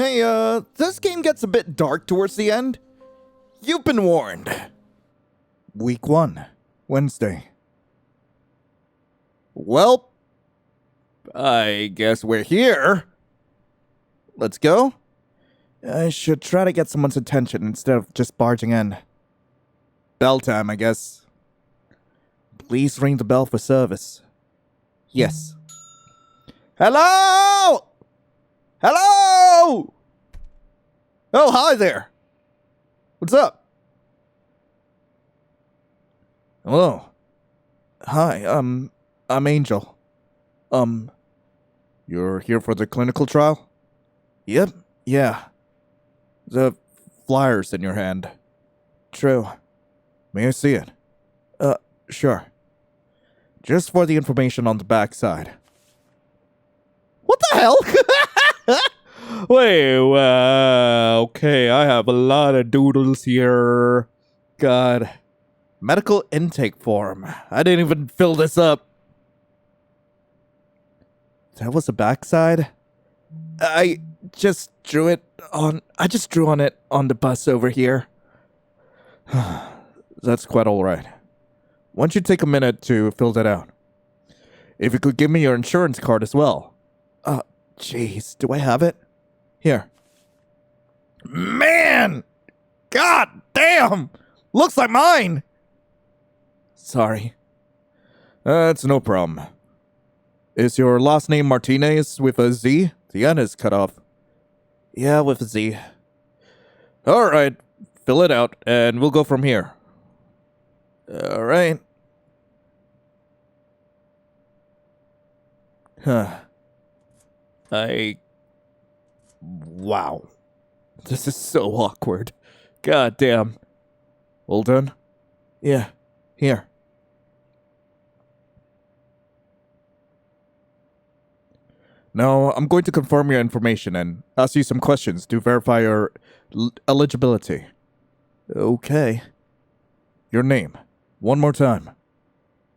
Hey, this game gets a bit dark towards the end. You've been warned. Week 1, Wednesday. Well, I guess we're here. Let's go. I should try to get someone's attention instead of just barging in. Bell time, I guess. Please ring the bell for service. Yes. Hello? Hello? Oh, hi there. What's up? Hello. Hi, I'm Angel. You're here for the clinical trial? Yep, yeah. The flyer's in your hand. True. May I see it? Sure. Just for the information on the backside. What the hell? Wait, okay, I have a lot of doodles here. God. Medical intake form. I didn't even fill this up. That was the backside? I just drew on it on the bus over here. That's quite alright. Why don't you take a minute to fill that out? If you could give me your insurance card as well. Jeez, do I have it? Here. Man! God damn! Looks like mine! Sorry. That's no problem. Is your last name Martinez with a Z? The N is cut off. Yeah, with a Z. Alright, fill it out and we'll go from here. Alright. Wow. This is so awkward. God damn. All done? Yeah, here. Now, I'm going to confirm your information and ask you some questions to verify your eligibility. Okay. Your name. One more time.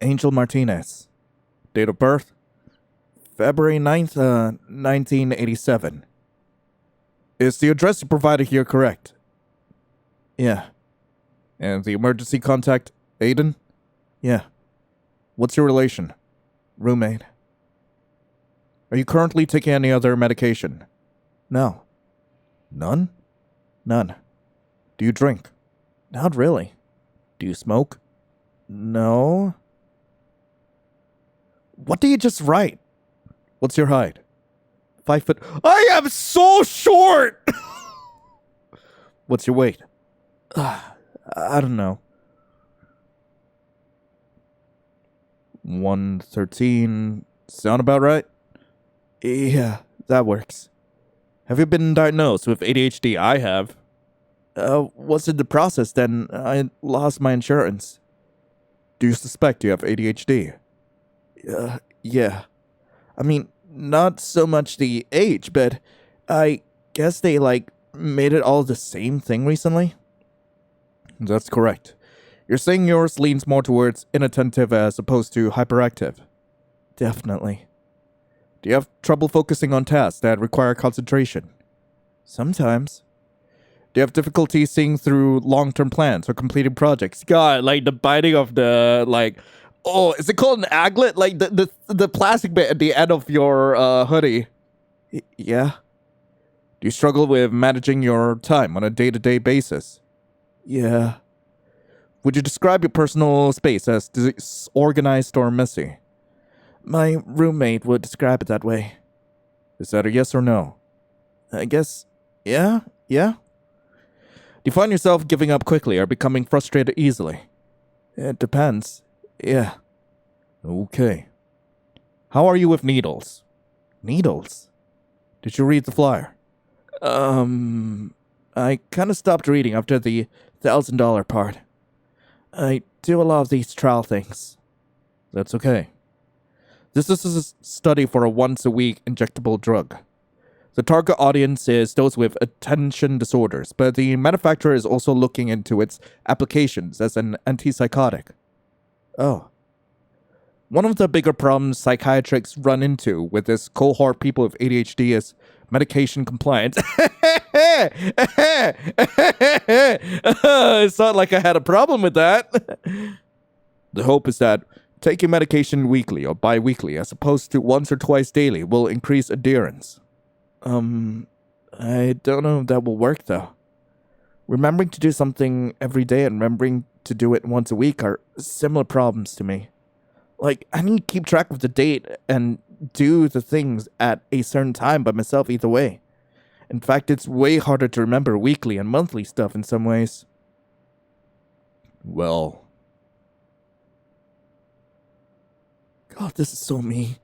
Angel Martinez. Date of birth. February 9th, 1987. Is the address you provided here correct? Yeah. And the emergency contact, Aiden? Yeah. What's your relation? Roommate. Are you currently taking any other medication? No. None? None. Do you drink? Not really. Do you smoke? No. What did you just write? What's your height? 5 foot. I am so short! What's your weight? I don't know. 113. Sound about right? Yeah, that works. Have you been diagnosed with ADHD? I have. What's in the process then? I lost my insurance. Do you suspect you have ADHD? Yeah. I mean, not so much the age, but I guess they, made it all the same thing recently? That's correct. You're saying yours leans more towards inattentive as opposed to hyperactive? Definitely. Do you have trouble focusing on tasks that require concentration? Sometimes. Do you have difficulty seeing through long-term plans or completing projects? God, the biting of the, oh, is it called an aglet? The plastic bit at the end of your hoodie. Yeah. Do you struggle with managing your time on a day-to-day basis? Yeah. Would you describe your personal space as disorganized or messy? My roommate would describe it that way. Is that a yes or no? I guess, yeah. Do you find yourself giving up quickly or becoming frustrated easily? It depends. Yeah. Okay. How are you with needles? Needles? Did you read the flyer? I kind of stopped reading after the $1,000 part. I do a lot of these trial things. That's okay. This is a study for a once-a-week injectable drug. The target audience is those with attention disorders, but the manufacturer is also looking into its applications as an antipsychotic. Oh. One of the bigger problems psychiatrists run into with this cohort people with ADHD is medication compliance. It's not like I had a problem with that. The hope is that taking medication weekly or bi-weekly as opposed to once or twice daily will increase adherence. I don't know if that will work though. Remembering to do something every day and remembering to do it once a week are similar problems to me. Like, I need to keep track of the date and do the things at a certain time by myself either way. In fact, it's way harder to remember weekly and monthly stuff in some ways. Well... God, this is so me.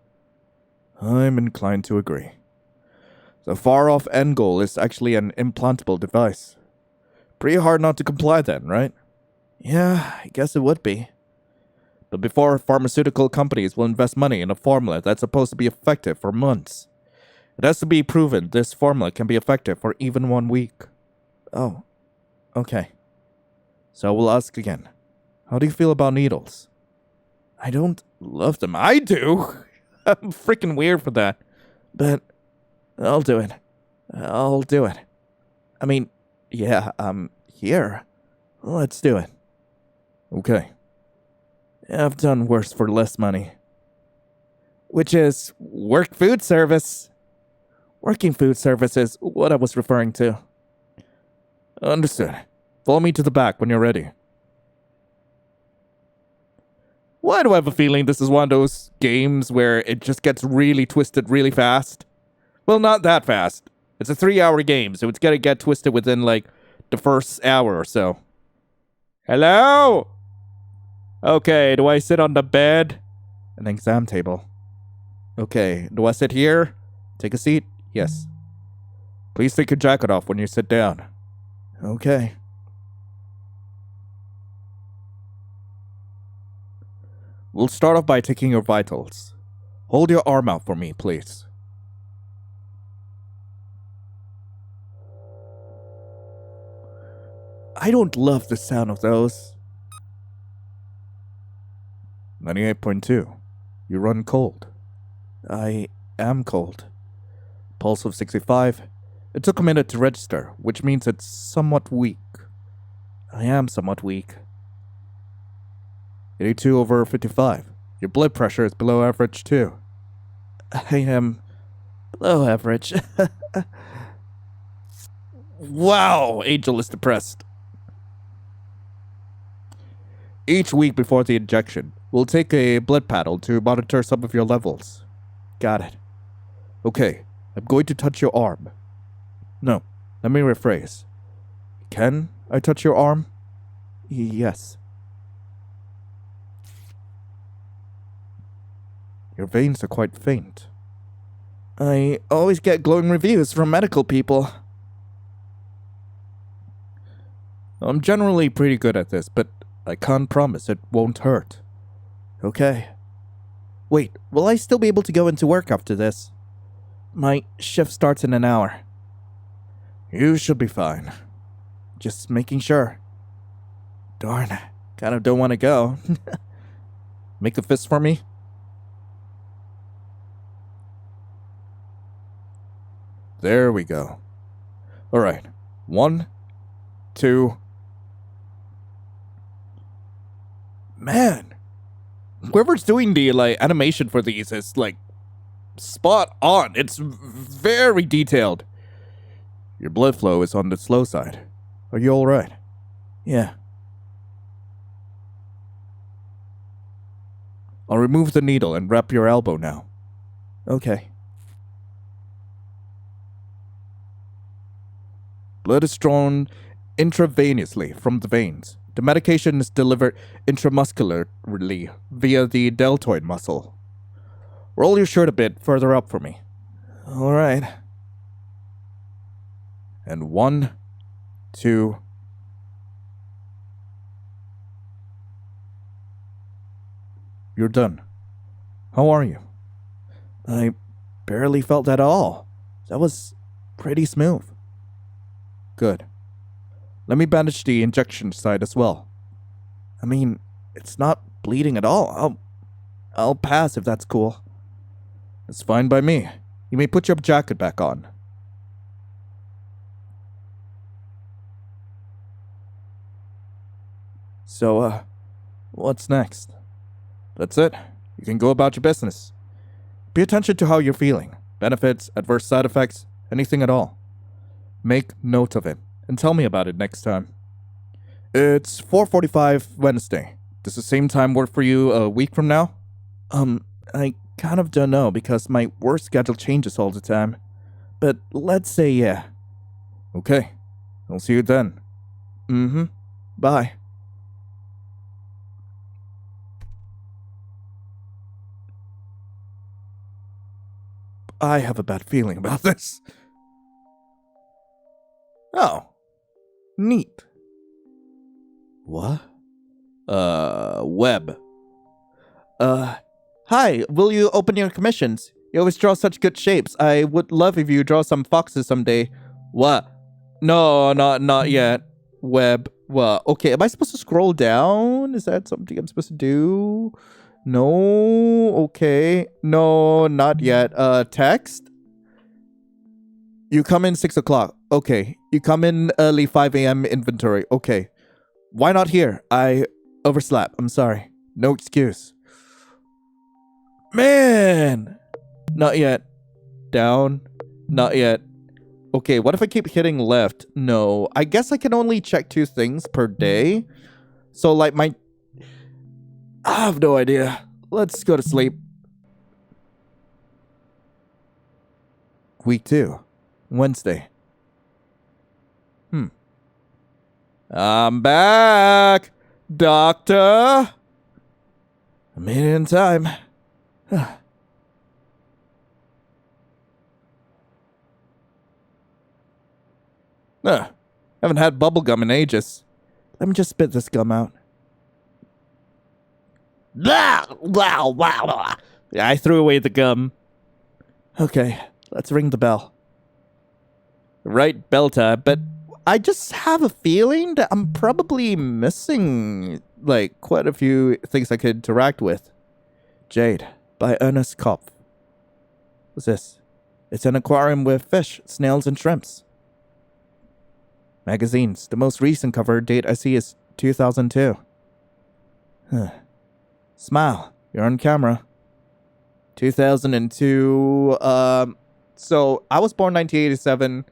I'm inclined to agree. The far-off end goal is actually an implantable device. Pretty hard not to comply then, right? Yeah, I guess it would be. But before pharmaceutical companies will invest money in a formula that's supposed to be effective for months, it has to be proven this formula can be effective for even 1 week. Oh, okay. So we'll ask again. How do you feel about needles? I don't love them. I do! I'm freaking weird for that. But I'll do it. I'll do it. I mean, yeah, I'm here. Let's do it. Okay. I've done worse for less money. Which is work food service. Working food service is what I was referring to. Understood. Follow me to the back when you're ready. Why do I have a feeling this is one of those games where it just gets really twisted really fast? Well, not that fast. It's a 3-hour game, so it's gonna get twisted within, like, the first hour or so. Hello? Okay, do I sit on the bed? An exam table. Okay, do I sit here? Take a seat? Yes. Please take your jacket off when you sit down. Okay. We'll start off by taking your vitals. Hold your arm out for me, please. I don't love the sound of those. 98.2. You run cold. I am cold. Pulse of 65. It took a minute to register, which means it's somewhat weak. I am somewhat weak. 82/55. Your blood pressure is below average too. I am below average. Wow, Angel is depressed. Each week before the injection, we'll take a blood paddle to monitor some of your levels. Got it. Okay, I'm going to touch your arm. No, let me rephrase. Can I touch your arm? Yes. Your veins are quite faint. I always get glowing reviews from medical people. I'm generally pretty good at this, but I can't promise it won't hurt. Okay. Wait, will I still be able to go into work after this? My shift starts in an hour. You should be fine. Just making sure. Darn, kind of don't want to go. Make the fist for me. There we go. Alright. 1, 2. Man, whoever's doing the animation for these is spot on. It's very detailed. Your blood flow is on the slow side. Are you alright? Yeah. I'll remove the needle and wrap your elbow now. Okay. Blood is drawn intravenously from the veins. The medication is delivered intramuscularly via the deltoid muscle. Roll your shirt a bit further up for me. All right. And 1, 2. You're done. How are you? I barely felt at all. That was pretty smooth. Good. Let me bandage the injection site as well. I mean, it's not bleeding at all. I'll pass if that's cool. It's fine by me. You may put your jacket back on. So, what's next? That's it. You can go about your business. Pay attention to how you're feeling. Benefits, adverse side effects, anything at all. Make note of it, and tell me about it next time. It's 4:45 Wednesday. Does the same time work for you a week from now? I kind of don't know because my work schedule changes all the time. But let's say yeah. Okay. I'll see you then. Bye. I have a bad feeling about this. Oh. Neat. What? Web. Hi, will you open your commissions? You always draw such good shapes. I would love if you draw some foxes someday. What? No, not yet. Web. What? Okay, am I supposed to scroll down? Is that something I'm supposed to do? No. Okay. No, not yet. Text? You come in 6 o'clock. Okay. You come in early 5 a.m. inventory. Okay. Why not here? I overslept. I'm sorry. No excuse. Man! Not yet. Down. Not yet. Okay, what if I keep hitting left? No. I guess I can only check 2 things per day. So, like, I have no idea. Let's go to sleep. Week 2. Wednesday. I'm back! Doctor! I made it in time. Haven't had bubblegum in ages. Let me just spit this gum out. Yeah, I threw away the gum. Okay, let's ring the bell. Right, bell time, but I just have a feeling that I'm probably missing, like, quite a few things I could interact with. Jade, by Ernest Kopf. What's this? It's an aquarium with fish, snails, and shrimps. Magazines. The most recent cover date I see is 2002. Smile. You're on camera. 2002. So I was born 1987.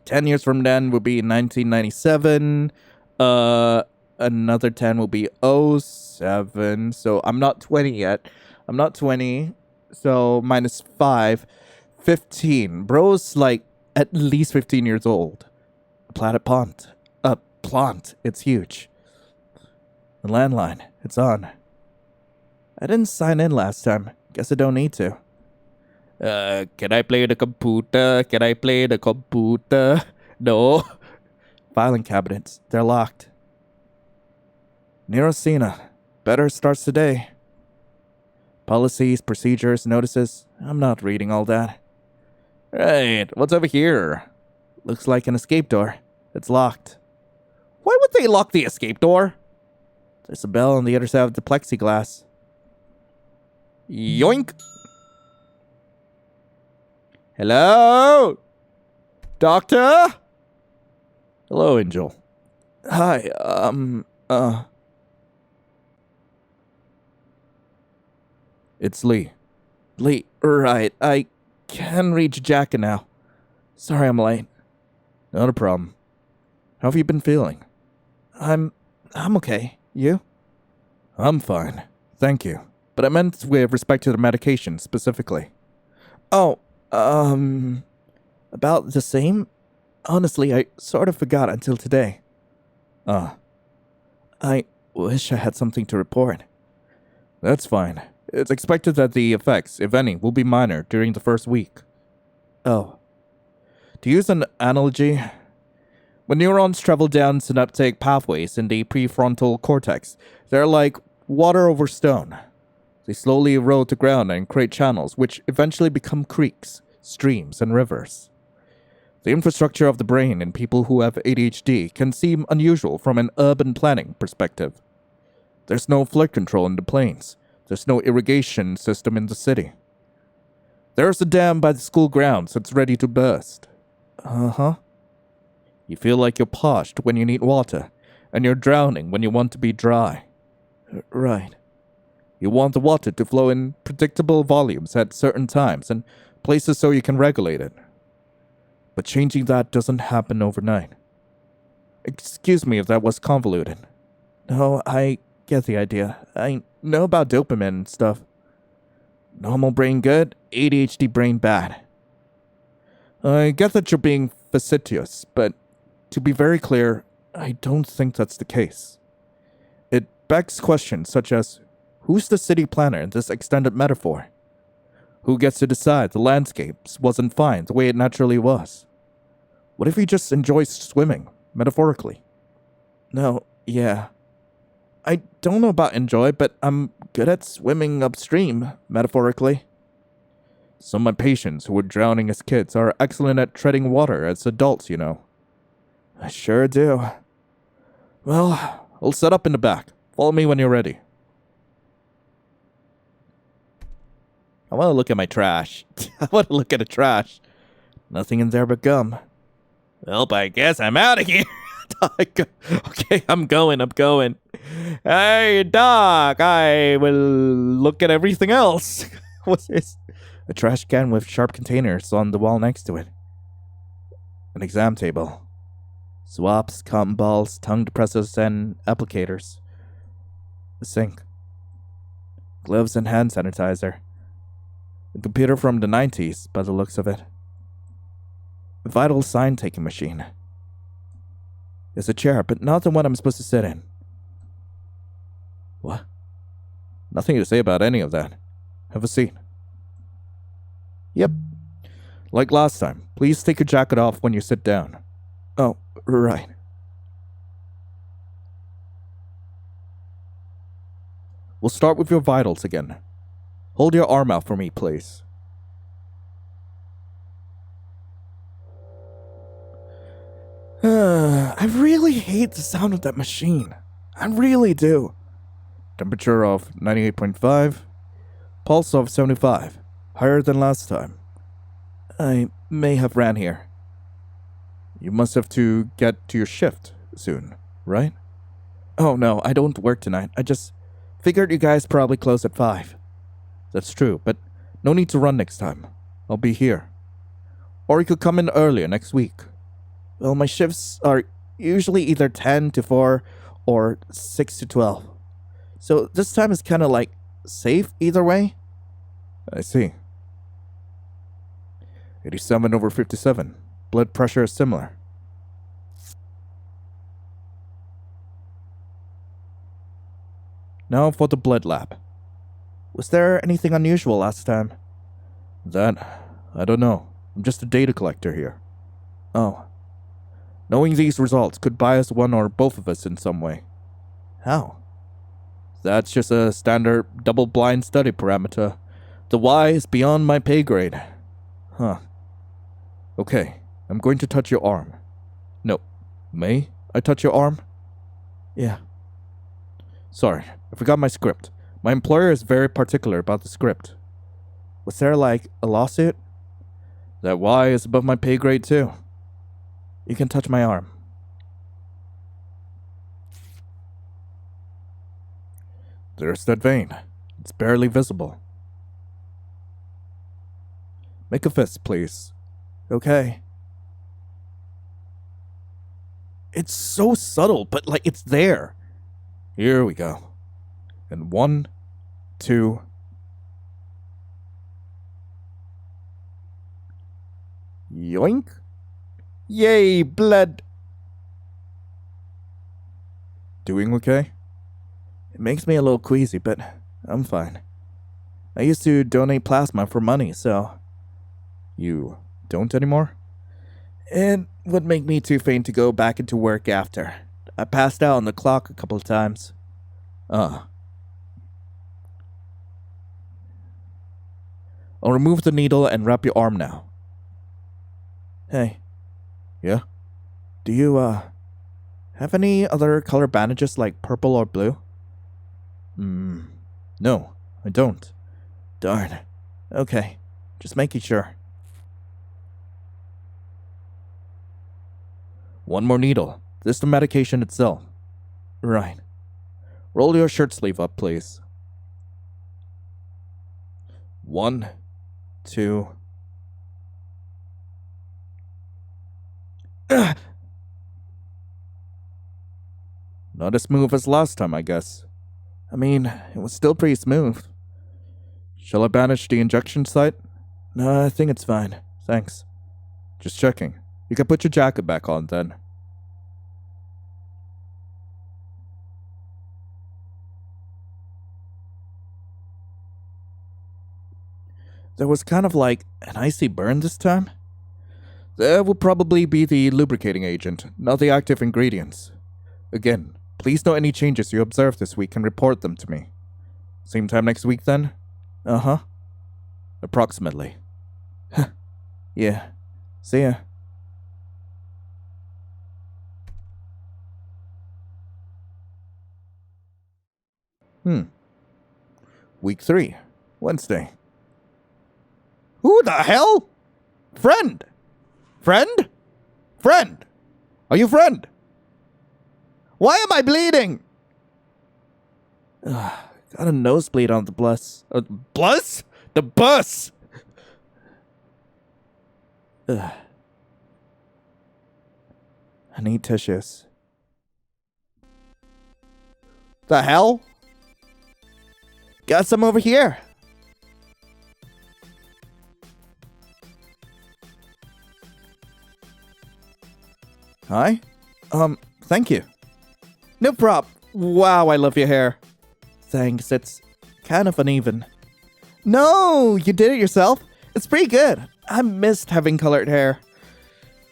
10 years from then will be 1997. Another 10 will be 07. So I'm not 20 yet. I'm not 20. So minus 5. 15. Bro's like at least 15 years old. A planet plant. A plant. It's huge. The landline. It's on. I didn't sign in last time. Guess I don't need to. Can I play the computer? Can I play the computer? No. Filing cabinets. They're locked. Neurosina. Better starts today. Policies, procedures, notices. I'm not reading all that. Right. What's over here? Looks like an escape door. It's locked. Why would they lock the escape door? There's a bell on the other side of the plexiglass. Yoink. Hello? Doctor? Hello, Angel. Hi, It's Lee. Lee, right. I can reach Jacka now. Sorry I'm late. Not a problem. How have you been feeling? I'm okay. You? I'm fine. Thank you. But I meant with respect to the medication, specifically. Oh, about the same? Honestly, I sort of forgot until today. I wish I had something to report. That's fine. It's expected that the effects, if any, will be minor during the first week. Oh. To use an analogy, when neurons travel down synaptic pathways in the prefrontal cortex, they're like water over stone. They slowly erode the ground and create channels, which eventually become creeks, streams, and rivers. The infrastructure of the brain in people who have ADHD can seem unusual from an urban planning perspective. There's no flood control in the plains. There's no irrigation system in the city. There's a dam by the school grounds that's ready to burst. Uh-huh. You feel like you're parched when you need water, and you're drowning when you want to be dry. Right. You want the water to flow in predictable volumes at certain times and places so you can regulate it. But changing that doesn't happen overnight. Excuse me if that was convoluted. No, I get the idea. I know about dopamine and stuff. Normal brain good, ADHD brain bad. I get that you're being facetious, but to be very clear, I don't think that's the case. It begs questions such as, who's the city planner in this extended metaphor? Who gets to decide the landscapes wasn't fine the way it naturally was? What if he just enjoys swimming, metaphorically? No, yeah. I don't know about enjoy, but I'm good at swimming upstream, metaphorically. Some of my patients who were drowning as kids are excellent at treading water as adults, you know. I sure do. Well, I'll set up in the back. Follow me when you're ready. I want to look at my trash. I want to look at the trash. Nothing in there but gum. Well, I guess I'm out of here. Okay, I'm going. Hey, Doc, I will look at everything else. What's this? A trash can with sharp containers on the wall next to it. An exam table. Swabs, cotton balls, tongue depressors, and applicators. A sink. Gloves and hand sanitizer. A computer from the 90s, by the looks of it. A vital sign-taking machine. There's a chair, but not the one I'm supposed to sit in. What? Nothing to say about any of that. Have a seat. Yep. Like last time, please take your jacket off when you sit down. Oh, right. We'll start with your vitals again. Hold your arm out for me, please. I really hate the sound of that machine. I really do. Temperature of 98.5. Pulse of 75. Higher than last time. I may have ran here. You must have to get to your shift soon, right? Oh no, I don't work tonight. I just figured you guys probably close at 5. That's true, but no need to run next time. I'll be here. Or you could come in earlier next week. Well, my shifts are usually either 10 to 4 or 6 to 12. So this time is kind of like safe either way. I see. 87/57. Blood pressure is similar. Now for the blood lab. Was there anything unusual last time? That, I don't know. I'm just a data collector here. Oh. Knowing these results could bias one or both of us in some way. How? That's just a standard double-blind study parameter. The why is beyond my pay grade. Huh. Okay, I'm going to touch your arm. No, may I touch your arm? Yeah. Sorry, I forgot my script. My employer is very particular about the script. Was there like a lawsuit? That why is above my pay grade too. You can touch my arm. There's that vein. It's barely visible. Make a fist, please. Okay. It's so subtle, but like it's there. Here we go. And 1, 2. Yoink. Yay, blood. Doing okay? It makes me a little queasy, but I'm fine. I used to donate plasma for money, so... You don't anymore? It would make me too faint to go back into work after. I passed out on the clock a couple of times. I'll remove the needle and wrap your arm now. Hey. Yeah? Do you, have any other color bandages like purple or blue? No, I don't. Darn. Okay, just making sure. One more needle. This is the medication itself. Right. Roll your shirt sleeve up, please. 1, 2. Not as smooth as last time, I guess. I mean, it was still pretty smooth. Shall I banish the injection site? No, I think it's fine. Thanks. Just checking. You can put your jacket back on then. There was kind of like an icy burn this time. That will probably be the lubricating agent, not the active ingredients. Again, please note any changes you observe this week and report them to me. Same time next week then? Uh-huh. Approximately. Yeah. See ya. Week 3, Wednesday. Who the hell? Friend! Friend? Friend! Are you friend? Why am I bleeding? Got a nosebleed on the bus. Bus? The bus! I need tissues. The hell? Got some over here. Hi? Thank you. No prob. Wow, I love your hair. Thanks, it's kind of uneven. No, you did it yourself? It's pretty good. I missed having colored hair.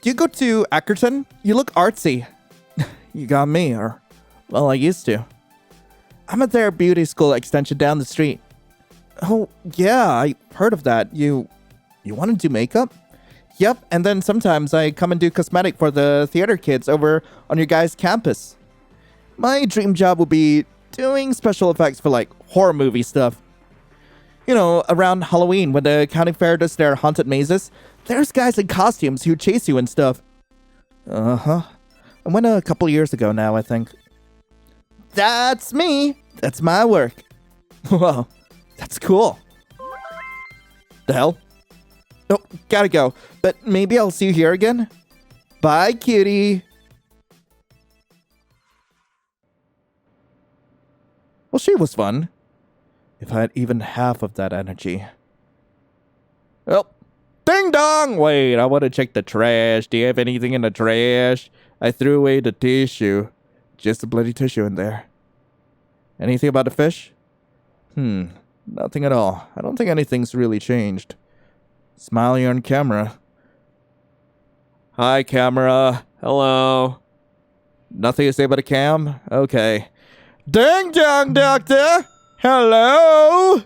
Do you go to Ackerton? You look artsy. You got me, or... well, I used to. I'm at their beauty school extension down the street. Oh, yeah, I heard of that. You want to do makeup? Yep, and then sometimes I come and do cosmetic for the theater kids over on your guys' campus. My dream job would be doing special effects for, like, horror movie stuff. You know, around Halloween when the county fair does their haunted mazes, there's guys in costumes who chase you and stuff. Uh-huh. I went a couple years ago now, I think. That's me. That's my work. Whoa, that's cool. The hell? Oh, gotta go. But maybe I'll see you here again. Bye, cutie. Well, she was fun. If I had even half of that energy. Well, ding dong! Wait, I want to check the trash. Do you have anything in the trash? I threw away the tissue. Just a bloody tissue in there. Anything about the fish? Nothing at all. I don't think anything's really changed. Smiley on camera. Hi, camera. Hello. Nothing to say about a cam? Okay. Ding dong, doctor! Hello!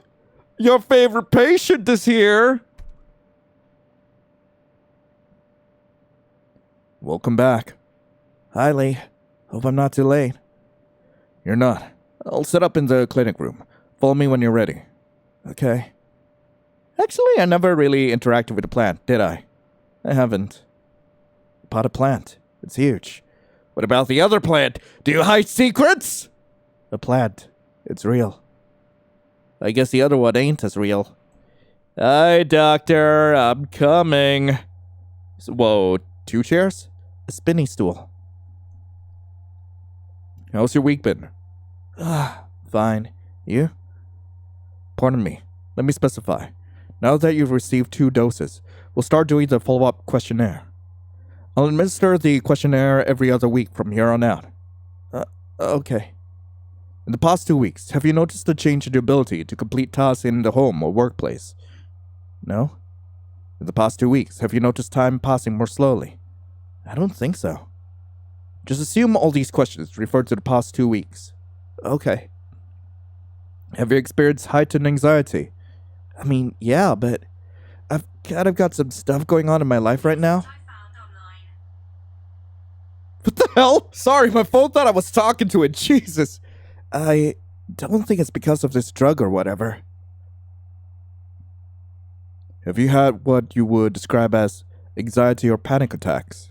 Your favorite patient is here. Welcome back. Hi, Lee. Hope I'm not too late. You're not. I'll set up in the clinic room. Follow me when you're ready. Okay. Actually, I never really interacted with the plant, did I? I haven't. Bought a plant. It's huge. What about the other plant? Do you hide secrets? The plant. It's real. I guess the other one ain't as real. Hi, doctor. I'm coming. Whoa, 2 chairs? A spinny stool. How's your week been? Fine. You? Pardon me. Let me specify. Now that you've received 2 doses, we'll start doing the follow-up questionnaire. I'll administer the questionnaire every other week from here on out. Okay. In the past 2 weeks, have you noticed a change in your ability to complete tasks in the home or workplace? No? In the past 2 weeks, have you noticed time passing more slowly? I don't think so. Just assume all these questions refer to the past 2 weeks. Okay. Have you experienced heightened anxiety? I mean, yeah, but I've kind of got some stuff going on in my life right now. What the hell? Sorry, my phone thought I was talking to it. Jesus. I don't think it's because of this drug or whatever. Have you had what you would describe as anxiety or panic attacks?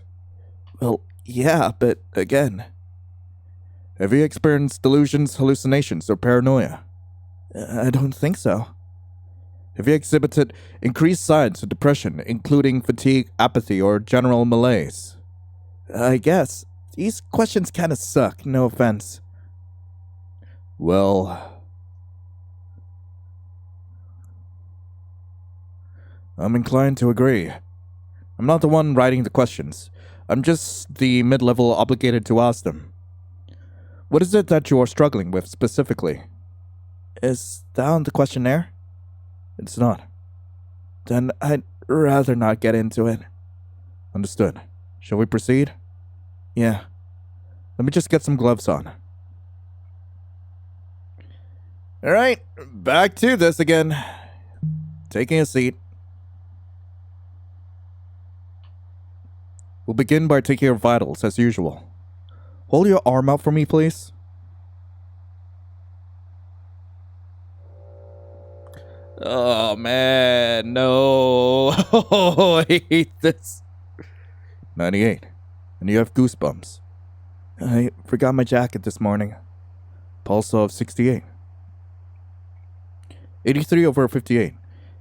Well, yeah, but again. Have you experienced delusions, hallucinations, or paranoia? I don't think so. Have you exhibited increased signs of depression, including fatigue, apathy, or general malaise? I guess. These questions kinda suck, no offense. Well, I'm inclined to agree. I'm not the one writing the questions. I'm just the mid-level obligated to ask them. What is it that you are struggling with specifically? Is that on the questionnaire? It's not. Then I'd rather not get into it. Understood. Shall we proceed? Yeah. Let me just get some gloves on. Alright, back to this again. Taking a seat. We'll begin by taking your vitals as usual. Hold your arm out for me, please. Oh man, no. I hate this. 98. And you have goosebumps. I forgot my jacket this morning. Pulse of 68. 83 over 58.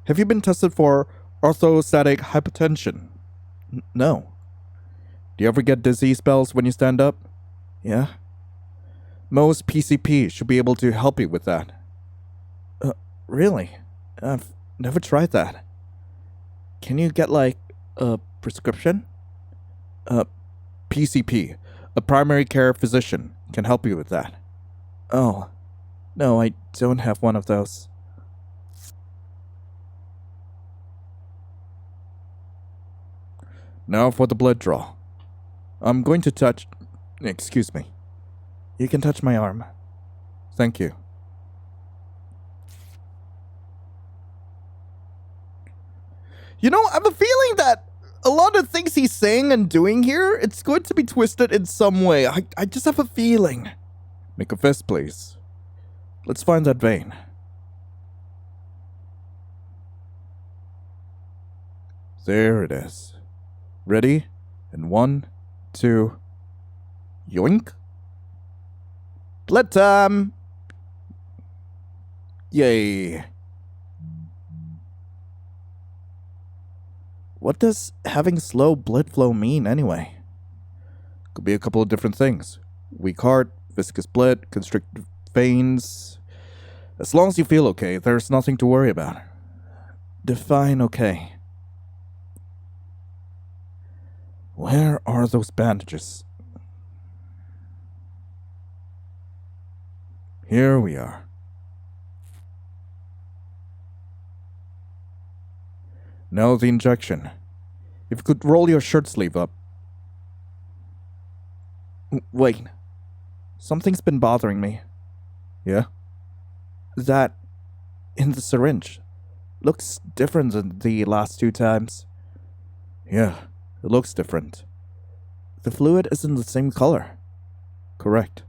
Have you been tested for orthostatic hypotension? No. Do you ever get dizzy spells when you stand up? Yeah? Most PCP should be able to help you with that. Really? I've never tried that. Can you get, like, a prescription? PCP, a primary care physician, can help you with that. Oh. No, I don't have one of those. Now for the blood draw. I'm going to touch... Excuse me. You can touch my arm. Thank you. You know, I have a feeling that a lot of things he's saying and doing here, it's going to be twisted in some way. I just have a feeling. Make a fist, please. Let's find that vein. There it is. Ready? And 1, 2... Yoink! Blood time! Yay! What does having slow blood flow mean anyway? Could be a couple of different things. Weak heart, viscous blood, constricted veins. As long as you feel okay, there's nothing to worry about. Define okay. Where are those bandages? Here we are. Now the injection. If you could roll your shirt sleeve up. Wait. Something's been bothering me. Yeah? That in the syringe looks different than the last 2 times. Yeah, it looks different. The fluid isn't the same color. Correct.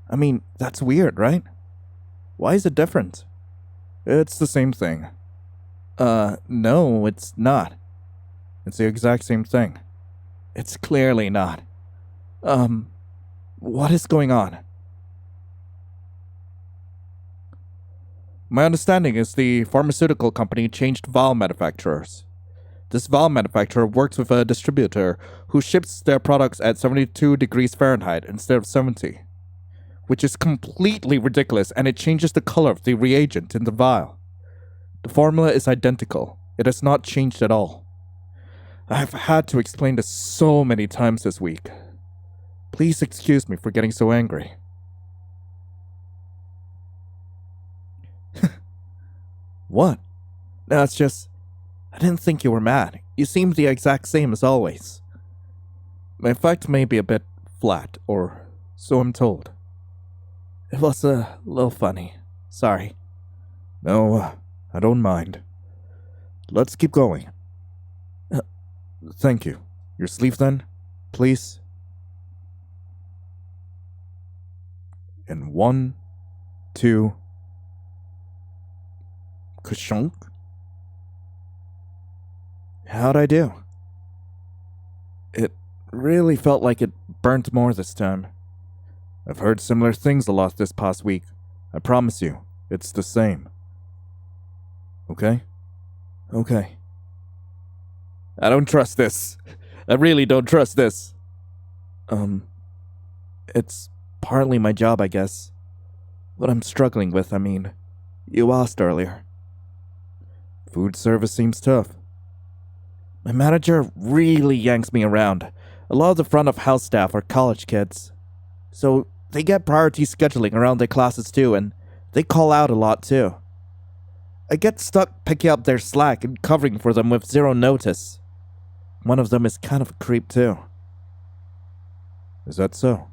I mean, that's weird, right? Why is it different? It's the same thing. No, it's not. It's the exact same thing. It's clearly not. What is going on? My understanding is the pharmaceutical company changed vial manufacturers. This vial manufacturer works with a distributor who ships their products at 72 degrees Fahrenheit instead of 70, which is completely ridiculous, and it changes the color of the reagent in the vial. The formula is identical. It has not changed at all. I've had to explain this so many times this week. Please excuse me for getting so angry. What? No, it's just... I didn't think you were mad. You seemed the exact same as always. My effect may be a bit flat, or so I'm told. It was a little funny. Sorry. No, I don't mind. Let's keep going. Thank you. Your sleeve then, please. And 1, 2... Kashunk? How'd I do? It really felt like it burnt more this time. I've heard similar things a lot this past week. I promise you, it's the same. Okay? Okay. I don't trust this. I really don't trust this. It's partly my job, I guess. What I'm struggling with, I mean. You asked earlier. Food service seems tough. My manager really yanks me around. A lot of the front of house staff are college kids. So they get priority scheduling around their classes too, and they call out a lot too. I get stuck picking up their slack and covering for them with zero notice. One of them is kind of a creep too. Is that so?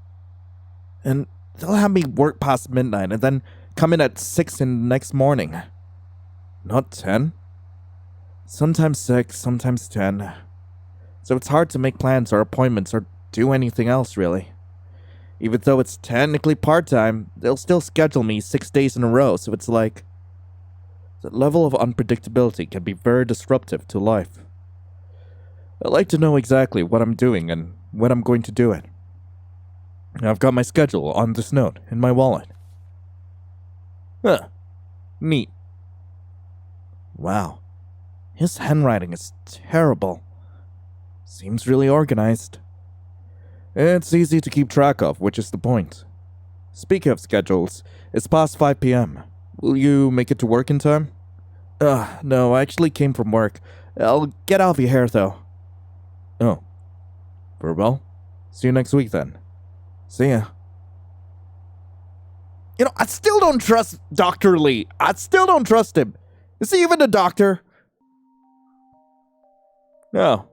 And they'll have me work past midnight and then come in at 6 in the next morning. Not 10? Sometimes 6, sometimes 10. So it's hard to make plans or appointments or do anything else, really. Even though it's technically part-time, they'll still schedule me 6 days in a row, so it's like... The level of unpredictability can be very disruptive to life. I like to know exactly what I'm doing and when I'm going to do it. I've got my schedule on this note in my wallet. Huh. Neat. Wow. His handwriting is terrible. Seems really organized. It's easy to keep track of, which is the point. Speaking of schedules, it's past 5 p.m. Will you make it to work in time? No, I actually came from work. I'll get out of your hair, though. Oh. Very well. See you next week, then. See ya. You know, I still don't trust Dr. Lee. I still don't trust him. Is he even a doctor? Oh.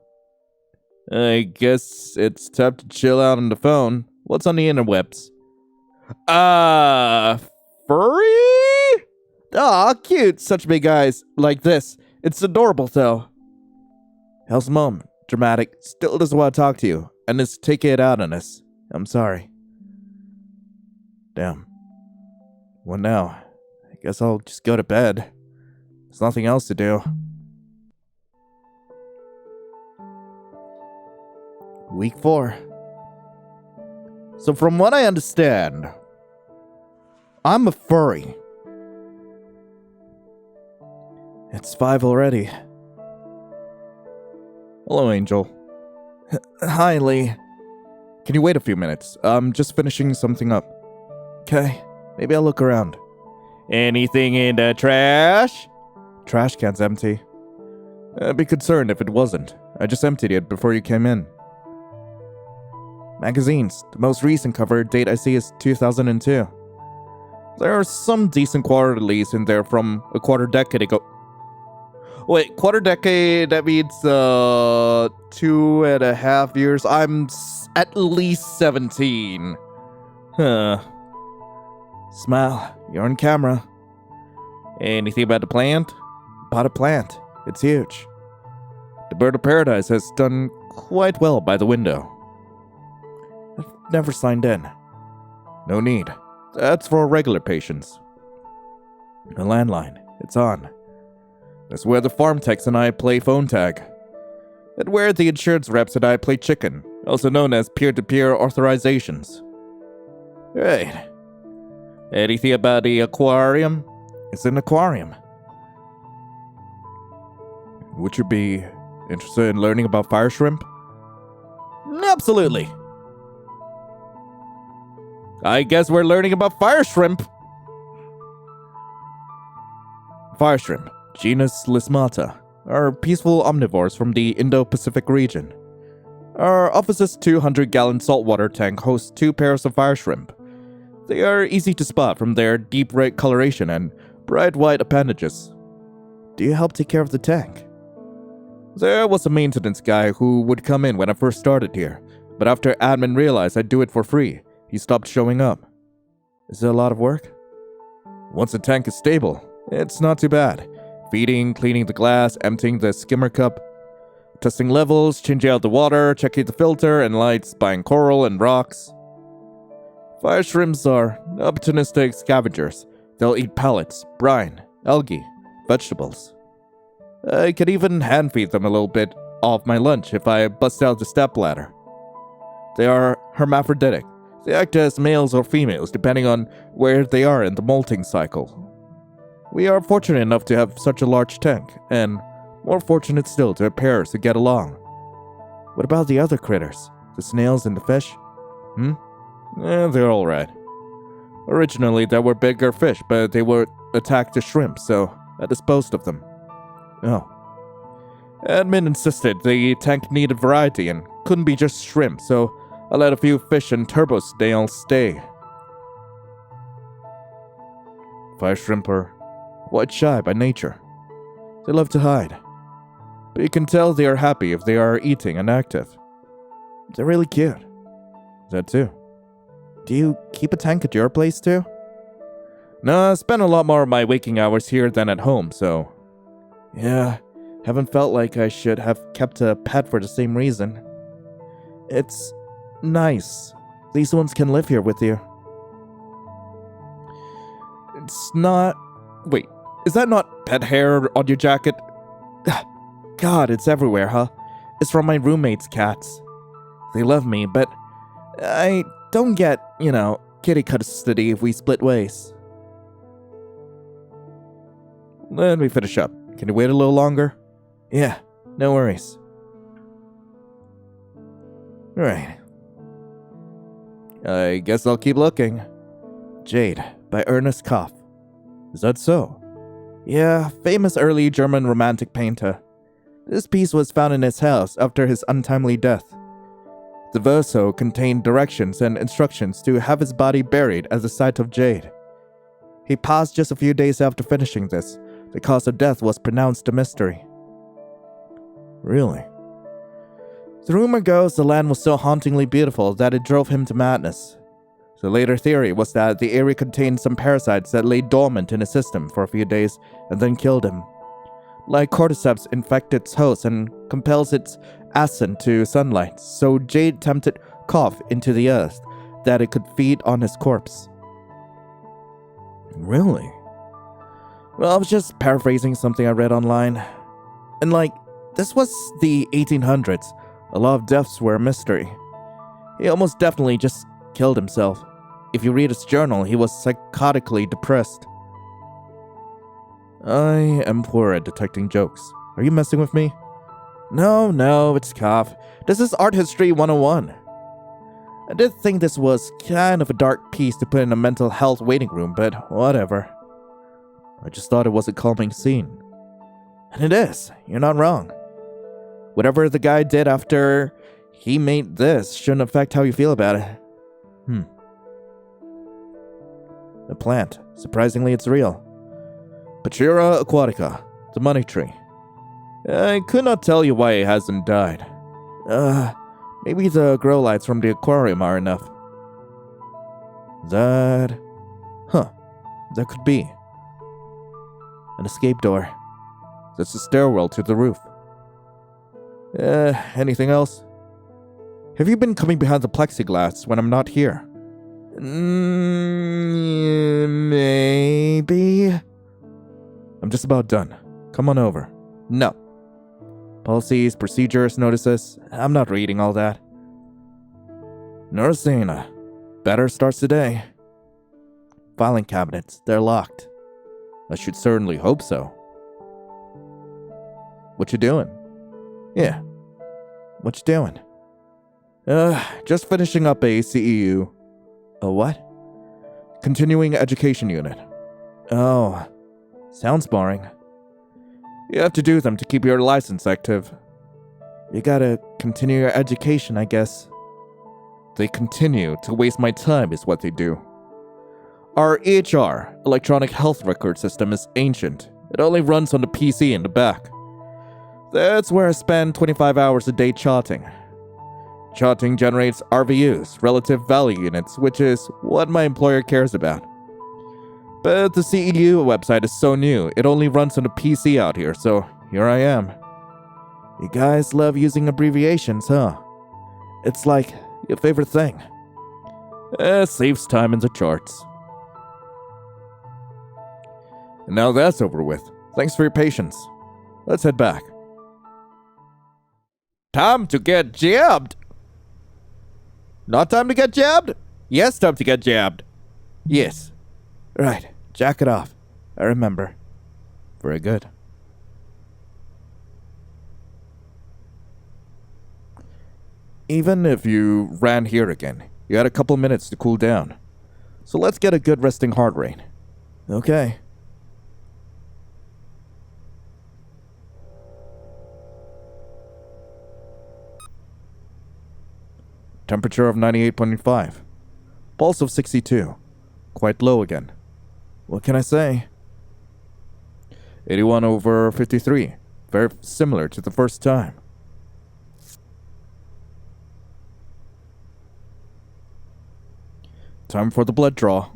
I guess it's time to chill out on the phone. What's on the interwebs? Furry? Aw, cute. Such big eyes. Like this. It's adorable, though. How's Mom? Dramatic. Still doesn't want to talk to you. And is taking it out on us. I'm sorry. Damn. What now? I guess I'll just go to bed. There's nothing else to do. Week 4. So from what I understand, I'm a furry. It's 5 already. Hello, Angel. Hi, Lee. Can you wait a few minutes? I'm just finishing something up. Okay, maybe I'll look around. Anything in the trash? Trash can's empty. I'd be concerned if it wasn't. I just emptied it before you came in. Magazines. The most recent cover date I see is 2002. There are some decent quarterlies in there from a quarter decade ago. Wait, quarter decade, that means 2.5 years. I'm at least 17. Huh. Smile, you're on camera. Anything about the plant? Bought a plant. It's huge. The bird of paradise has done quite well by the window. I've never signed in. No need. That's for regular patients. A landline. It's on. That's where the farm techs and I play phone tag. And where the insurance reps and I play chicken, also known as peer-to-peer authorizations. Right. Anything about the aquarium? It's an aquarium. Would you be interested in learning about fire shrimp? Absolutely. I guess we're learning about fire shrimp. Fire shrimp, genus Lismata, are peaceful omnivores from the Indo-Pacific region. Our office's 200-gallon saltwater tank hosts 2 pairs of fire shrimp. They are easy to spot from their deep red coloration and bright white appendages. Do you help take care of the tank? There was a maintenance guy who would come in when I first started here, but after admin realized I'd do it for free, he stopped showing up. Is it a lot of work? Once the tank is stable, it's not too bad. Feeding, cleaning the glass, emptying the skimmer cup, testing levels, changing out the water, checking the filter and lights, buying coral and rocks. Fire shrimps are opportunistic scavengers. They'll eat pellets, brine, algae, vegetables. I can even hand feed them a little bit off my lunch if I bust out the stepladder. They are hermaphroditic. They act as males or females depending on where they are in the molting cycle. We are fortunate enough to have such a large tank, and more fortunate still to have pairs who get along. What about the other critters? The snails and the fish? They're alright. Originally, there were bigger fish, but they were attacked to shrimp, so I disposed of them. Oh. Admin insisted the tank needed variety and couldn't be just shrimp, so I let a few fish and turbo snails stay. 5 shrimp are quite shy by nature. They love to hide. But you can tell they are happy if they are eating and active. They're really cute. That too. Do you keep a tank at your place too? No, I spend a lot more of my waking hours here than at home, so... Yeah, haven't felt like I should have kept a pet for the same reason. It's nice. These ones can live here with you. It's not... Wait, is that not pet hair on your jacket? God, it's everywhere, huh? It's from my roommate's cats. They love me, but I don't get, kitty custody if we split ways. Let me finish up. Can you wait a little longer? Yeah, no worries. Alright. I guess I'll keep looking. Jade, by Ernest Koff. Is that so? Yeah, famous early German romantic painter. This piece was found in his house after his untimely death. The verso contained directions and instructions to have his body buried at the site of Jade. He passed just a few days after finishing this. The cause of death was pronounced a mystery. Really? The rumor goes the land was so hauntingly beautiful that it drove him to madness. The later theory was that the area contained some parasites that lay dormant in his system for a few days and then killed him. Like cordyceps infect its host and compels its ascent to sunlight, so Jade tempted Koff into the earth that it could feed on his corpse. Really? Well, I was just paraphrasing something I read online. And this was the 1800s. A lot of deaths were a mystery. He almost definitely just killed himself. If you read his journal, he was psychotically depressed. I am poor at detecting jokes. Are you messing with me? No, it's Koff. This is Art History 101. I did think this was kind of a dark piece to put in a mental health waiting room, but whatever. I just thought it was a calming scene. And it is. You're not wrong. Whatever the guy did after he made this shouldn't affect how you feel about it. The plant. Surprisingly, it's real. Pachira aquatica, the money tree. I could not tell you why it hasn't died. Maybe the grow lights from the aquarium are enough. That could be. An escape door. That's the stairwell to the roof. Anything else? Have you been coming behind the plexiglass when I'm not here? Maybe. I'm just about done. Come on over. No. Policies, procedures, notices. I'm not reading all that. Nursina. Better starts today. Filing cabinets. They're locked. I should certainly hope so. What you doing? Yeah. What you doing? Just finishing up a CEU. A what? Continuing Education Unit. Oh. Sounds boring. You have to do them to keep your license active. You gotta continue your education, I guess. They continue to waste my time is what they do. Our EHR, Electronic Health Record System, is ancient. It only runs on the PC in the back. That's where I spend 25 hours a day charting. Charting generates RVUs, relative value units, which is what my employer cares about. But the CEU website is so new, it only runs on the PC out here, so here I am. You guys love using abbreviations, huh? It's like your favorite thing. Saves time in the charts. And now that's over with. Thanks for your patience. Let's head back. Time to get jabbed! Not time to get jabbed? Yes, time to get jabbed. Yes. Right. Jack it off. I remember. Very good. Even if you ran here again, you had a couple minutes to cool down. So let's get a good resting heart rate. Okay. Temperature of 98.5. Pulse of 62. Quite low again. What can I say? 81/53. Very similar to the first time. Time for the blood draw.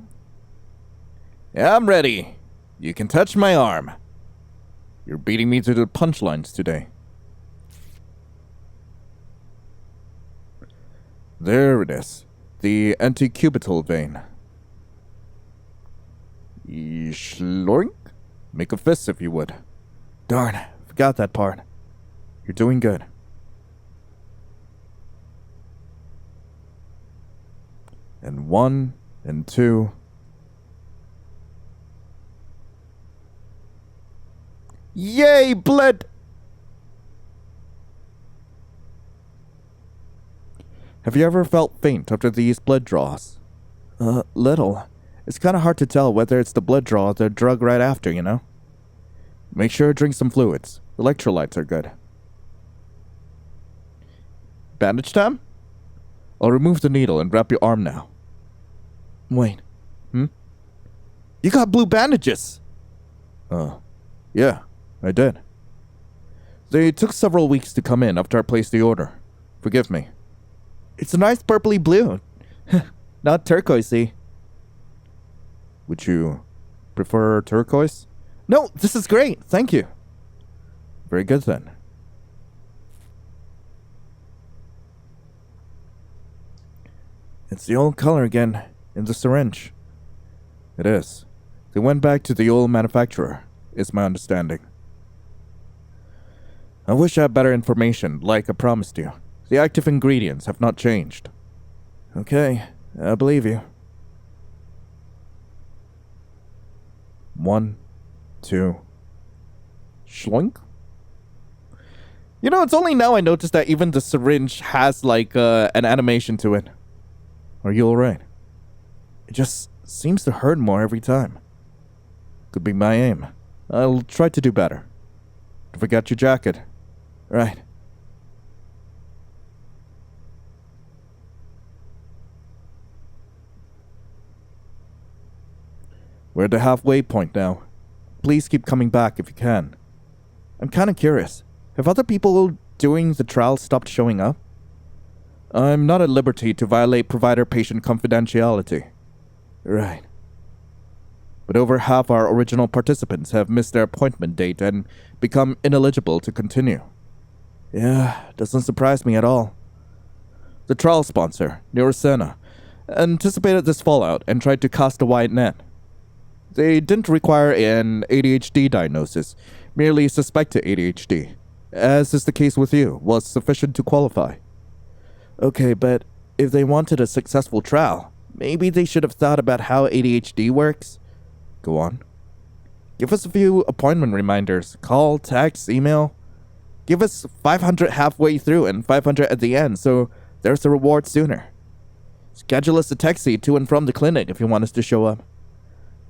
I'm ready. You can touch my arm. You're beating me to the punchlines today. There it is. The antecubital vein. Schlorink? Make a fist if you would. Darn, forgot that part. You're doing good. And 1 and 2. Yay, blood! Have you ever felt faint after these blood draws? Little. It's kind of hard to tell whether it's the blood draw or the drug right after, you know? Make sure to drink some fluids. Electrolytes are good. Bandage time? I'll remove the needle and wrap your arm now. Wait. You got blue bandages! Yeah, I did. They took several weeks to come in after I placed the order. Forgive me. It's a nice purpley blue. Not turquoisey. Would you prefer turquoise? No, this is great. Thank you. Very good then. It's the old color again, in the syringe. It is. They went back to the old manufacturer, is my understanding. I wish I had better information, like I promised you. The active ingredients have not changed. Okay, I believe you. 1, 2. Schloink? You know, it's only now I noticed that even the syringe has, like, an animation to it. Are you alright? It just seems to hurt more every time. Could be my aim. I'll try to do better. Don't forget your jacket. Right. We're at the halfway point now. Please keep coming back if you can. I'm kind of curious. Have other people doing the trial stopped showing up? I'm not at liberty to violate provider-patient confidentiality. Right. But over half our original participants have missed their appointment date and become ineligible to continue. Yeah, doesn't surprise me at all. The trial sponsor, Neurosena, anticipated this fallout and tried to cast a wide net. They didn't require an ADHD diagnosis, merely suspected ADHD, as is the case with you, was sufficient to qualify. Okay, but if they wanted a successful trial, maybe they should have thought about how ADHD works. Go on. Give us a few appointment reminders. Call, text, email. Give us 500 halfway through and 500 at the end, so there's a reward sooner. Schedule us a taxi to and from the clinic if you want us to show up.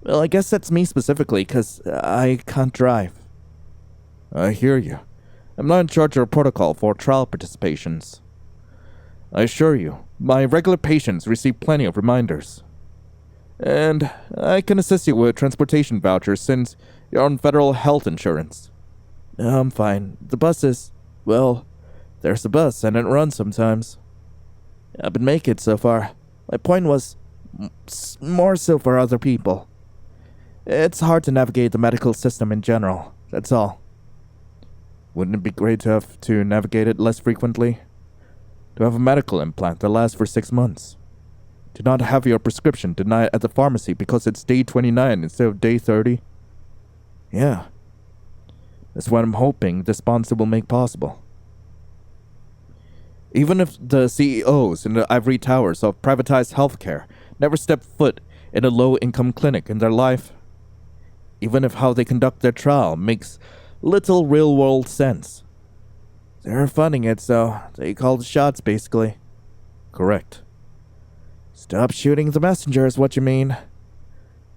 Well, I guess that's me specifically, because I can't drive. I hear you. I'm not in charge of protocol for trial participations. I assure you, my regular patients receive plenty of reminders. And I can assist you with transportation vouchers since you're on federal health insurance. I'm fine. The bus is... well, there's a bus and it runs sometimes. I've been making it so far. My point was more so for other people. It's hard to navigate the medical system in general, that's all. Wouldn't it be great to have to navigate it less frequently? To have a medical implant that lasts for 6 months. To not have your prescription denied at the pharmacy because it's day 29 instead of day 30. Yeah. That's what I'm hoping the sponsor will make possible. Even if the CEOs in the ivory towers of privatized healthcare never stepped foot in a low-income clinic in their life. Even if how they conduct their trial makes little real-world sense. They're funding it, so they call the shots, basically. Correct. Stop shooting the messenger is what you mean.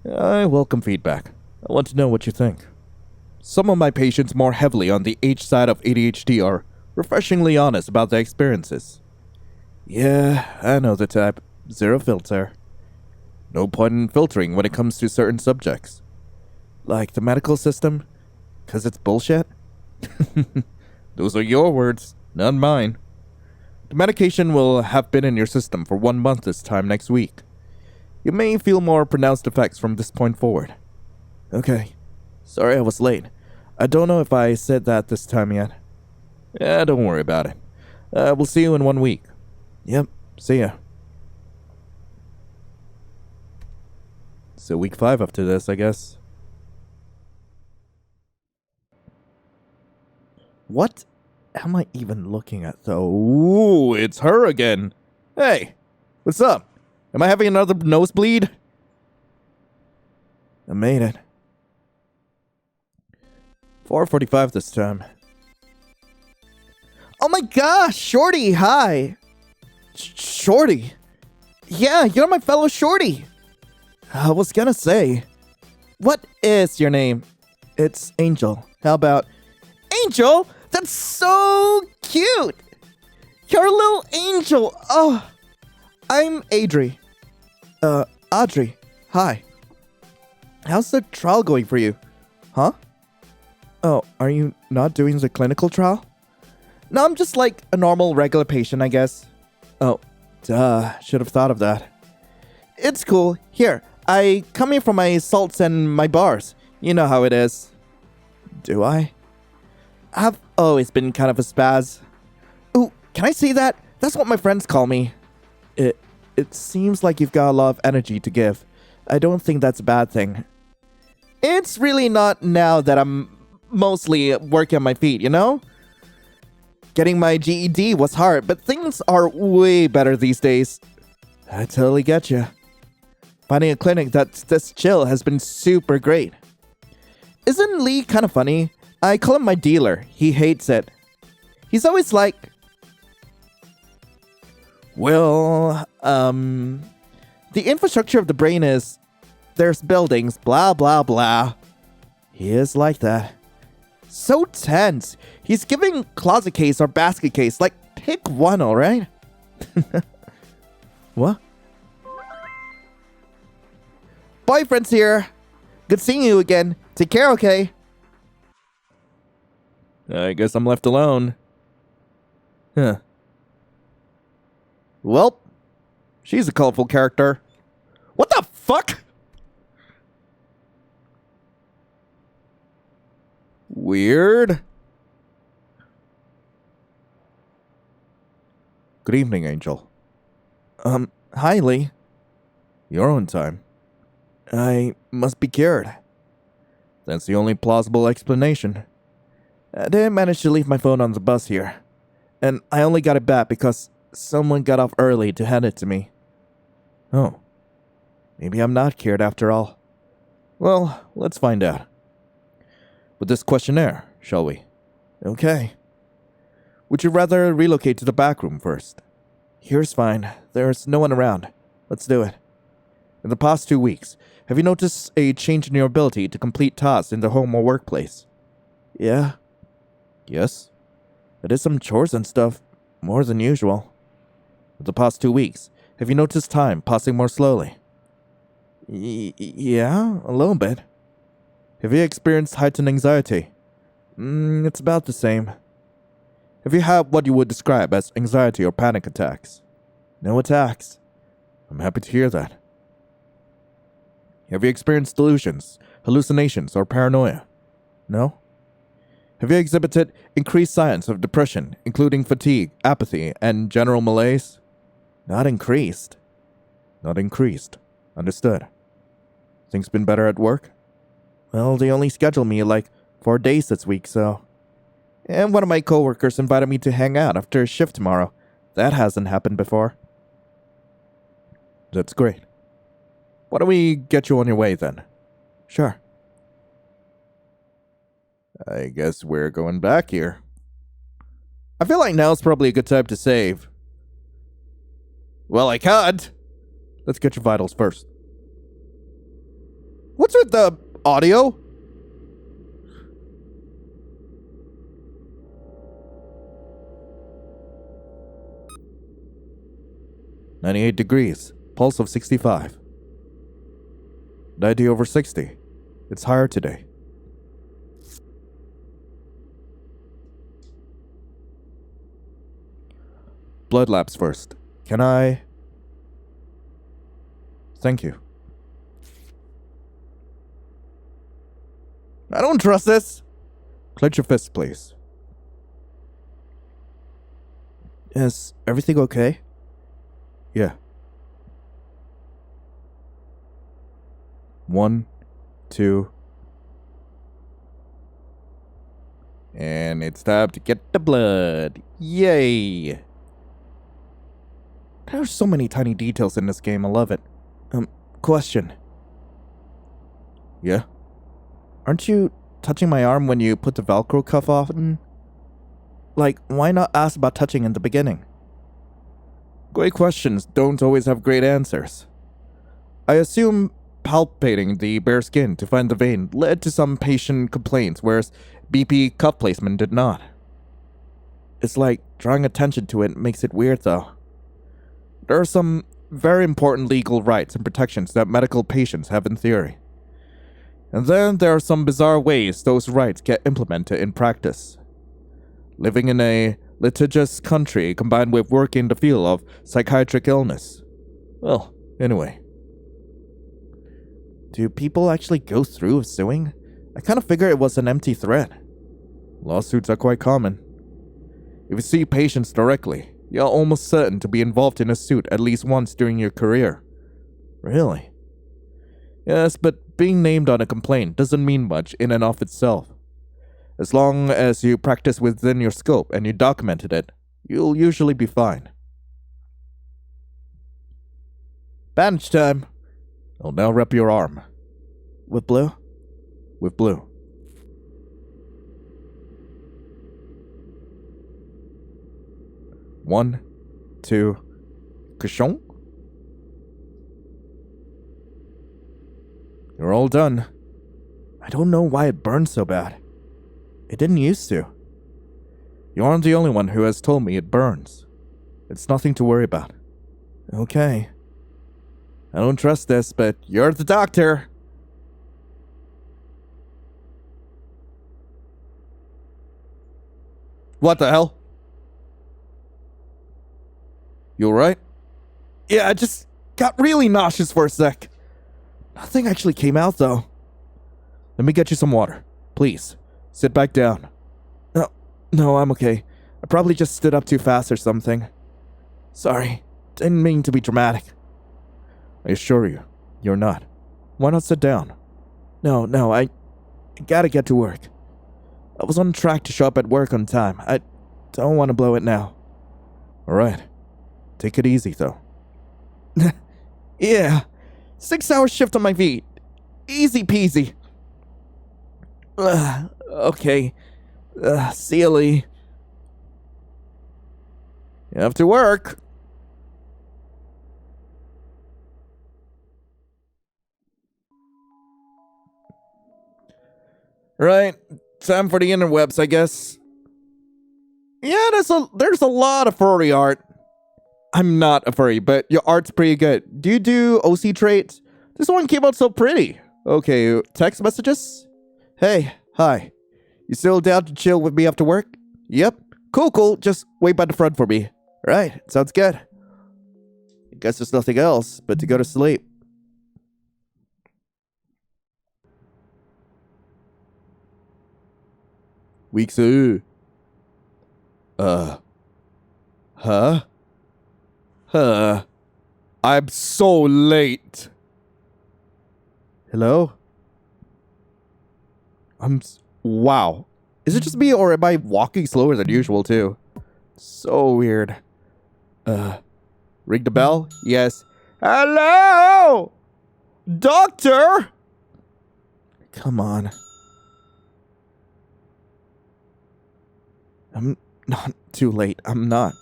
I welcome feedback. I want to know what you think. Some of my patients more heavily on the H side of ADHD are refreshingly honest about their experiences. Yeah, I know the type. Zero filter. No point in filtering when it comes to certain subjects. Like the medical system? 'Cause it's bullshit? Those are your words, not mine. The medication will have been in your system for 1 month this time next week. You may feel more pronounced effects from this point forward. Okay. Sorry I was late. I don't know if I said that this time yet. Yeah, don't worry about it. We'll see you in 1 week. Yep, see ya. So week 5 after this, I guess. What am I even looking at, though? Ooh, it's her again. Hey, what's up? Am I having another nosebleed? I made it. 4:45 this time. Oh my gosh, Shorty, hi. Shorty? Yeah, you're my fellow Shorty. I was gonna say. What is your name? It's Angel. How about... Angel? That's so cute. You're a little angel. Oh, I'm Adri. Audrey. Hi. How's the trial going for you? Huh? Oh, are you not doing the clinical trial? No, I'm just like a normal, regular patient, I guess. Oh, duh. Should have thought of that. It's cool. Here, I come here for my salts and my bars. You know how it is. Do I? I've always been kind of a spaz. Ooh, can I see that? That's what my friends call me. It seems like you've got a lot of energy to give. I don't think that's a bad thing. It's really not now that I'm mostly working on my feet, you know? Getting my GED was hard, but things are way better these days. I totally get you. Finding a clinic that's this chill has been super great. Isn't Lee kind of funny? I call him my dealer. He hates it. He's always like... Well, the infrastructure of the brain is... There's buildings, blah, blah, blah. He is like that. So tense. He's giving closet case or basket case. Like, pick one, alright? What? Boyfriend's here. Good seeing you again. Take care, okay? I guess I'm left alone. Huh. Well, she's a colorful character. What the fuck? Weird. Good evening, Angel. Hi, Lee. Your own time. I must be cured. That's the only plausible explanation. I didn't manage to leave my phone on the bus here. And I only got it back because someone got off early to hand it to me. Oh. Maybe I'm not cured after all. Well, let's find out. With this questionnaire, shall we? Okay. Would you rather relocate to the back room first? Here's fine. There's no one around. Let's do it. In the past 2 weeks, have you noticed a change in your ability to complete tasks in the home or workplace? Yeah. Yes? I did some chores and stuff. More than usual. In the past 2 weeks, have you noticed time passing more slowly? Yeah, a little bit. Have you experienced heightened anxiety? It's about the same. Have you had what you would describe as anxiety or panic attacks? No attacks. I'm happy to hear that. Have you experienced delusions, hallucinations, or paranoia? No? Have you exhibited increased signs of depression, including fatigue, apathy, and general malaise? Not increased. Not increased. Understood. Things been better at work? Well, they only scheduled me like 4 days this week, so... And one of my coworkers invited me to hang out after a shift tomorrow. That hasn't happened before. That's great. Why don't we get you on your way then? Sure. I guess we're going back here. I feel like now's probably a good time to save. Well, I can't. Let's get your vitals first. What's with the audio? "98 degrees. Pulse of 65. 90 over 60. It's higher today." Blood labs first. Can I? Thank you. I don't trust this. Clench your fist, please. Is everything okay? Yeah. 1, 2. And it's time to get the blood. Yay! There's so many tiny details in this game. I love it. Question. Yeah? Aren't you touching my arm when you put the Velcro cuff on? Like, why not ask about touching in the beginning? Great questions don't always have great answers. I assume palpating the bare skin to find the vein led to some patient complaints, whereas BP cuff placement did not. It's like drawing attention to it makes it weird, though. There are some very important legal rights and protections that medical patients have in theory. And then there are some bizarre ways those rights get implemented in practice. Living in a litigious country combined with working in the field of psychiatric illness. Well, anyway. Do people actually go through with suing? I kind of figure it was an empty threat. Lawsuits are quite common. If you see patients directly, you're almost certain to be involved in a suit at least once during your career. Really? Yes, but being named on a complaint doesn't mean much in and of itself. As long as you practice within your scope and you documented it, you'll usually be fine. Bandage time. I'll now wrap your arm. With blue? With blue. One, two, kashong. You're all done. I don't know why it burns so bad. It didn't used to. You aren't the only one who has told me it burns. It's nothing to worry about. Okay. I don't trust this, but you're the doctor. What the hell? You alright? Yeah, I just got really nauseous for a sec. Nothing actually came out, though. Let me get you some water. Please, sit back down. No, I'm okay. I probably just stood up too fast or something. Sorry, didn't mean to be dramatic. I assure you, you're not. Why not sit down? No, I gotta get to work. I was on track to show up at work on time. I don't want to blow it now. Alright. Take it easy, though. Yeah. 6-hour shift on my feet. Easy peasy. Okay. Silly. You have to work. Right. Time for the interwebs, I guess. Yeah, there's a lot of furry art. I'm not a furry, but your art's pretty good. Do you do OC traits? This one came out so pretty. Okay, text messages? Hey, hi. You still down to chill with me after work? Yep. Cool. Just wait by the front for me. Right, sounds good. I guess there's nothing else but to go to sleep. Week 2. Huh? I'm so late. Hello? Wow. Is it just me or am I walking slower than usual too? So weird. Ring the bell? Yes. Hello? Doctor! Come on. I'm not too late. I'm not.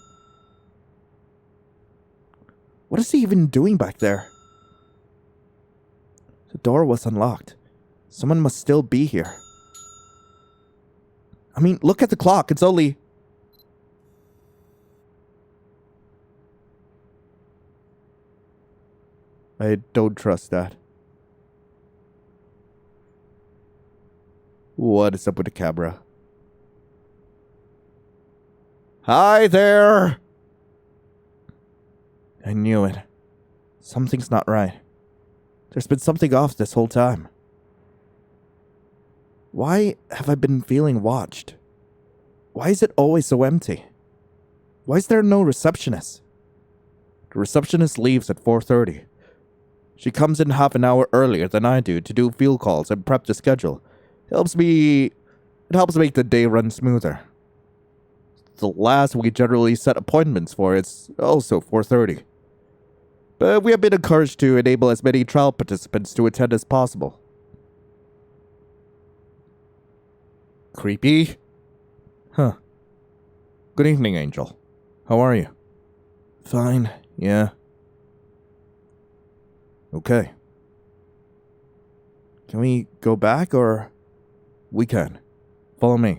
What is he even doing back there? The door was unlocked. Someone must still be here. I mean, look at the clock. It's only... I don't trust that. What is up with the camera? Hi there! I knew it. Something's not right. There's been something off this whole time. Why have I been feeling watched? Why is it always so empty? Why is there no receptionist? The receptionist leaves at 4:30. She comes in half an hour earlier than I do to do field calls and prep the schedule. It helps make the day run smoother. The last we generally set appointments for is also 4:30. But we have been encouraged to enable as many trial participants to attend as possible. Creepy? Huh. Good evening, Angel. How are you? Fine, yeah. Okay. Can we go back or... We can. Follow me.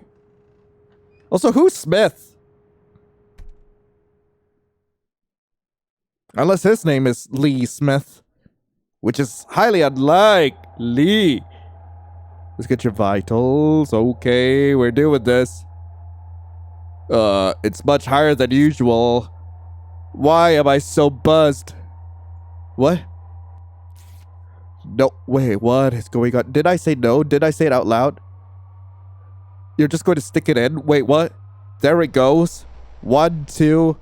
Also, who's Smith? Unless his name is Lee Smith. Which is highly unlikely. Let's get your vitals. Okay, we're doing this. It's much higher than usual. Why am I so buzzed? What? No, wait, what is going on? Did I say no? Did I say it out loud? You're just going to stick it in? Wait, what? There it goes. 1, 2.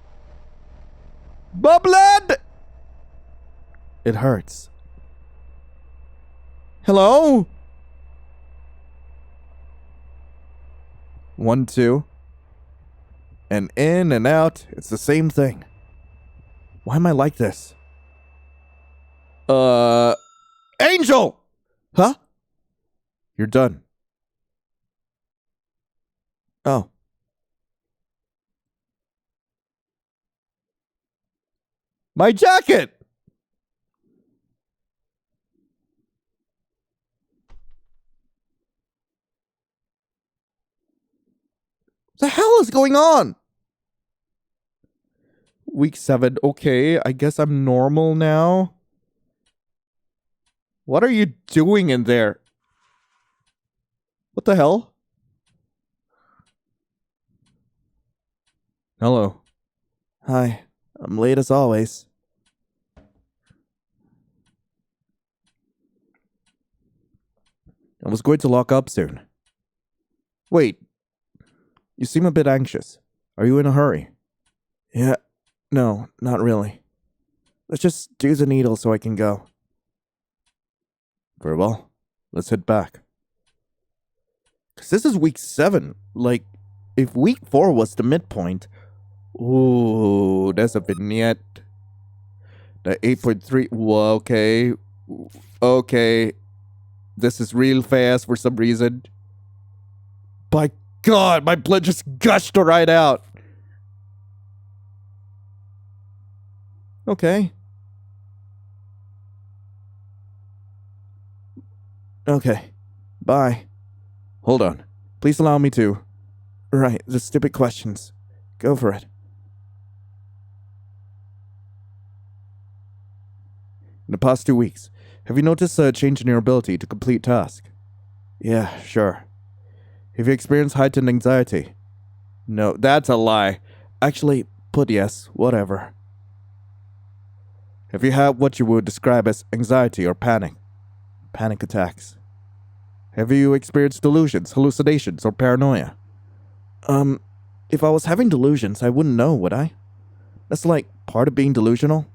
Bubbling! It hurts. Hello? 1, 2. And in and out. It's the same thing. Why am I like this? Angel! Huh? You're done. Oh. My jacket! The hell is going on? Week 7. Okay, I guess I'm normal now. What are you doing in there? What the hell? Hello. Hi. I'm late as always. I was going to lock up soon. Wait. You seem a bit anxious. Are you in a hurry? Yeah. No, not really. Let's just do the needle so I can go. Very well. Let's head back. Because this is week 7. Like, if week 4 was the midpoint... Ooh, there's a vignette. The 8.3... Whoa, okay. Okay. This is real fast for some reason. By God, my blood just gushed right out. Okay. Okay. Bye. Hold on. Please allow me to... Right, the stupid questions. Go for it. In the past 2 weeks, have you noticed a change in your ability to complete tasks? Yeah, sure. Have you experienced heightened anxiety? No, that's a lie. Actually, put yes, whatever. Have you had what you would describe as anxiety or panic? Panic attacks. Have you experienced delusions, hallucinations, or paranoia? If I was having delusions, I wouldn't know, would I? That's like part of being delusional.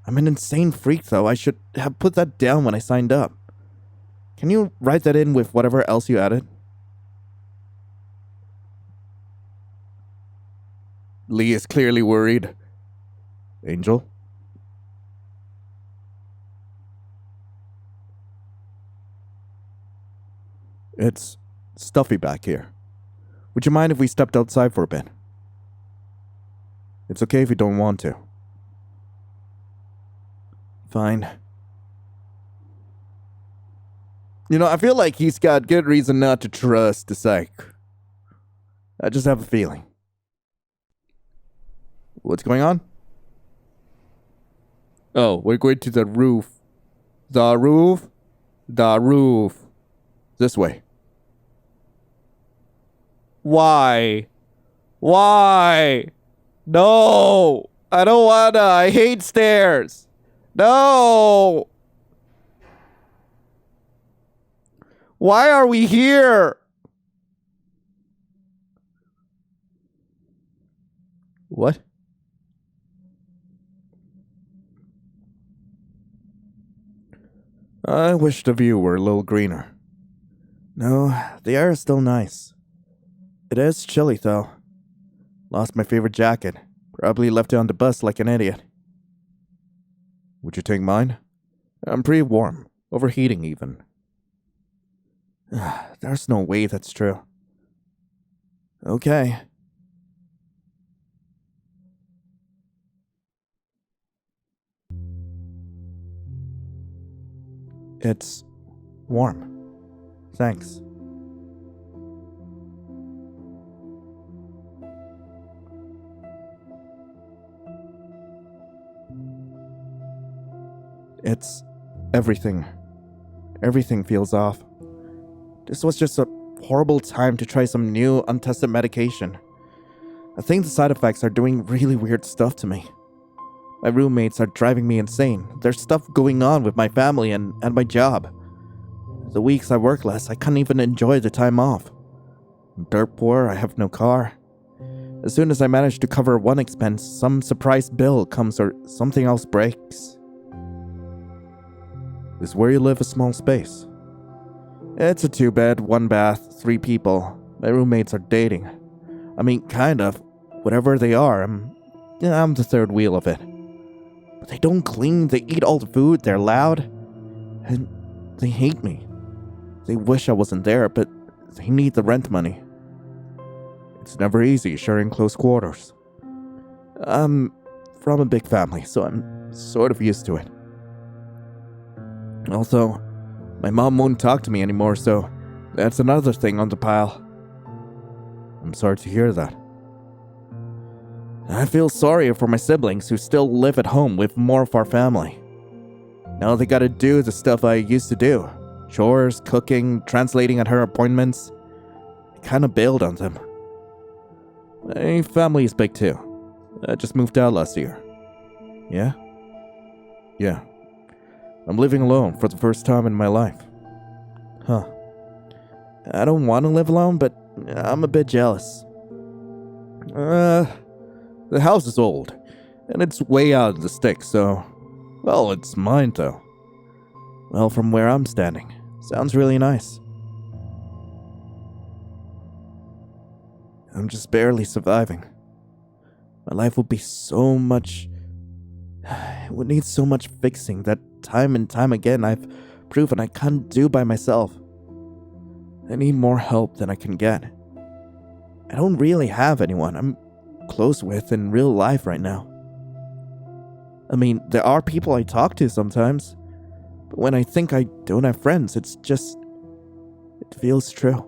I'm an insane freak, though. I should have put that down when I signed up. Can you write that in with whatever else you added? Lee is clearly worried. Angel? It's stuffy back here. Would you mind if we stepped outside for a bit? It's okay if you don't want to. Fine. You know, I feel like he's got good reason not to trust the psych. I just have a feeling. What's going on? Oh, we're going to the roof. The roof? The roof. This way. Why? Why? No! I don't wanna. I hate stairs. No! Why are we here? What? I wish the view were a little greener. No, the air is still nice. It is chilly, though. Lost my favorite jacket. Probably left it on the bus like an idiot. Would you take mine? I'm pretty warm. Overheating, even. There's no way that's true. Okay. It's warm. Thanks. It's everything. Everything feels off. This was just a horrible time to try some new, untested medication. I think the side effects are doing really weird stuff to me. My roommates are driving me insane. There's stuff going on with my family and my job. The weeks I work less, I can't even enjoy the time off. I'm dirt poor, I have no car. As soon as I manage to cover one expense, some surprise bill comes or something else breaks. Is where you live a small space? It's a 2-bed, 1-bath, 3 people. My roommates are dating. I mean, kind of. Whatever they are, I'm the third wheel of it. But they don't clean, they eat all the food, they're loud. And they hate me. They wish I wasn't there, but they need the rent money. It's never easy sharing close quarters. I'm from a big family, so I'm sort of used to it. Also, my mom won't talk to me anymore, so that's another thing on the pile. I'm sorry to hear that. I feel sorry for my siblings who still live at home with more of our family. Now they gotta do the stuff I used to do. Chores, cooking, translating at her appointments. I kinda bailed on them. My family is big too. I just moved out last year. Yeah? Yeah. I'm living alone for the first time in my life. Huh. I don't want to live alone, but I'm a bit jealous. The house is old, and it's way out of the sticks, so... Well, it's mine, though. Well, from where I'm standing, sounds really nice. I'm just barely surviving. My life would be so much... It would need so much fixing that time and time again I've proven I can't do by myself. I need more help than I can get. I don't really have anyone I'm close with in real life right now. I mean, there are people I talk to sometimes, but when I think I don't have friends, it feels true.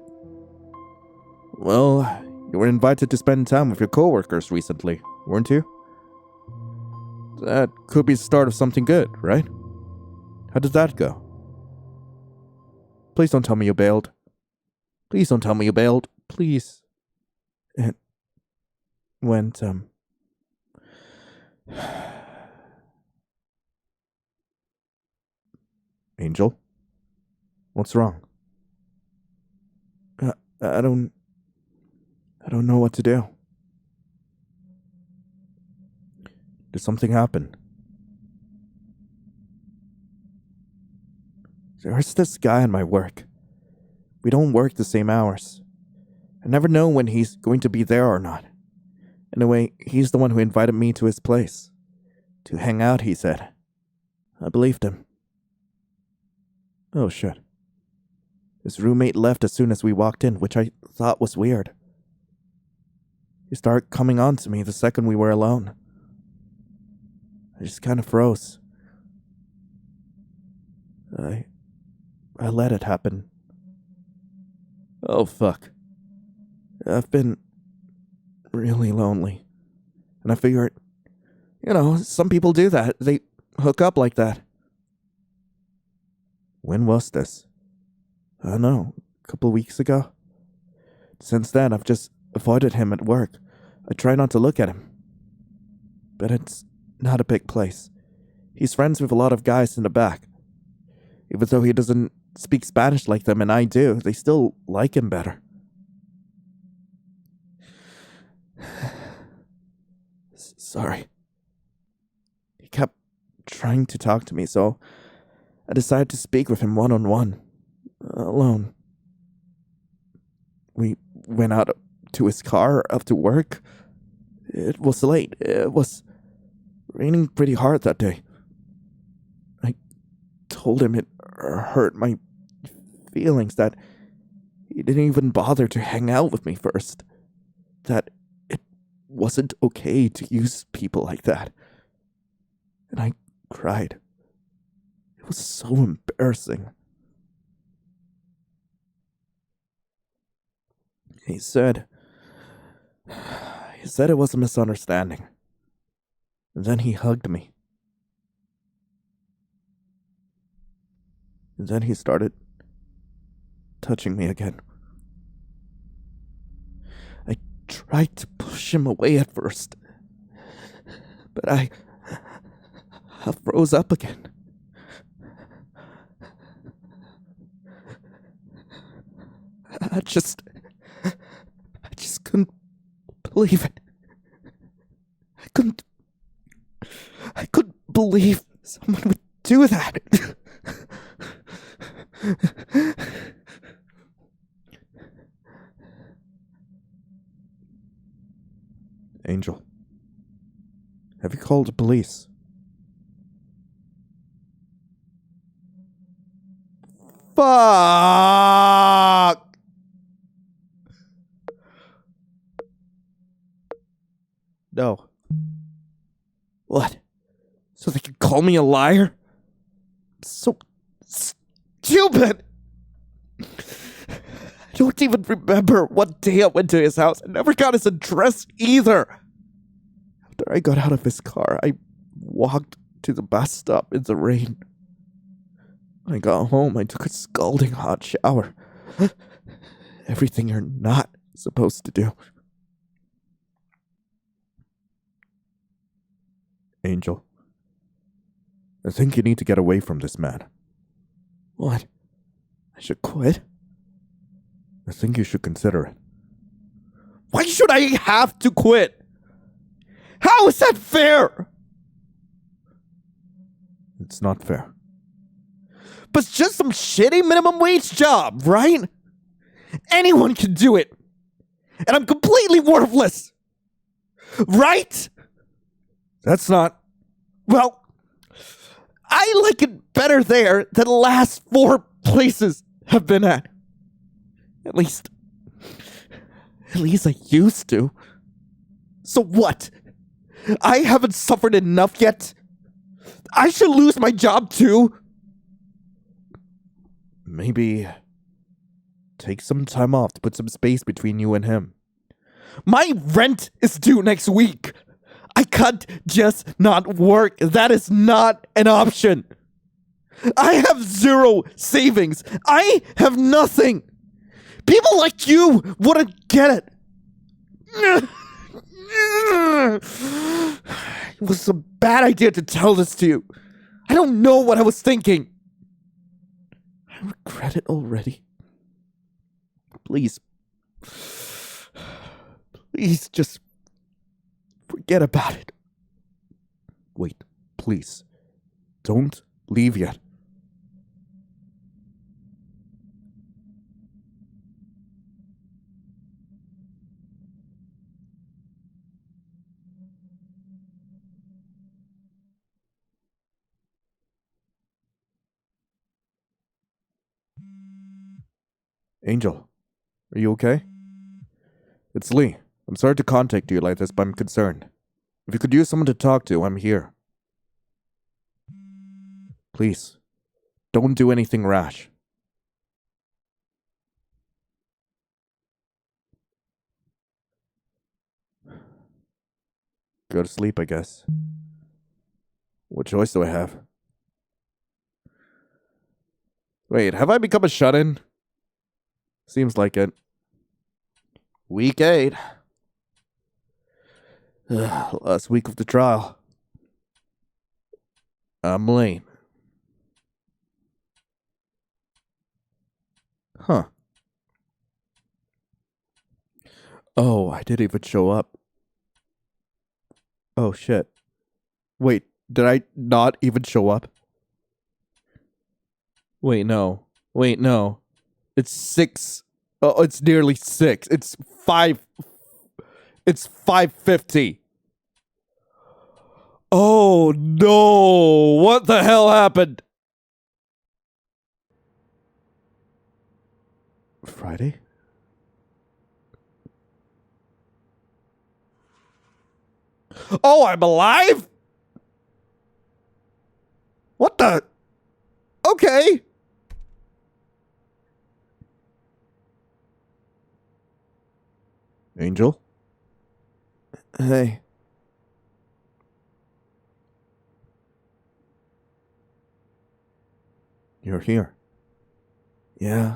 Well, you were invited to spend time with your coworkers recently, weren't you? That could be the start of something good, right? How did that go? Please don't tell me you bailed. Please don't tell me you bailed. Please. It went, Angel? What's wrong? I don't know what to do. Did something happen? There's this guy in my work. We don't work the same hours. I never know when he's going to be there or not. Anyway, he's the one who invited me to his place. To hang out, he said. I believed him. Oh, shit. His roommate left as soon as we walked in, which I thought was weird. He started coming on to me the second we were alone. I just kind of froze. I let it happen. Oh, fuck. I've been really lonely. And I figured, some people do that. They hook up like that. When was this? I don't know, a couple of weeks ago. Since then, I've just avoided him at work. I try not to look at him. But it's not a big place. He's friends with a lot of guys in the back. Even though he doesn't speak Spanish like them and I do, they still like him better. Sorry. He kept trying to talk to me, so I decided to speak with him one-on-one, alone. We went out to his car after work. It was late. It was raining pretty hard that day. I told him it hurt my feelings that he didn't even bother to hang out with me first. That it wasn't okay to use people like that. And I cried. It was so embarrassing. He said it was a misunderstanding. And then he hugged me. And then he started touching me again. I tried to push him away at first, but I froze up again. I just couldn't believe it. I couldn't believe someone would do that. Angel, have you called the police? Fuck! No. What? So they can call me a liar? So stupid! I don't even remember what day I went to his house. I never got his address either. After I got out of his car, I walked to the bus stop in the rain. When I got home, I took a scalding hot shower. Everything you're not supposed to do. Angel, I think you need to get away from this man. What? I should quit? I think you should consider it. Why should I have to quit? How is that fair? It's not fair. But it's just some shitty minimum wage job, right? Anyone can do it. And I'm completely worthless. Right? That's not... Well, I like it better there than the last 4 places I've been at. At least I used to. So what? I haven't suffered enough yet? I should lose my job too? Maybe take some time off to put some space between you and him. My rent is due next week. I can't just not work. That is not an option. I have 0 savings. I have nothing. People like you wouldn't get it. It was a bad idea to tell this to you. I don't know what I was thinking. I regret it already. Please just forget about it. Wait, please. Don't leave yet. Angel, are you okay? It's Lee. I'm sorry to contact you like this, but I'm concerned. If you could use someone to talk to, I'm here. Please, don't do anything rash. Go to sleep, I guess. What choice do I have? Wait, have I become a shut-in? Seems like it. Week 8. Last week of the trial. I'm late. Huh. Oh, I didn't even show up. Oh, shit. Wait, did I not even show up? Wait, no. It's 6. Oh, it's nearly 6. It's 5. It's 5:50. Oh, no. What the hell happened? Friday? Oh, I'm alive? What the? Okay. Angel? Hey. You're here. Yeah.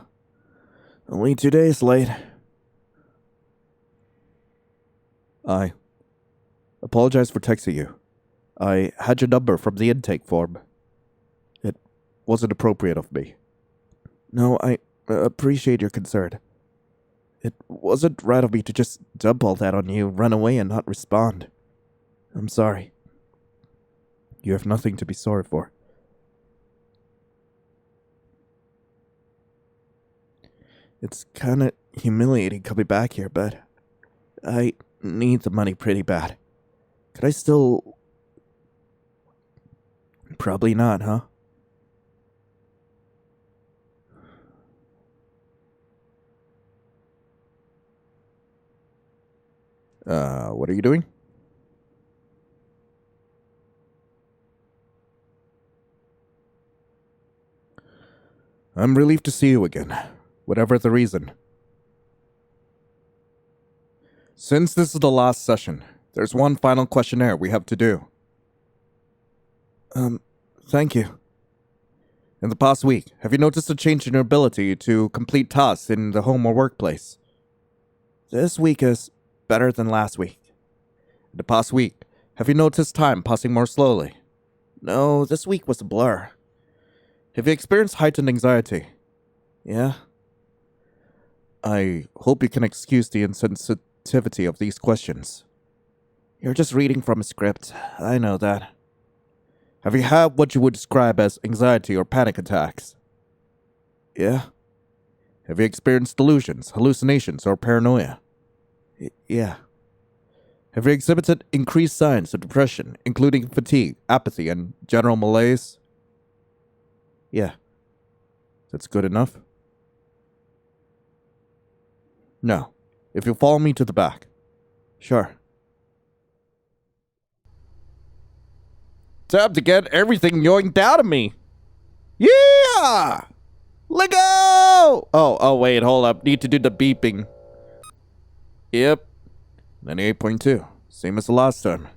Only 2 days late. I apologize for texting you. I had your number from the intake form. It wasn't appropriate of me. No, I appreciate your concern. It wasn't right of me to just dump all that on you, run away, and not respond. I'm sorry. You have nothing to be sorry for. It's kinda humiliating coming back here, but I need the money pretty bad. Could I still... Probably not, huh? What are you doing? I'm relieved to see you again, whatever the reason. Since this is the last session, there's one final questionnaire we have to do. Thank you. In the past week, have you noticed a change in your ability to complete tasks in the home or workplace? This week is better than last week. In the past week, have you noticed time passing more slowly? No, this week was a blur. Have you experienced heightened anxiety? Yeah. I hope you can excuse the insensitivity of these questions. You're just reading from a script. I know that. Have you had what you would describe as anxiety or panic attacks? Yeah. Have you experienced delusions, hallucinations, or paranoia? Yeah. Have you exhibited increased signs of depression, including fatigue, apathy, and general malaise? Yeah. That's good enough? No. If you follow me to the back. Sure. Time to get everything yoinked out of me. Yeah! Let go! Oh, wait, hold up. Need to do the beeping. Yep. 98.2. Same as the last time.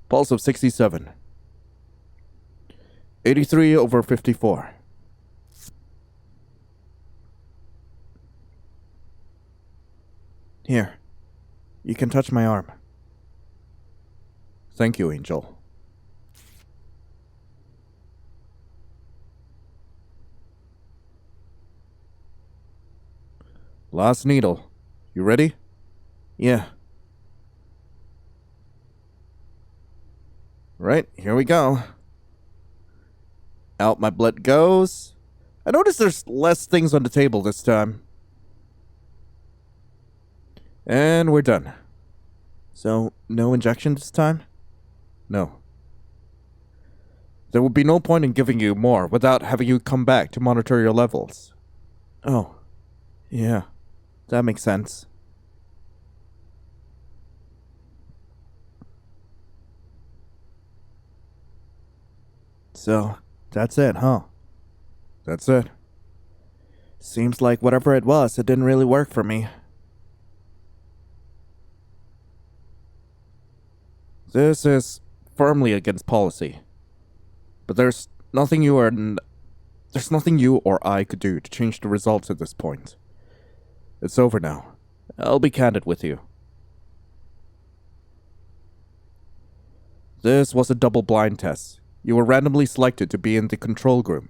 Pulse of 67. 83/54. Here. You can touch my arm. Thank you, Angel. Last needle. You ready? Yeah. Right, here we go. Out my blood goes. I notice there's less things on the table this time. And we're done. So, no injection this time? No. There would be no point in giving you more without having you come back to monitor your levels. Oh. Yeah, that makes sense. So, that's it, huh? That's it. Seems like whatever it was, it didn't really work for me. This is firmly against policy. But there's nothing you or I could do to change the results at this point. It's over now. I'll be candid with you. This was a double-blind test. You were randomly selected to be in the control group.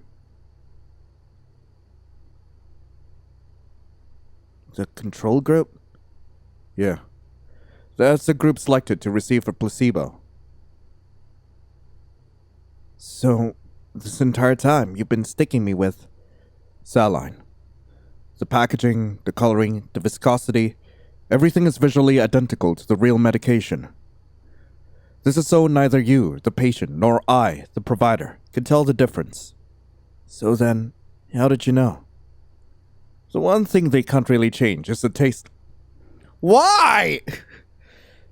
The control group? Yeah. That's the group selected to receive a placebo. So, this entire time you've been sticking me with Saline. The packaging, the coloring, the viscosity, everything is visually identical to the real medication. This is so neither you, the patient, nor I, the provider, can tell the difference. So then, how did you know? The one thing they can't really change is the taste. Why?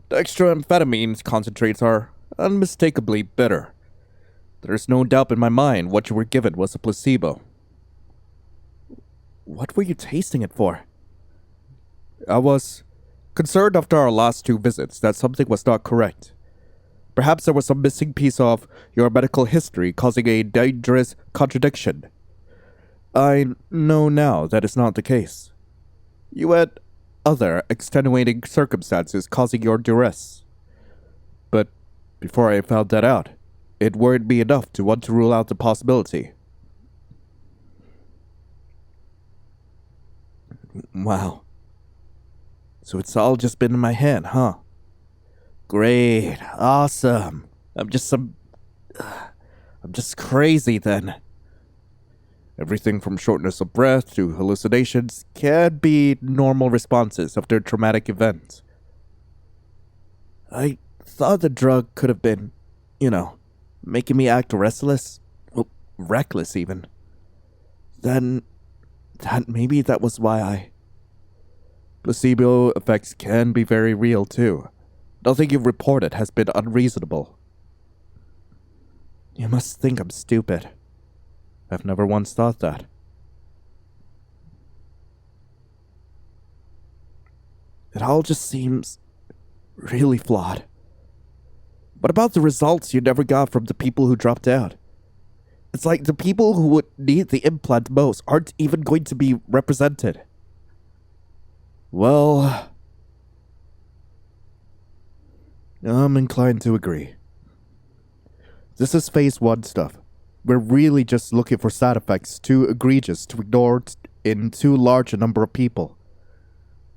The extra-amphetamine concentrates are unmistakably bitter. There's no doubt in my mind what you were given was a placebo. What were you tasting it for? I was concerned after our last 2 visits that something was not correct. Perhaps there was some missing piece of your medical history causing a dangerous contradiction. I know now that is not the case. You had other extenuating circumstances causing your duress. But before I found that out, it worried me enough to want to rule out the possibility. Wow. So it's all just been in my head, huh? Great. Awesome. I'm just crazy then. Everything from shortness of breath to hallucinations can be normal responses after a traumatic event. I thought the drug could have been, making me act restless. Well, reckless even. Then, maybe that was why Placebo effects can be very real too. Nothing you've reported has been unreasonable. You must think I'm stupid. I've never once thought that. It all just seems really flawed. What about the results you never got from the people who dropped out? It's like the people who would need the implant most aren't even going to be represented. Well, I'm inclined to agree. This is phase 1 stuff. We're really just looking for side effects too egregious to ignore in too large a number of people.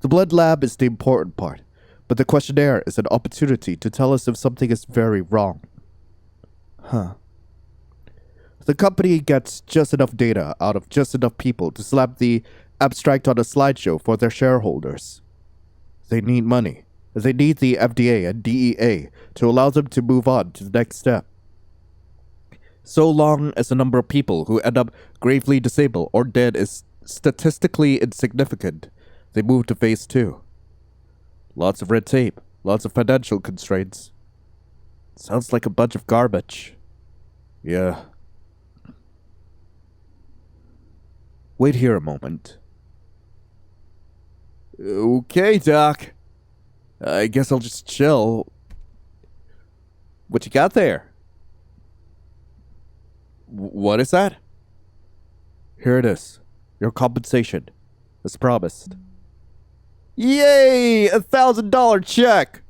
The blood lab is the important part, but the questionnaire is an opportunity to tell us if something is very wrong. Huh. The company gets just enough data out of just enough people to slap the abstract on a slideshow for their shareholders. They need money. They need the FDA and DEA to allow them to move on to the next step. So long as the number of people who end up gravely disabled or dead is statistically insignificant, they move to phase 2. Lots of red tape, lots of financial constraints. Sounds like a bunch of garbage. Yeah. Wait here a moment. Okay, Doc. I guess I'll just chill. What you got there? What is that? Here it is. Your compensation, as promised. Yay! $1,000 check!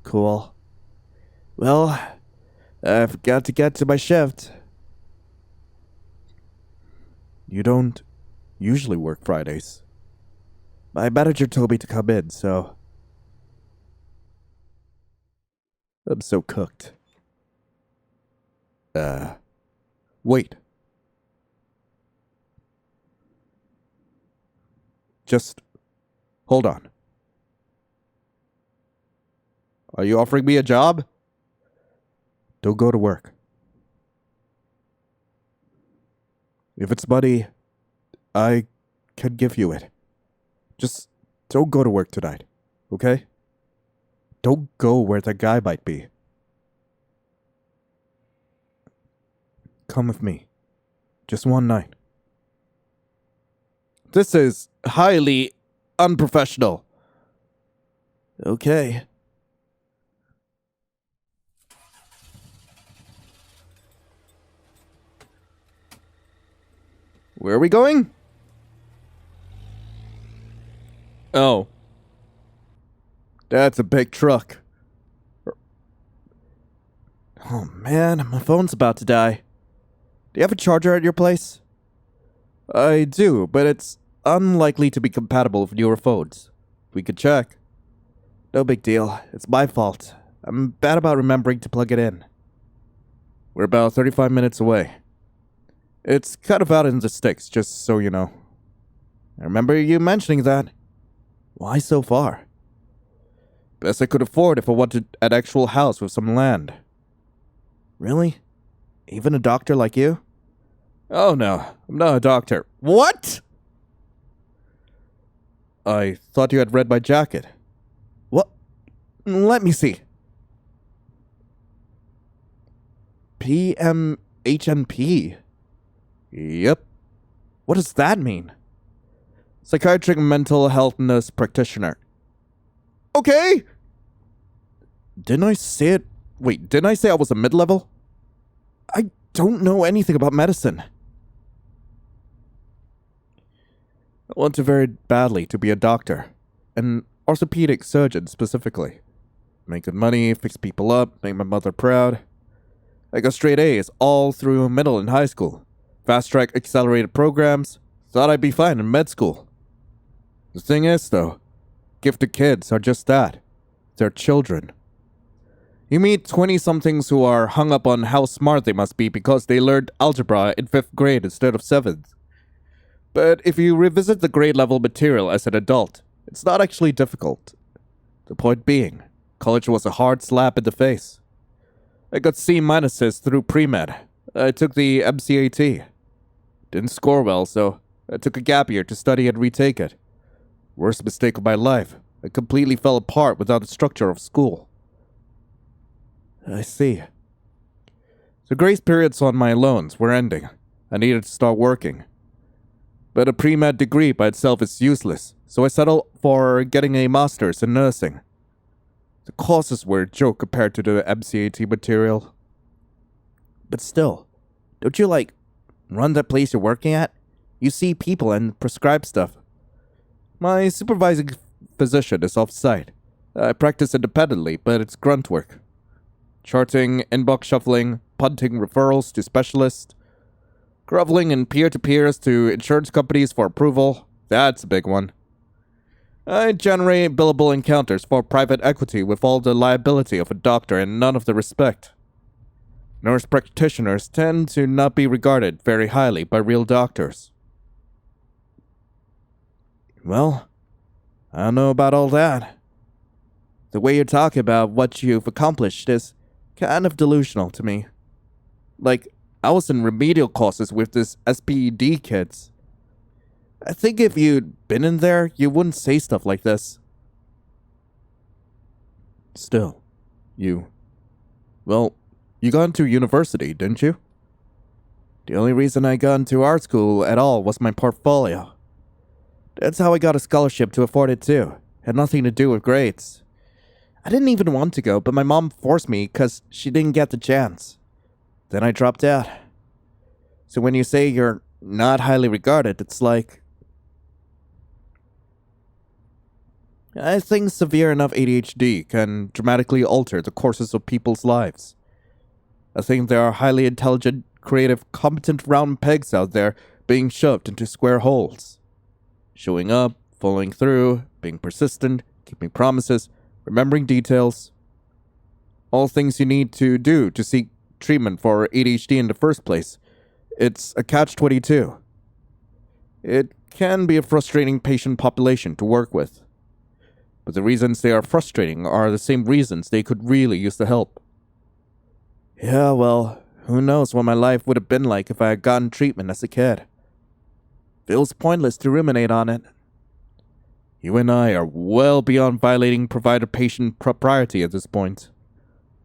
Cool. Well, I've got to get to my shift. You don't usually work Fridays. My manager told me to come in, so... I'm so cooked. Wait. Just hold on. Are you offering me a job? Don't go to work. If it's money, I can give you it. Just don't go to work tonight, okay? Don't go where that guy might be. Come with me. Just one night. This is highly unprofessional. Okay. Where are we going? Oh. That's a big truck. Oh man, my phone's about to die. Do you have a charger at your place? I do, but it's unlikely to be compatible with newer phones. We could check. No big deal. It's my fault. I'm bad about remembering to plug it in. We're about 35 minutes away. It's kind of out in the sticks, just so you know. I remember you mentioning that. Why so far? Best I could afford if I wanted an actual house with some land. Really? Even a doctor like you? Oh no, I'm not a doctor. What? I thought you had read my jacket. What? Let me see. PMHNP? Yep. What does that mean? Psychiatric mental health nurse practitioner. Okay! Didn't I say I was a mid-level? I don't know anything about medicine. I wanted very badly to be a doctor. An orthopedic surgeon, specifically. Make good money, fix people up, make my mother proud. I got straight A's all through middle and high school. Fast-track accelerated programs. Thought I'd be fine in med school. The thing is, though, gifted kids are just that. They're children. You meet 20-somethings who are hung up on how smart they must be because they learned algebra in 5th grade instead of 7th. But if you revisit the grade-level material as an adult, it's not actually difficult. The point being, college was a hard slap in the face. I got C-minuses through pre-med. I took the MCAT. Didn't score well, so I took a gap year to study and retake it. Worst mistake of my life. I completely fell apart without the structure of school. I see. The grace periods on my loans were ending. I needed to start working. But a pre-med degree by itself is useless, so I settled for getting a master's in nursing. The courses were a joke compared to the MCAT material. But still, don't you, run that place you're working at? You see people and prescribe stuff. My supervising physician is off-site. I practice independently, but it's grunt work. Charting, inbox shuffling, punting referrals to specialists, groveling in peer-to-peers to insurance companies for approval. That's a big one. I generate billable encounters for private equity with all the liability of a doctor and none of the respect. Nurse practitioners tend to not be regarded very highly by real doctors. Well, I don't know about all that. The way you're talking about what you've accomplished is kind of delusional to me. I was in remedial courses with this SPD kids. I think if you'd been in there, you wouldn't say stuff like this. Still, you got into university, didn't you? The only reason I got into art school at all was my portfolio. That's how I got a scholarship to afford it too. Had nothing to do with grades. I didn't even want to go, but my mom forced me because she didn't get the chance. Then I dropped out. So when you say you're not highly regarded, it's like... I think severe enough ADHD can dramatically alter the courses of people's lives. I think there are highly intelligent, creative, competent round pegs out there being shoved into square holes. Showing up, following through, being persistent, keeping promises, remembering details. All things you need to do to seek treatment for ADHD in the first place. It's a catch-22. It can be a frustrating patient population to work with. But the reasons they are frustrating are the same reasons they could really use the help. Yeah, well, who knows what my life would have been like if I had gotten treatment as a kid. Feels pointless to ruminate on it. You and I are well beyond violating provider-patient propriety at this point.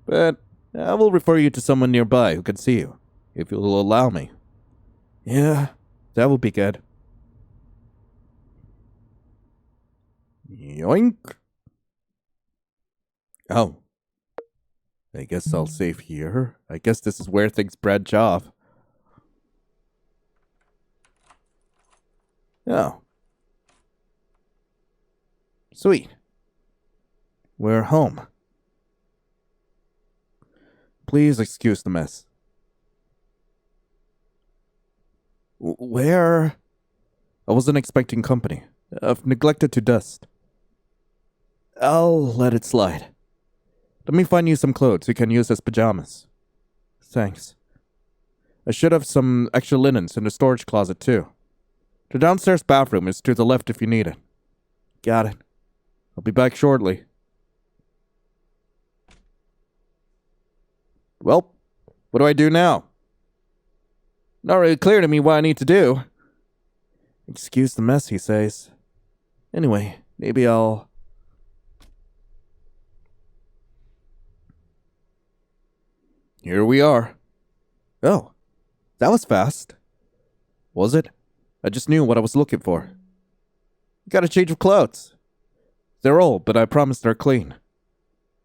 But I will refer you to someone nearby who can see you, if you'll allow me. Yeah, that would be good. Yoink. Oh. I guess I'll save here. I guess this is where things branch off. Oh. Sweet. We're home. Please excuse the mess. Where? I wasn't expecting company. I've neglected to dust. I'll let it slide. Let me find you some clothes you can use as pajamas. Thanks. I should have some extra linens in the storage closet too. The downstairs bathroom is to the left if you need it. Got it. I'll be back shortly. Well, what do I do now? Not really clear to me what I need to do. Excuse the mess, he says. Anyway, maybe I'll... Here we are. Oh, that was fast. Was it? I just knew what I was looking for. Got a change of clothes. They're old, but I promise they're clean.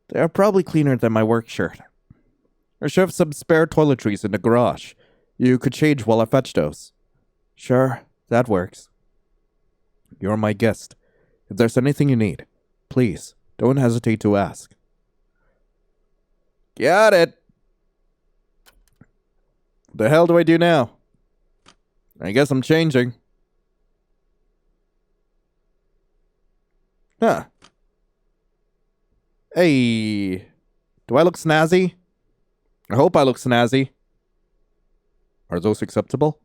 They're probably cleaner than my work shirt. I should have some spare toiletries in the garage. You could change while I fetch those. Sure, that works. You're my guest. If there's anything you need, please don't hesitate to ask. Got it. What the hell do I do now? I guess I'm changing. Huh. Hey. Do I look snazzy? I hope I look snazzy. Are those acceptable?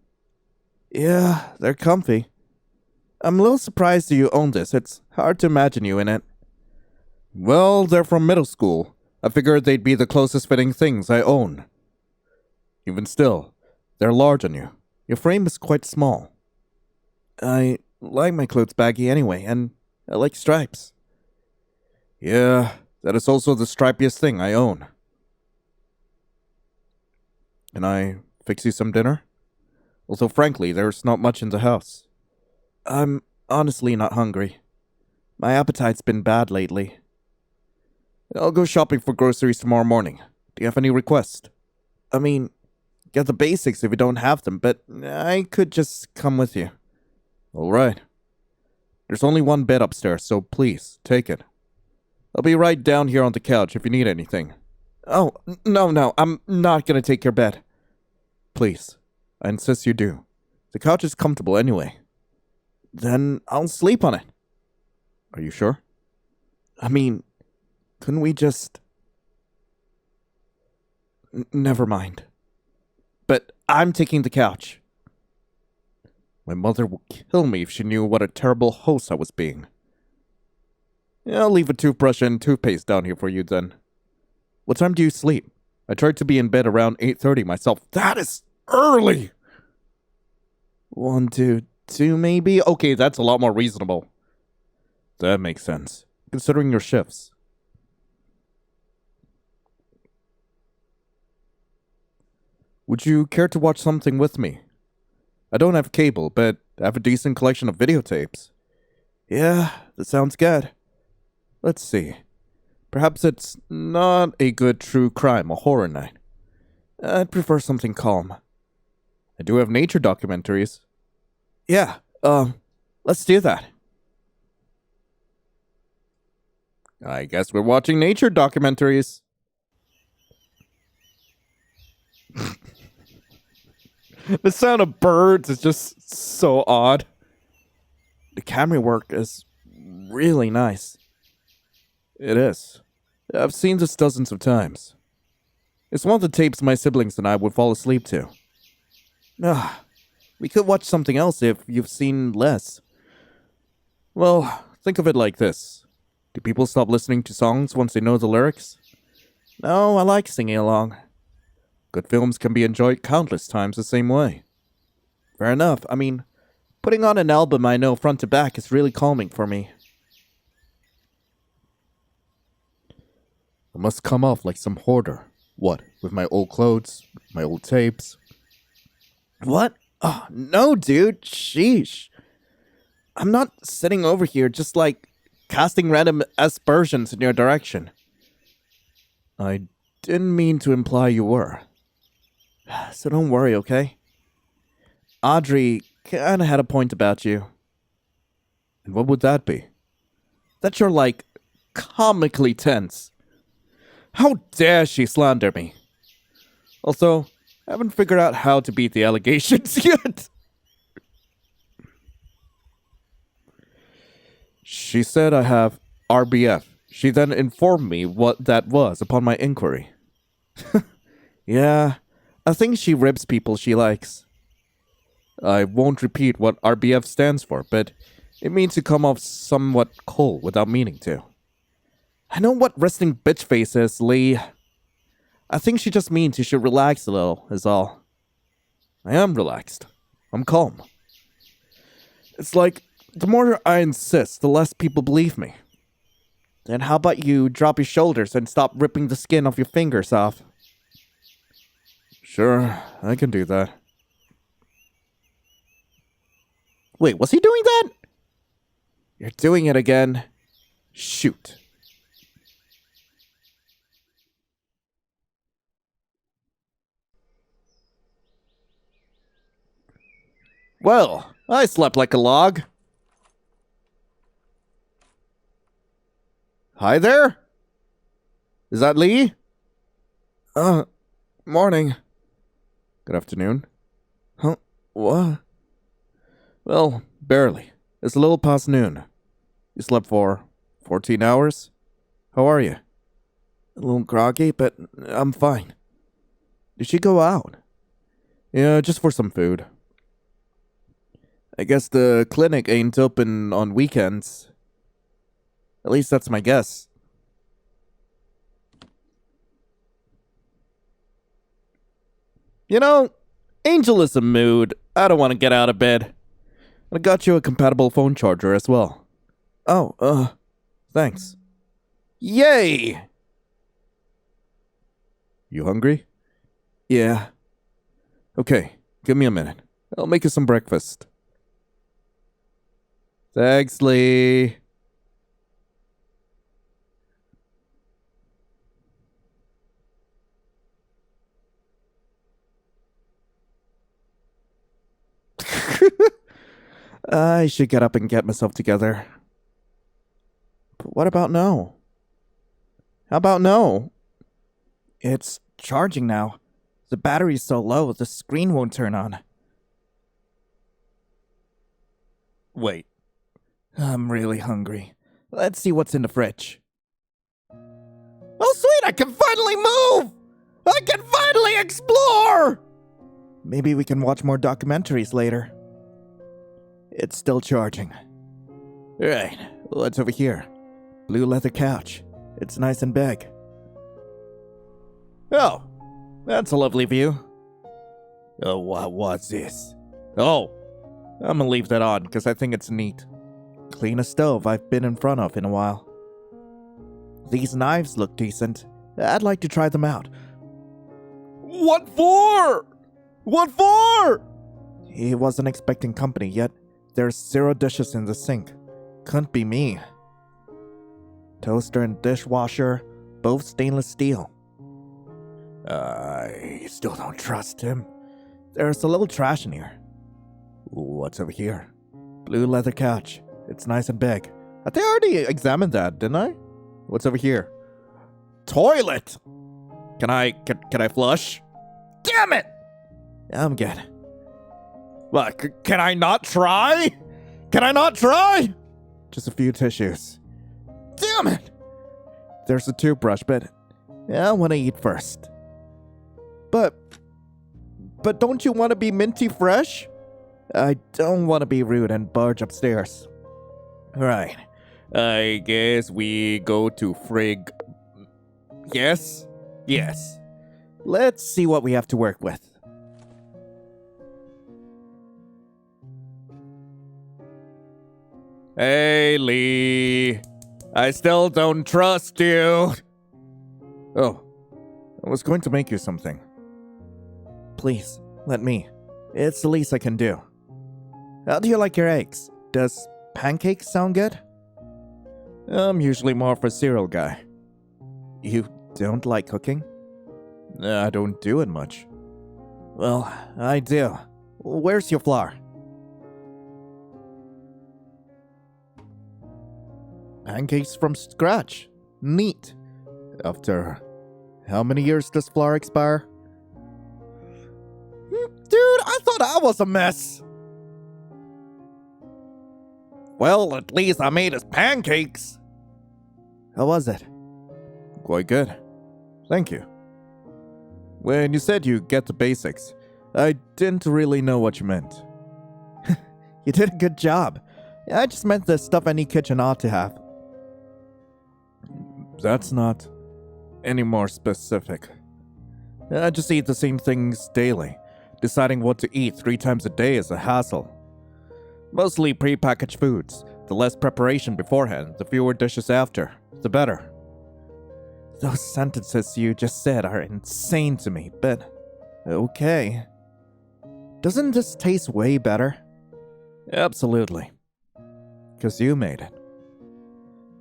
Yeah, they're comfy. I'm a little surprised that you own this. It's hard to imagine you in it. Well, they're from middle school. I figured they'd be the closest fitting things I own. Even still, they're large on you. Your frame is quite small. I like my clothes baggy anyway, and I like stripes. Yeah, that is also the stripiest thing I own. Can I fix you some dinner? Although frankly, there's not much in the house. I'm honestly not hungry. My appetite's been bad lately. I'll go shopping for groceries tomorrow morning. Do you have any requests? I mean, get the basics if you don't have them, but I could just come with you. All right. There's only one bed upstairs, so please, take it. I'll be right down here on the couch if you need anything. Oh, no, I'm not gonna take your bed. Please, I insist you do. The couch is comfortable anyway. Then I'll sleep on it. Are you sure? I mean, couldn't we just... Never mind. But I'm taking the couch. My mother would kill me if she knew what a terrible host I was being. Yeah, I'll leave a toothbrush and toothpaste down here for you then. What time do you sleep? I tried to be in bed around 8:30 myself. That is early! 1, 2, 2 maybe? Okay, that's a lot more reasonable. That makes sense, considering your shifts. Would you care to watch something with me? I don't have cable, but I have a decent collection of videotapes. Yeah, that sounds good. Let's see. Perhaps it's not a good true crime or horror night. I'd prefer something calm. I do have nature documentaries. Yeah, let's do that. I guess we're watching nature documentaries. The sound of birds is just so odd. The camera work is really nice. It is. I've seen this dozens of times. It's one of the tapes my siblings and I would fall asleep to. We could watch something else if you've seen less. Well, think of it like this. Do people stop listening to songs once they know the lyrics? No, I like singing along. Good films can be enjoyed countless times the same way. Fair enough. I mean, Putting on an album I know front to back is really calming for me. I must come off like some hoarder. What, with my old clothes, my old tapes? What? Oh, no, dude. Sheesh. I'm not sitting over here just like casting random aspersions in your direction. I didn't mean to imply you were. So don't worry, okay? Audrey kinda had a point about you. And what would that be? That you're like comically tense. How dare she slander me? Also, I haven't figured out how to beat the allegations yet. She said I have RBF. She then informed me what that was upon my inquiry. Yeah, I think she ribs people she likes. I won't repeat what RBF stands for, but it means to come off somewhat cold without meaning to. I know what resting bitch face is, Lee. I think she just means you should relax a little, is all. I am relaxed. I'm calm. It's like, the more I insist, the less people believe me. Then how about you drop your shoulders and stop ripping the skin off your fingers off? Sure, I can do that. Wait, was he doing that? You're doing it again. Shoot. Well, I slept like a log. Hi there? Is that Lee? Morning. Good afternoon. Huh? What? Well, barely. It's a little past noon. You slept for 14 hours? How are you? A little groggy, but I'm fine. Did she go out? Yeah, just for some food. I guess the clinic ain't open on weekends. At least that's my guess. You know, Angel is in mood. I don't want to get out of bed. I got you a compatible phone charger as well. Oh, thanks. Yay! You hungry? Yeah. Okay, give me a minute. I'll make you some breakfast. Thanks, Lee. I should get up and get myself together. But what about no? How about no? It's charging now. The battery's so low, the screen won't turn on. Wait. I'm really hungry. Let's see what's in the fridge. Oh, sweet! I can finally move! I can finally explore! Maybe we can watch more documentaries later. It's still charging. Alright, what's over here? Blue leather couch. It's nice and big. Oh, that's a lovely view. Oh, what's this? Oh, I'm gonna leave that on because I think it's neat. Cleanest stove I've been in front of in a while. These knives look decent. I'd like to try them out. What for? What for? He wasn't expecting company yet. There's 0 dishes in the sink. Couldn't be me. Toaster and dishwasher, both stainless steel. I still don't trust him. There's a little trash in here. What's over here? Blue leather couch. It's nice and big. I think I already examined that, didn't I? What's over here? Toilet! Can I flush? Damn it! I'm good. What, can I not try? Can I not try? Just a few tissues. Damn it! There's a toothbrush, but I want to eat first. But don't you want to be minty fresh? I don't want to be rude and barge upstairs. Right. I guess we go to frig. Yes? Yes. Let's see what we have to work with. Hey, Lee. I still don't trust you. Oh, I was going to make you something. Please, let me. It's the least I can do. How do you like your eggs? Does pancakes sound good? I'm usually more of a cereal guy. You don't like cooking? I don't do it much. Well, I do. Where's your flour? Pancakes from scratch. Neat. After how many years does flour expire? Dude, I thought I was a mess. Well, at least I made us pancakes. How was it? Quite good. Thank you. When you said you get the basics, I didn't really know what you meant. You did a good job. I just meant the stuff any kitchen ought to have. That's not any more specific. I just eat the same things daily. Deciding what to eat 3 times a day is a hassle. Mostly prepackaged foods. The less preparation beforehand, the fewer dishes after, the better. Those sentences you just said are insane to me, but okay. Doesn't this taste way better? Absolutely. 'Cause you made it.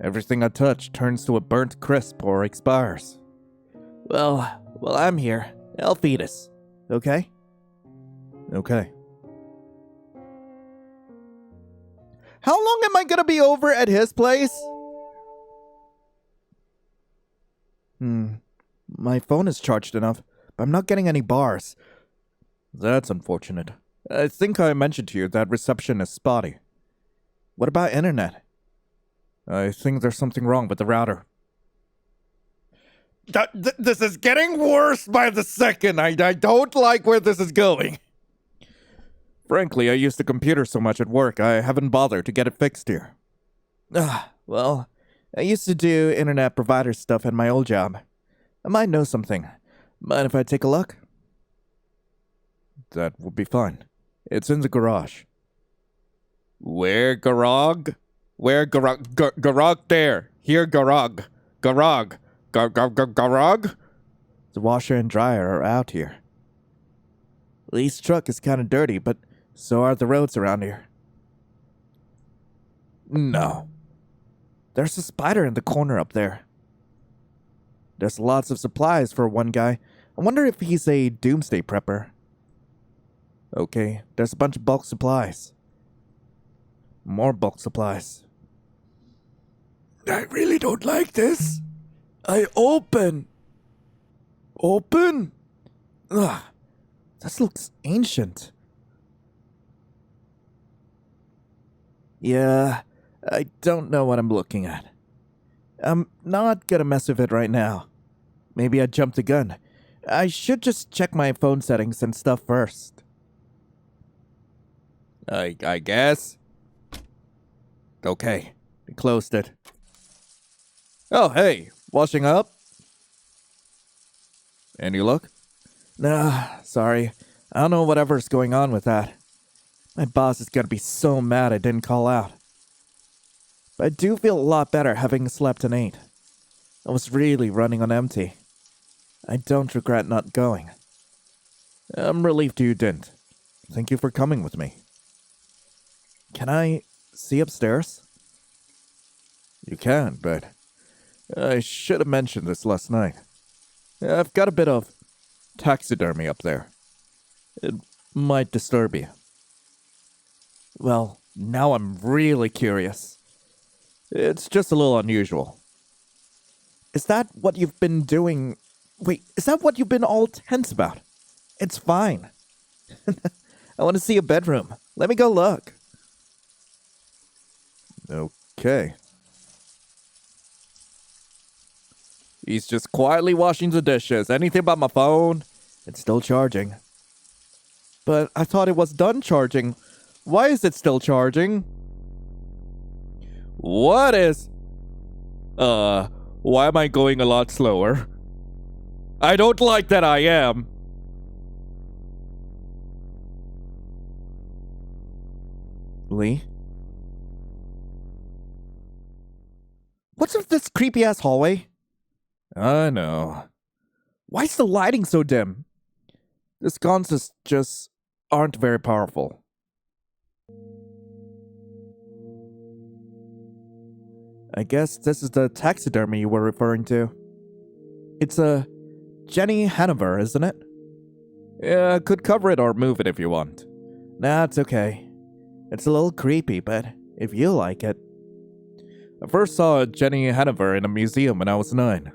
Everything I touch turns to a burnt crisp or expires. Well, I'm here. I'll feed us. Okay? Okay. How long am I gonna be over at his place? My phone is charged enough, but I'm not getting any bars. That's unfortunate. I think I mentioned to you that reception is spotty. What about internet? I think there's something wrong with the router. This is getting worse by the second. I don't like where this is going. Frankly, I use the computer so much at work, I haven't bothered to get it fixed here. Well, I used to do internet provider stuff at my old job. I might know something. Mind if I take a look? That would be fine. It's in the garage. Where garage? Where garage? Garage there. Here garage. Garage. Garage? The washer and dryer are out here. Lee's truck is kind of dirty, but so are the roads around here. No. There's a spider in the corner up there. There's lots of supplies for one guy. I wonder if he's a doomsday prepper. Okay, there's a bunch of bulk supplies. More bulk supplies. I really don't like this. Open? Ugh, this looks ancient. Yeah, I don't know what I'm looking at. I'm not gonna mess with it right now. Maybe I jumped the gun. I should just check my phone settings and stuff first. I guess. Okay, we closed it. Oh, hey, washing up? Any luck? Nah, sorry. I don't know whatever's going on with that. My boss is gonna be so mad I didn't call out. But I do feel a lot better having slept an 8. I was really running on empty. I don't regret not going. I'm relieved you didn't. Thank you for coming with me. Can I see upstairs? You can, but I should have mentioned this last night. I've got a bit of taxidermy up there. It might disturb you. Well, now I'm really curious. It's just a little unusual. Is that what you've been doing? Wait, is that what you've been all tense about? It's fine. I want to see a bedroom. Let me go look. Okay. He's just quietly washing the dishes. Anything about my phone? It's still charging. But I thought it was done charging. Why is it still charging? What is... why am I going a lot slower? I don't like that I am. Lee? What's with this creepy-ass hallway? I know. Why's the lighting so dim? The sconces just aren't very powerful. I guess this is the taxidermy you were referring to. It's a Jenny Hanover, isn't it? Yeah, I could cover it or move it if you want. Nah, it's okay. It's a little creepy, but if you like it. I first saw Jenny Hanover in a museum when I was 9.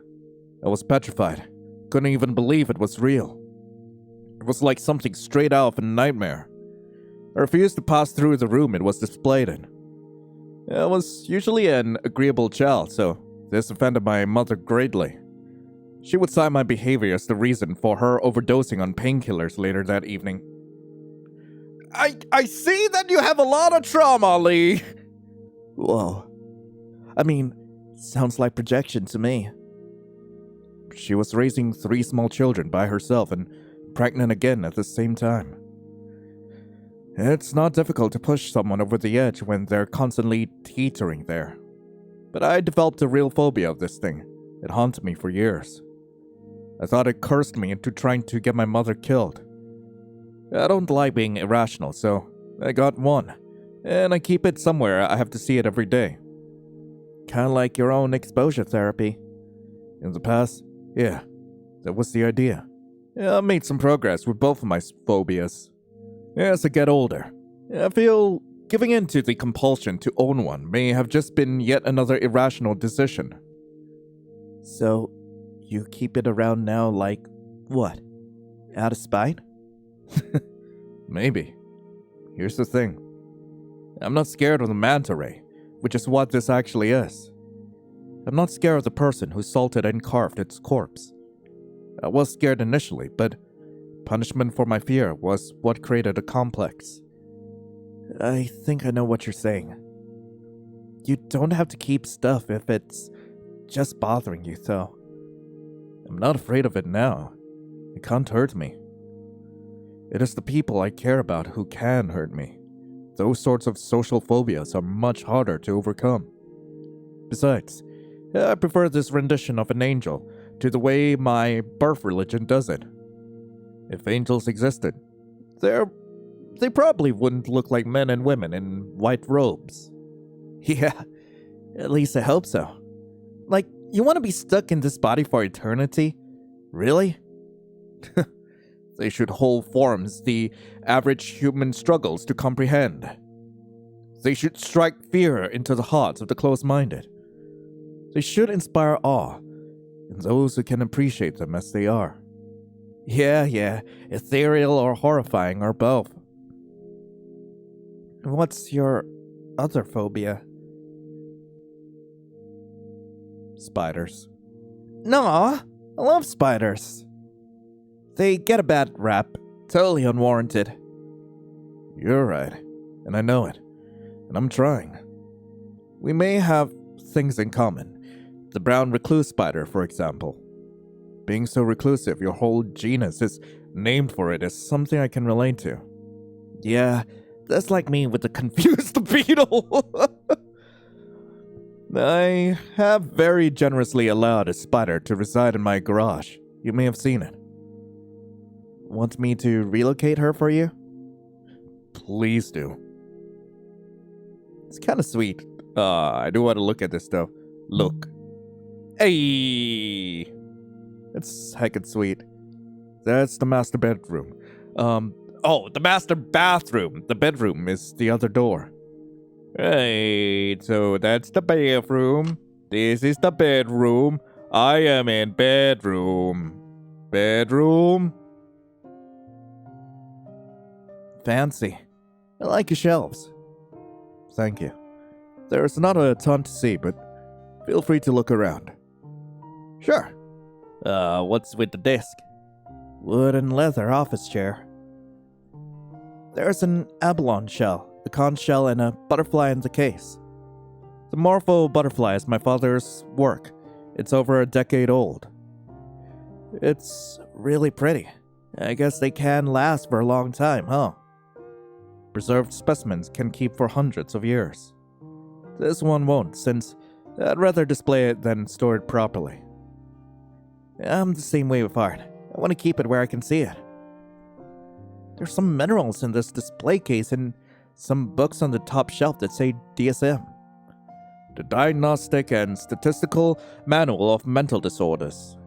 I was petrified. Couldn't even believe it was real. It was like something straight out of a nightmare. I refused to pass through the room it was displayed in. I was usually an agreeable child, so this offended my mother greatly. She would cite my behavior as the reason for her overdosing on painkillers later that evening. I see that you have a lot of trauma, Lee. Whoa. I mean, sounds like projection to me. She was raising 3 small children by herself and pregnant again at the same time. It's not difficult to push someone over the edge when they're constantly teetering there. But I developed a real phobia of this thing. It haunted me for years. I thought it cursed me into trying to get my mother killed. I don't like being irrational, so I got one. And I keep it somewhere. I have to see it every day. Kinda like your own exposure therapy. In the past, yeah, that was the idea. I made some progress with both of my phobias. As I get older, I feel giving in to the compulsion to own one may have just been yet another irrational decision. So, you keep it around now like, what? Out of spite? Maybe. Here's the thing. I'm not scared of the manta ray, which is what this actually is. I'm not scared of the person who salted and carved its corpse. I was scared initially, but punishment for my fear was what created a complex. I think I know what you're saying. You don't have to keep stuff if it's just bothering you, though. I'm not afraid of it now. It can't hurt me. It is the people I care about who can hurt me. Those sorts of social phobias are much harder to overcome. Besides, I prefer this rendition of an angel to the way my birth religion does it. If angels existed, they probably wouldn't look like men and women in white robes. Yeah, at least I hope so. Like, you want to be stuck in this body for eternity? Really? They should hold forms the average human struggles to comprehend. They should strike fear into the hearts of the close-minded. They should inspire awe in those who can appreciate them as they are. Yeah, ethereal or horrifying or both. What's your other phobia? Spiders. No, I love spiders. They get a bad rap, totally unwarranted. You're right, and I know it, and I'm trying. We may have things in common. The brown recluse spider, for example. Being so reclusive, your whole genus is named for it is something I can relate to. Yeah, that's like me with the confused beetle. I have very generously allowed a spider to reside in my garage. You may have seen it. Want me to relocate her for you? Please do. It's kind of sweet. I do want to look at this though. Look. Hey! It's heckin' sweet. That's the master bedroom. The master bathroom. The bedroom is the other door. Right, so that's the bathroom. This is the bedroom. I am in bedroom. Bedroom. Fancy. I like your shelves. Thank you. There's not a ton to see, but feel free to look around. Sure. What's with the desk? Wood and leather office chair. There's an abalone shell, a conch shell, and a butterfly in the case. The morpho butterfly is my father's work. It's over a decade old. It's really pretty. I guess they can last for a long time, huh? Preserved specimens can keep for hundreds of years. This one won't, since I'd rather display it than store it properly. I'm the same way with art. I want to keep it where I can see it. There's some minerals in this display case and some books on the top shelf that say DSM. The Diagnostic and Statistical Manual of Mental Disorders.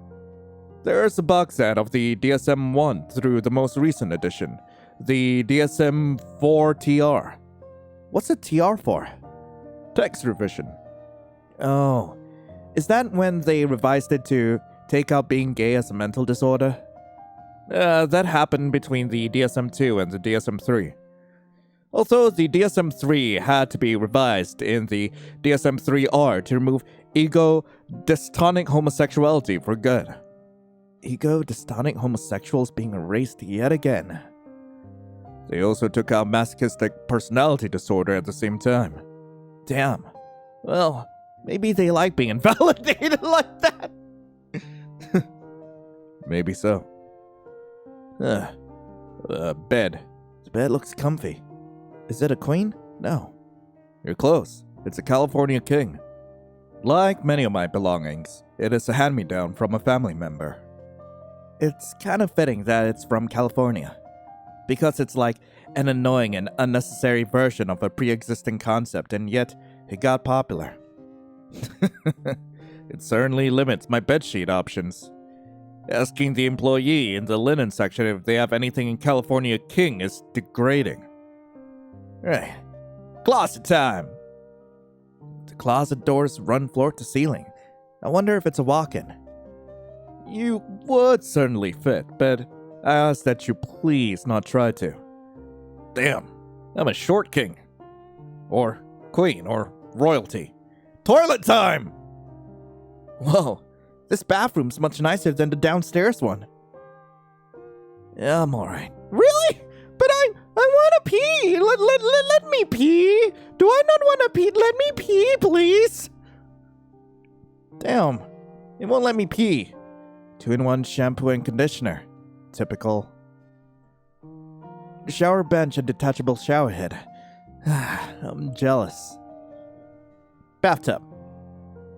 There's a box set of the DSM-1 through the most recent edition, the DSM-4 TR. What's a TR for? Text revision. Oh, is that when they revised it to take out being gay as a mental disorder? That happened between the DSM-2 and the DSM-3. Also, the DSM-3 had to be revised in the DSM-3R to remove ego-dystonic homosexuality for good. Ego-dystonic homosexuals being erased yet again. They also took out masochistic personality disorder at the same time. Damn. Well, maybe they like being invalidated like that. Maybe so. Bed. The bed looks comfy. Is it a queen? No. You're close. It's a California king. Like many of my belongings, it is a hand-me-down from a family member. It's kind of fitting that it's from California, because it's like an annoying and unnecessary version of a pre-existing concept, and yet it got popular. It certainly limits my bedsheet options. Asking the employee in the linen section if they have anything in California king is degrading. Right. Closet time! The closet doors run floor to ceiling. I wonder if it's a walk-in. You would certainly fit, but I ask that you please not try to. Damn, I'm a short king. Or queen, or royalty. Toilet time! Whoa, this bathroom's much nicer than the downstairs one. Yeah, I'm alright. Really? But I want to pee! Let me pee! Do I not want to pee? Let me pee, please! Damn, it won't let me pee. 2-in-1 shampoo and conditioner. Typical. Shower bench and detachable shower head. I'm jealous. Bathtub.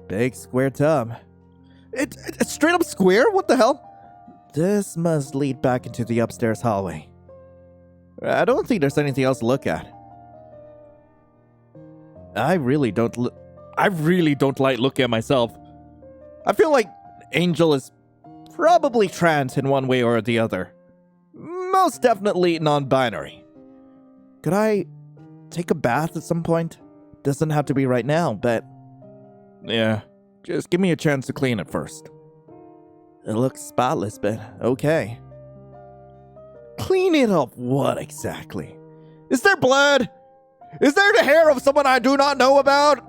Big square tub. It's straight up square? What the hell? This must lead back into the upstairs hallway. I don't think there's anything else to look at. I really don't like looking at myself. I feel like Angel is probably trans in one way or the other. Most definitely non-binary. Could I take a bath at some point? Doesn't have to be right now, but... Yeah, just give me a chance to clean it first. It looks spotless, but okay. Clean it up what exactly? Is there blood? Is there the hair of someone I do not know about?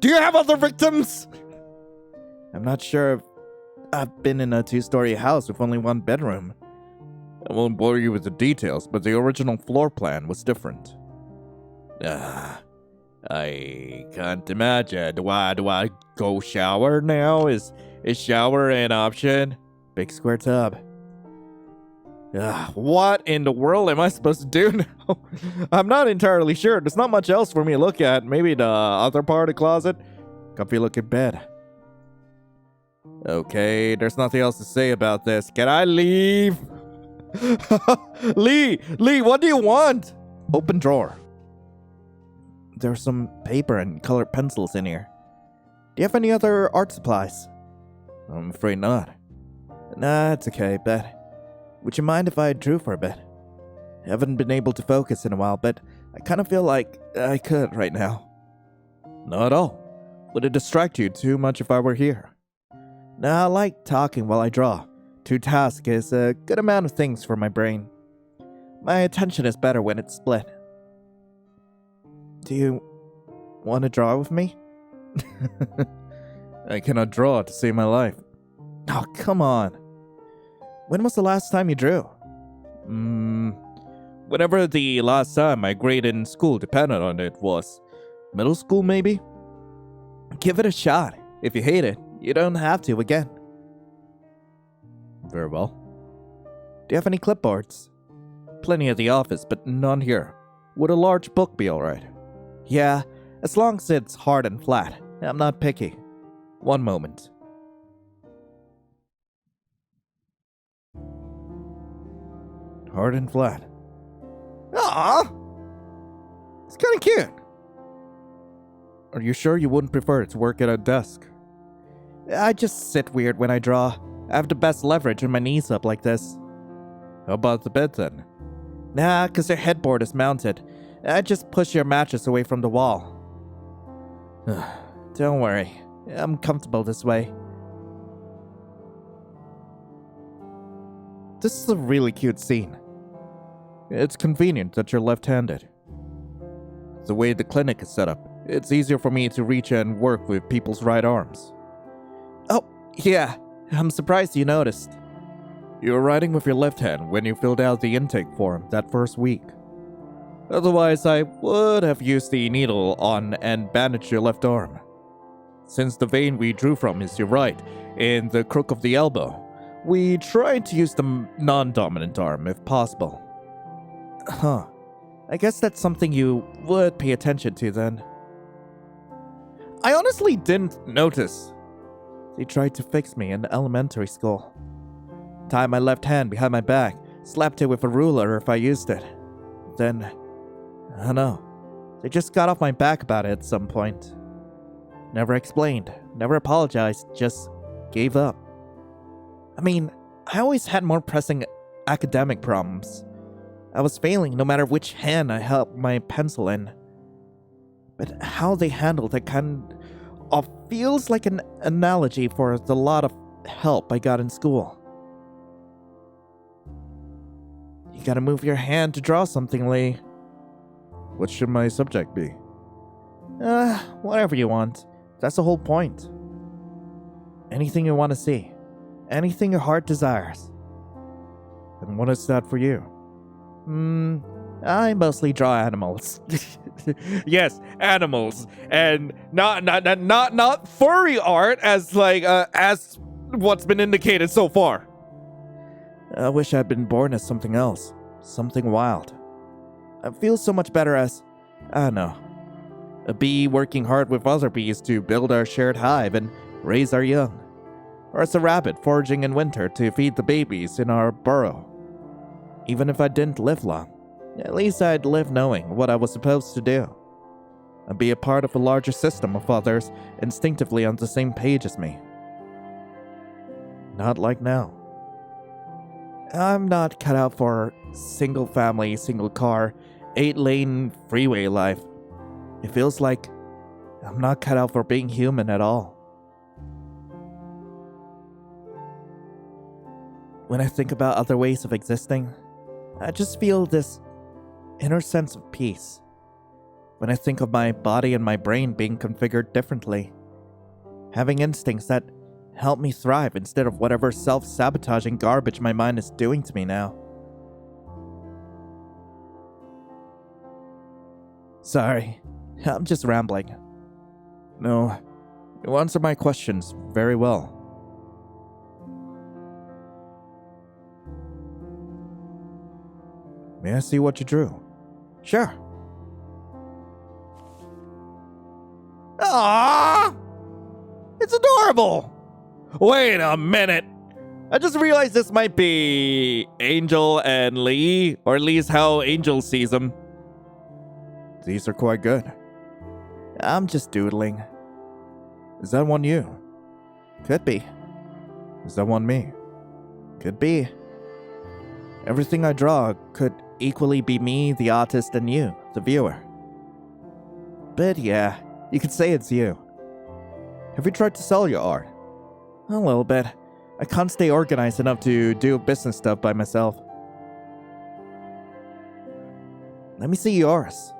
Do you have other victims? I'm not sure if I've been in a 2-story house with only 1 bedroom. I won't bore you with the details, but the original floor plan was different. I can't imagine. Do I go shower now? Is shower an option? Big square tub. What in the world am I supposed to do now? I'm not entirely sure. There's not much else for me to look at. Maybe the other part of the closet. Comfy looking bed. Okay, there's nothing else to say about this. Can I leave? Lee, what do you want? Open drawer. There's some paper and colored pencils in here. Do you have any other art supplies? I'm afraid not. Nah, it's okay, but would you mind if I drew for a bit? I haven't been able to focus in a while, but I kind of feel like I could right now. Not at all. Would it distract you too much if I were here? Nah, I like talking while I draw. 2 tasks is a good amount of things for my brain. My attention is better when it's split. Do you want to draw with me? I cannot draw to save my life. Oh, come on. When was the last time you drew? Whenever the last time my grade in school depended on it was. Middle school, maybe? Give it a shot. If you hate it, you don't have to again. Very well. Do you have any clipboards? Plenty at the office, but none here. Would a large book be alright? Yeah, as long as it's hard and flat. I'm not picky. One moment. Hard and flat. Aww! It's kind of cute. Are you sure you wouldn't prefer to work at a desk? I just sit weird when I draw. I have the best leverage when my knees up like this. How about the bed then? Nah, cause your headboard is mounted. I just push your mattress away from the wall. Don't worry. I'm comfortable this way. This is a really cute scene. It's convenient that you're left-handed. The way the clinic is set up, it's easier for me to reach and work with people's right arms. Oh, yeah. I'm surprised you noticed. You were writing with your left hand when you filled out the intake form that first week. Otherwise, I would have used the needle on and bandaged your left arm. Since the vein we drew from is your right, in the crook of the elbow, we tried to use the non-dominant arm if possible. Huh. I guess that's something you would pay attention to then. I honestly didn't notice. They tried to fix me in elementary school. Tied my left hand behind my back, slapped it with a ruler if I used it. Then, I don't know. They just got off my back about it at some point. Never explained, never apologized, just gave up. I mean, I always had more pressing academic problems. I was failing no matter which hand I held my pencil in. But how they handled it kind of feels like an analogy for the lot of help I got in school. You gotta move your hand to draw something, Lee. What should my subject be? Whatever you want. That's the whole point. Anything you want to see. Anything your heart desires. And what is that for you? I mostly draw animals. Yes, animals, and not furry art as as what's been indicated so far. I wish I'd been born as something else. Something wild. I feel so much better as, I don't know, a bee working hard with other bees to build our shared hive and raise our young. Or as a rabbit foraging in winter to feed the babies in our burrow. Even if I didn't live long, at least I'd live knowing what I was supposed to do. I'd be a part of a larger system of others instinctively on the same page as me. Not like now. I'm not cut out for single family, single car, 8-lane freeway life. It feels like I'm not cut out for being human at all. When I think about other ways of existing, I just feel this inner sense of peace. When I think of my body and my brain being configured differently, having instincts that help me thrive instead of whatever self-sabotaging garbage my mind is doing to me now. Sorry, I'm just rambling. No, you answer my questions very well. May I see what you drew? Sure. Ah, it's adorable. Wait a minute. I just realized this might be Angel and Lee, or at least how Angel sees them. These are quite good. I'm just doodling. Is that one you? Could be. Is that one me? Could be. Everything I draw could equally be me, the artist, and you, the viewer. But yeah, you could say it's you. Have you tried to sell your art? A little bit. I can't stay organized enough to do business stuff by myself. Let me see yours.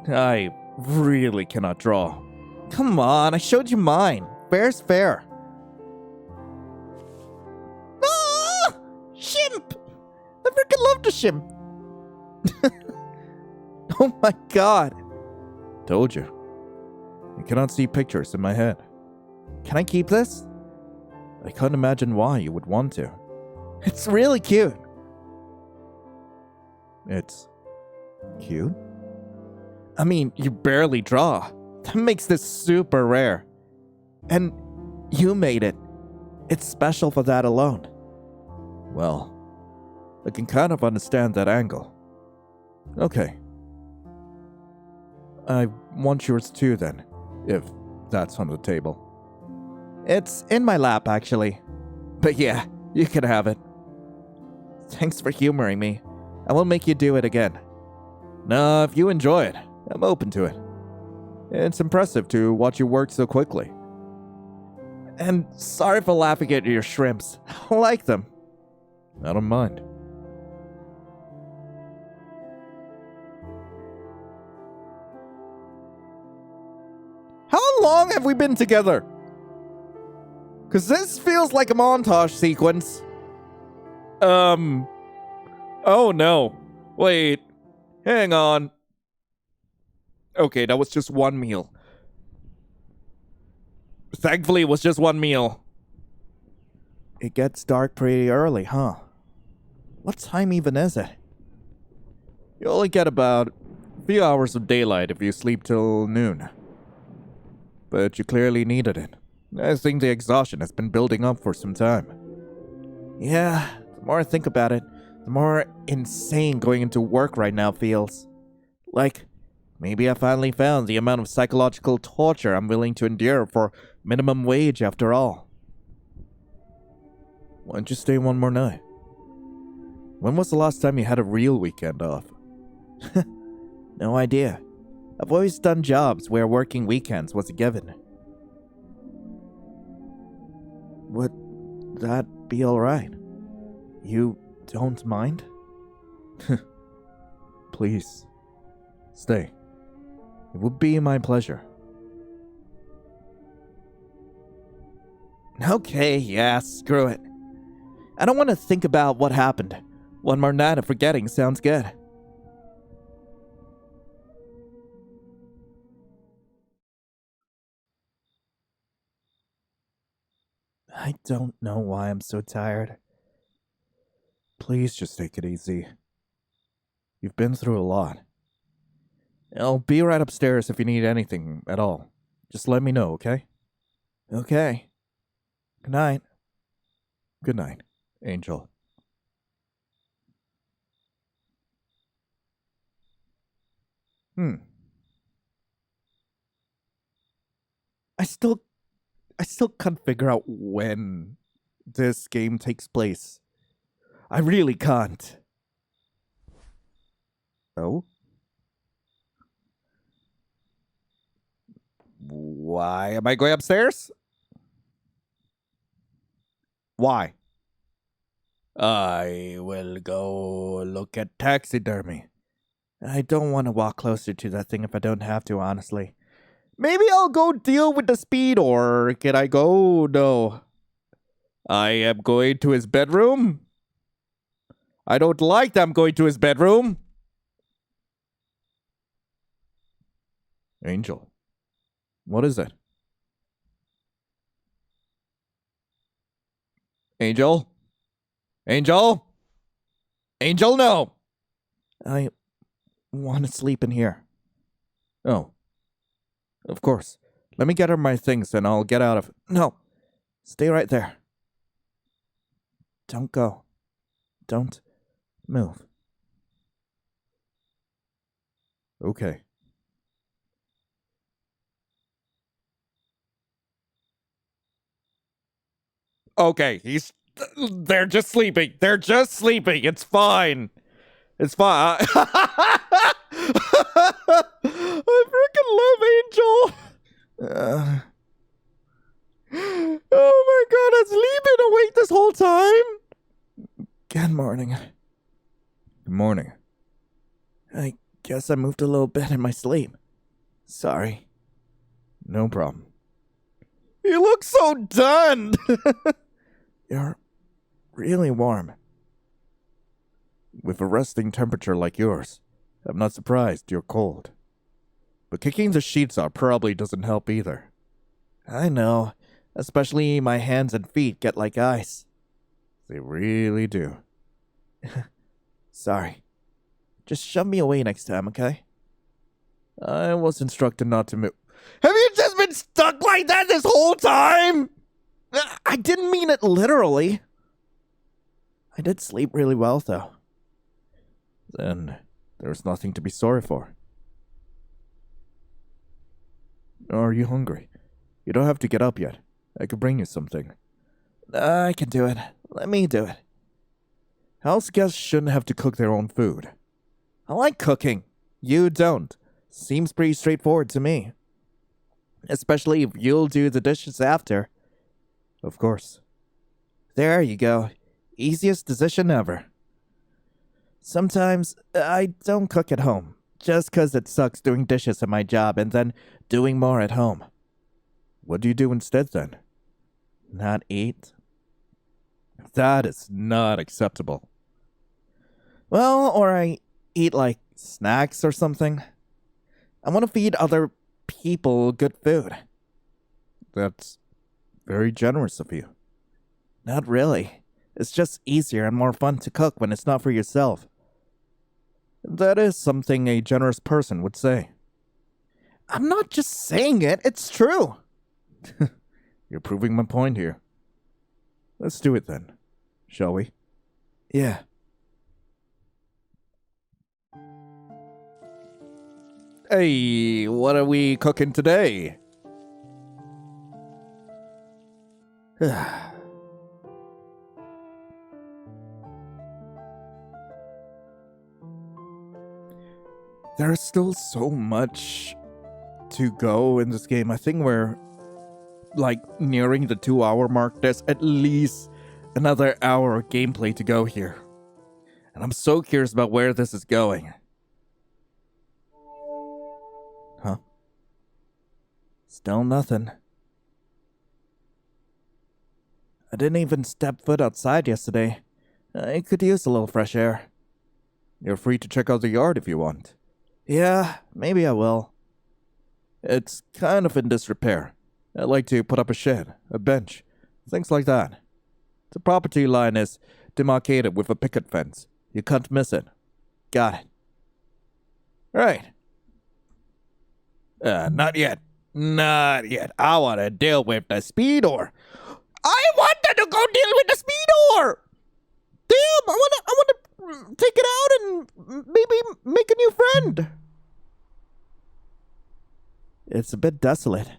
I really cannot draw. Come on, I showed you mine. Fair's fair. Ah! Shimp! I freaking love the shimp. Oh my god. Told you. I cannot see pictures in my head. Can I keep this? I can't imagine why you would want to. It's really cute. It's cute? I mean, you barely draw. That makes this super rare. And you made it. It's special for that alone. Well, I can kind of understand that angle. Okay. I want yours too then, if that's on the table. It's in my lap, actually. But yeah, you can have it. Thanks for humoring me. I won't make you do it again. No, if you enjoy it, I'm open to it. It's impressive to watch you work so quickly. And sorry for laughing at your shrimps. I like them. I don't mind. How long have we been together? Because this feels like a montage sequence. Oh no. Wait. Hang on. Okay, that was just one meal. Thankfully, it was just one meal. It gets dark pretty early, huh? What time even is it? You only get about a few hours of daylight if you sleep till noon. But you clearly needed it. I think the exhaustion has been building up for some time. Yeah, the more I think about it, the more insane going into work right now feels. Like, maybe I finally found the amount of psychological torture I'm willing to endure for minimum wage after all. Why don't you stay one more night? When was the last time you had a real weekend off? No idea. I've always done jobs where working weekends was a given. Would that be alright? You don't mind? Please, stay. It would be my pleasure. Okay, yeah, screw it. I don't want to think about what happened. One more night of forgetting sounds good. I don't know why I'm so tired. Please just take it easy. You've been through a lot. I'll be right upstairs if you need anything at all. Just let me know, okay? Okay. Good night. Good night, Angel. I still can't figure out when this game takes place. I really can't. Oh? Why am I going upstairs? Why? I will go look at taxidermy. I don't want to walk closer to that thing if I don't have to, honestly. Maybe I'll go deal with the speed, or can I go? No. I am going to his bedroom. I don't like that I'm going to his bedroom. Angel. What is it? Angel? Angel? Angel, no! I want to sleep in here. Oh. Of course. Let me get her my things and I'll get out of... No. Stay right there. Don't go. Don't move. Okay. Okay, they're just sleeping. They're just sleeping. It's fine. It's fine. I freaking love Angel. Oh my god, has Lee been awake this whole time? Good morning. Good morning. I guess I moved a little bit in my sleep. Sorry. No problem. You look so done. You're really warm. With a resting temperature like yours, I'm not surprised you're cold. But kicking the sheets out probably doesn't help either. I know. Especially my hands and feet get like ice. They really do. Sorry. Just shove me away next time, okay? I was instructed not to move. Have you just been stuck like that this whole time? I didn't mean it literally. I did sleep really well, though. Then there's nothing to be sorry for. Are you hungry? You don't have to get up yet. I could bring you something. I can do it. Let me do it. House guests shouldn't have to cook their own food. I like cooking. You don't. Seems pretty straightforward to me. Especially if you'll do the dishes after. Of course. There you go. Easiest decision ever. Sometimes I don't cook at home, just 'cause it sucks doing dishes at my job and then doing more at home. What do you do instead then? Not eat. That is not acceptable. Well, or I eat like snacks or something. I want to feed other people good food. That's very generous of you. Not really. It's just easier and more fun to cook when it's not for yourself. That is something a generous person would say. I'm not just saying it, it's true. You're proving my point here. Let's do it then, shall we? Yeah. Hey, what are we cooking today? There's still so much to go in this game. I think we're like nearing the 2-hour mark. There's at least another hour of gameplay to go here. And I'm so curious about where this is going. Huh? Still nothing. I didn't even step foot outside yesterday. I could use a little fresh air. You're free to check out the yard if you want. Yeah, maybe I will. It's kind of in disrepair. I'd like to put up a shed, a bench, things like that. The property line is demarcated with a picket fence. You can't miss it. Got it. Right. Not yet. Not yet. I want to deal with the speedor. I wanted to go deal with the speedor! Damn, I want to take it out and maybe make a new friend. It's a bit desolate.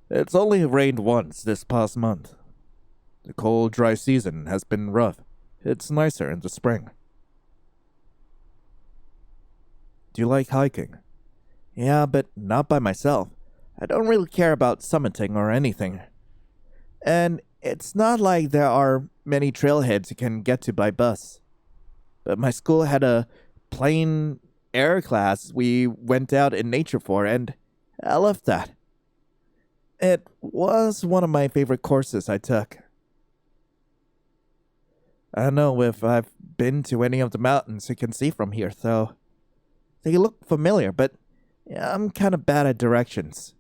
It's only rained once this past month. The cold, dry season has been rough. It's nicer in the spring. Do you like hiking? Yeah, but not by myself. I don't really care about summiting or anything. And it's not like there are many trailheads you can get to by bus. But my school had a plein air class we went out in nature for, and I loved that. It was one of my favorite courses I took. I don't know if I've been to any of the mountains you can see from here, though. They look familiar, but I'm kind of bad at directions.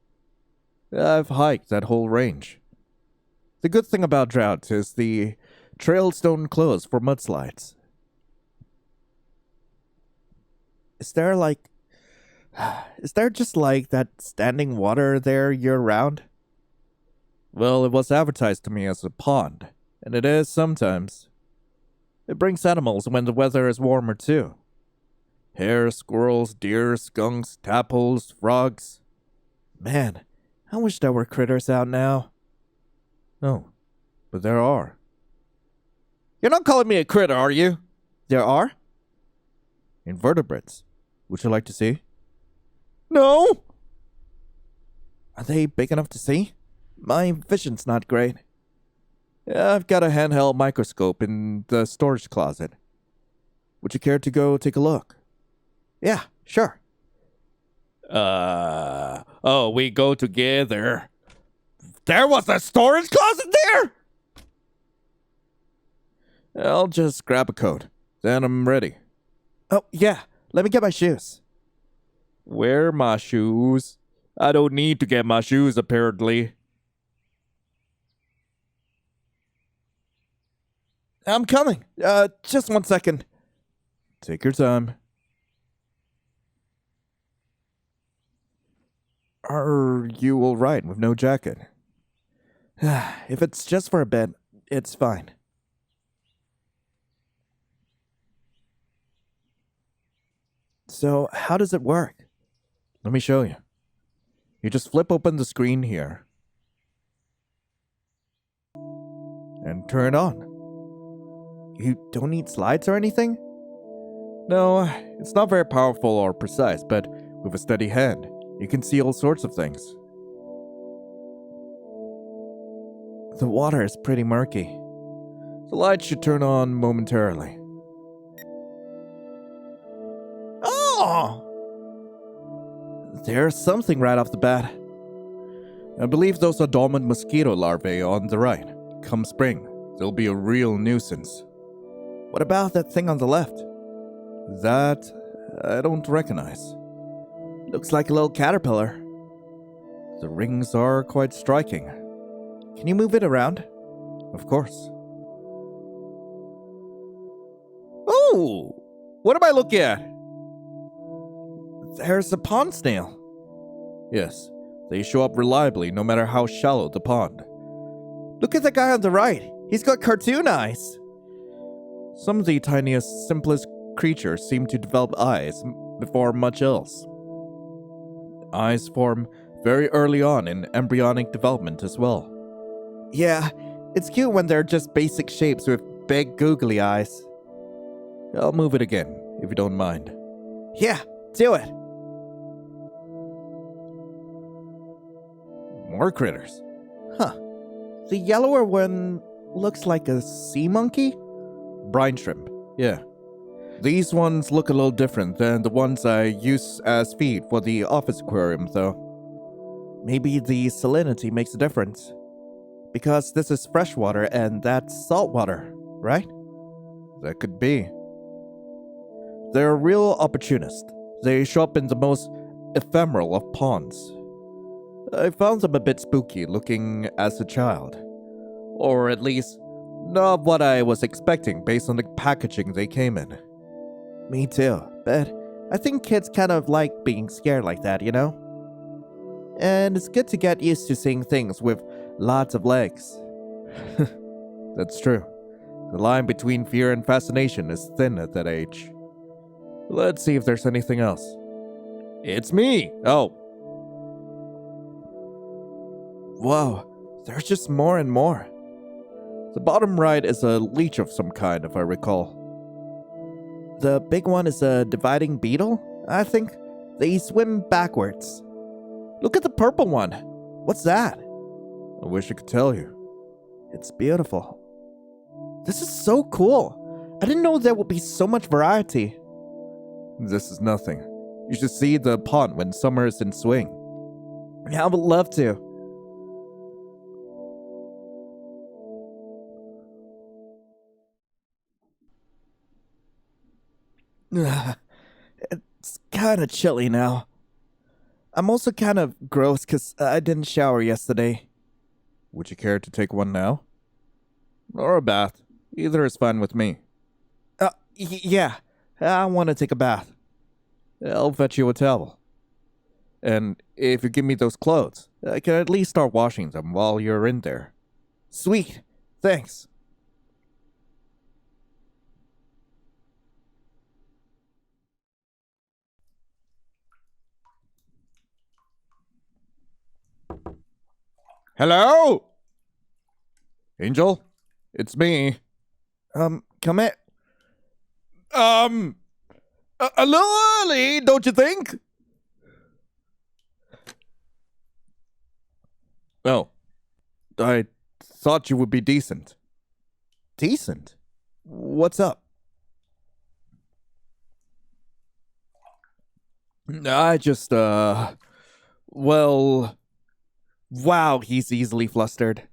I've hiked that whole range. The good thing about drought is the trails don't close for mudslides. Is there just like that standing water there year-round? Well, it was advertised to me as a pond, and it is sometimes. It brings animals when the weather is warmer too. Hares, squirrels, deer, skunks, tadpoles, frogs. Man, I wish there were critters out now. No, but there are. You're not calling me a critter, are you? There are? Invertebrates. Would you like to see? No! Are they big enough to see? My vision's not great. Yeah, I've got a handheld microscope in the storage closet. Would you care to go take a look? Yeah, sure. Oh, we go together. There was a storage closet there? I'll just grab a coat. Then I'm ready. Oh, yeah. Let me get my shoes. Wear my shoes? I don't need to get my shoes, apparently. I'm coming. Just 1 second. Take your time. Are you alright with no jacket? If it's just for a bit, it's fine. So, how does it work? Let me show you. You just flip open the screen here and turn it on. You don't need slides or anything? No, it's not very powerful or precise, but with a steady hand, you can see all sorts of things. The water is pretty murky. The light should turn on momentarily. Oh! There's something right off the bat. I believe those are dormant mosquito larvae on the right. Come spring, they'll be a real nuisance. What about that thing on the left? That I don't recognize. Looks like a little caterpillar. The rings are quite striking. Can you move it around? Of course. Oh! What am I looking at? There's a pond snail. Yes, they show up reliably no matter how shallow the pond. Look at the guy on the right. He's got cartoon eyes. Some of the tiniest, simplest creatures seem to develop eyes before much else. Eyes form very early on in embryonic development as well. Yeah, it's cute when they're just basic shapes with big googly eyes. I'll move it again, if you don't mind. Yeah, do it. More critters. Huh. The yellower one looks like a sea monkey? Brine shrimp, yeah. These ones look a little different than the ones I use as feed for the office aquarium, though. Maybe the salinity makes a difference. Because this is freshwater and that's saltwater, right? That could be. They're real opportunists. They show up in the most ephemeral of ponds. I found them a bit spooky looking as a child. Or at least, not what I was expecting based on the packaging they came in. Me too, but I think kids kind of like being scared like that, you know? And it's good to get used to seeing things with lots of legs. That's true. The line between fear and fascination is thin at that age. Let's see if there's anything else. It's me! Oh. Whoa, there's just more and more. The bottom right is a leech of some kind, if I recall. The big one is a dividing beetle, I think. They swim backwards. Look at the purple one. What's that? I wish I could tell you. It's beautiful. This is so cool. I didn't know there would be so much variety. This is nothing. You should see the pond when summer is in swing. Yeah, I would love to. It's kind of chilly now. I'm also kind of gross because I didn't shower yesterday. Would you care to take one now? Or a bath? Either is fine with me. Yeah. I want to take a bath. I'll fetch you a towel. And if you give me those clothes, I can at least start washing them while you're in there. Sweet. Thanks. Hello? Angel? It's me. Come in. A little early, don't you think? Oh, I thought you would be decent. Decent? What's up? I just, well... Wow, he's easily flustered.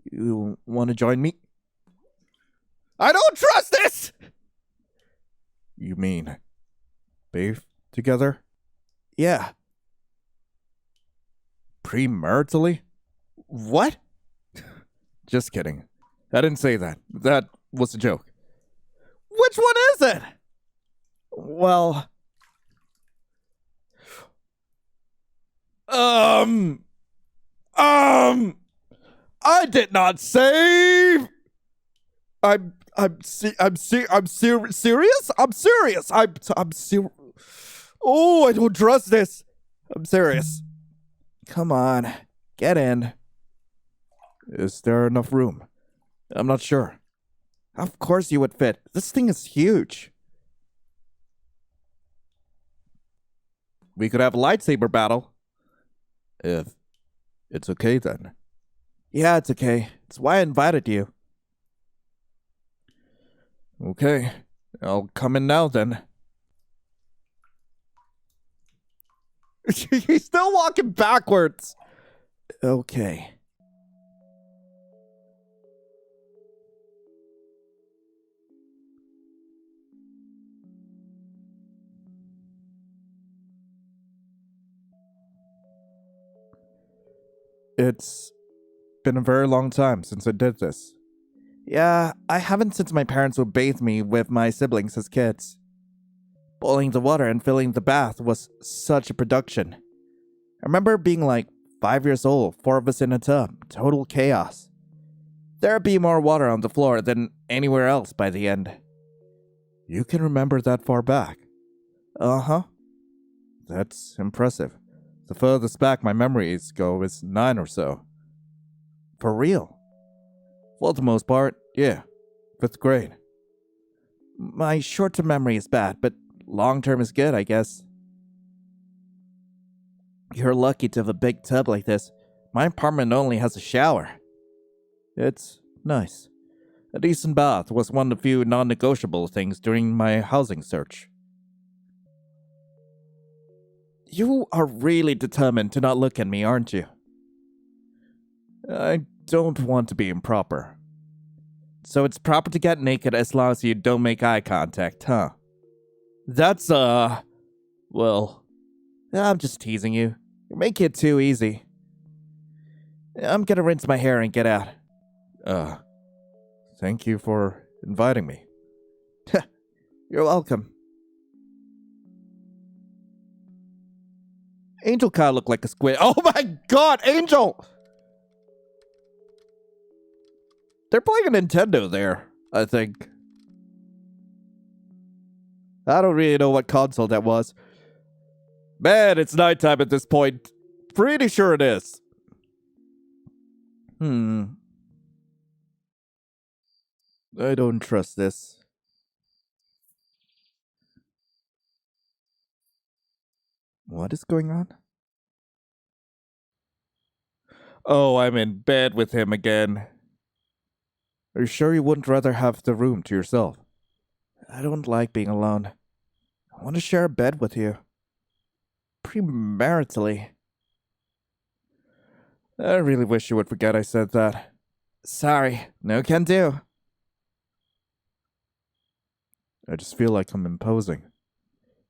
You want to join me? I don't trust this! You mean, bathe together? Yeah. Premaritally? What? Just kidding. I didn't say that. That was a joke. Which one is it? Well... I did not save. I'm serious. I'm serious. I'm serious. Oh, I don't trust this. I'm serious. Come on, get in. Is there enough room? I'm not sure. Of course you would fit. This thing is huge. We could have a lightsaber battle. If it's okay then. Yeah, it's okay. It's why I invited you. Okay, I'll come in now then. He's still walking backwards. Okay. It's been a very long time since I did this. Yeah, I haven't since my parents would bathe me with my siblings as kids. Boiling the water and filling the bath was such a production. I remember being like 5 years old, 4 of us in a tub, total chaos. There'd be more water on the floor than anywhere else by the end. You can remember that far back? Uh-huh. That's impressive. The furthest back my memories go is 9 or so. For real? For the most part, yeah. 5th grade. My short-term memory is bad, but long-term is good, I guess. You're lucky to have a big tub like this. My apartment only has a shower. It's nice. A decent bath was one of the few non-negotiable things during my housing search. You are really determined to not look at me, aren't you? I don't want to be improper. So it's proper to get naked as long as you don't make eye contact, huh? That's, well, I'm just teasing you. You're making it too easy. I'm gonna rinse my hair and get out. Thank you for inviting me. You're welcome. Angel kind of looked like a squid. Oh my god, Angel! They're playing a Nintendo there, I think. I don't really know what console that was. Man, it's nighttime at this point. Pretty sure it is. I don't trust this. What is going on? Oh, I'm in bed with him again. Are you sure you wouldn't rather have the room to yourself? I don't like being alone. I want to share a bed with you. Premaritally. I really wish you would forget I said that. Sorry, no can do. I just feel like I'm imposing.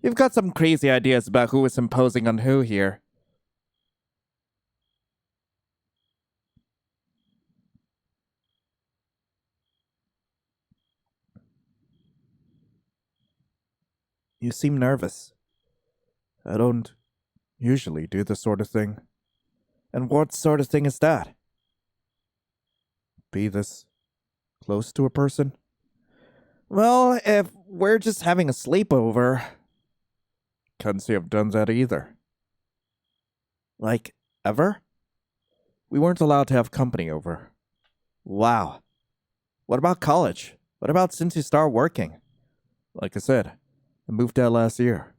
You've got some crazy ideas about who is imposing on who here. You seem nervous. I don't usually do this sort of thing. And what sort of thing is that? Be this close to a person? Well, if we're just having a sleepover... Can't say I've done that either. Like, ever? We weren't allowed to have company over. Wow. What about college? What about since you started working? Like I said, I moved out last year.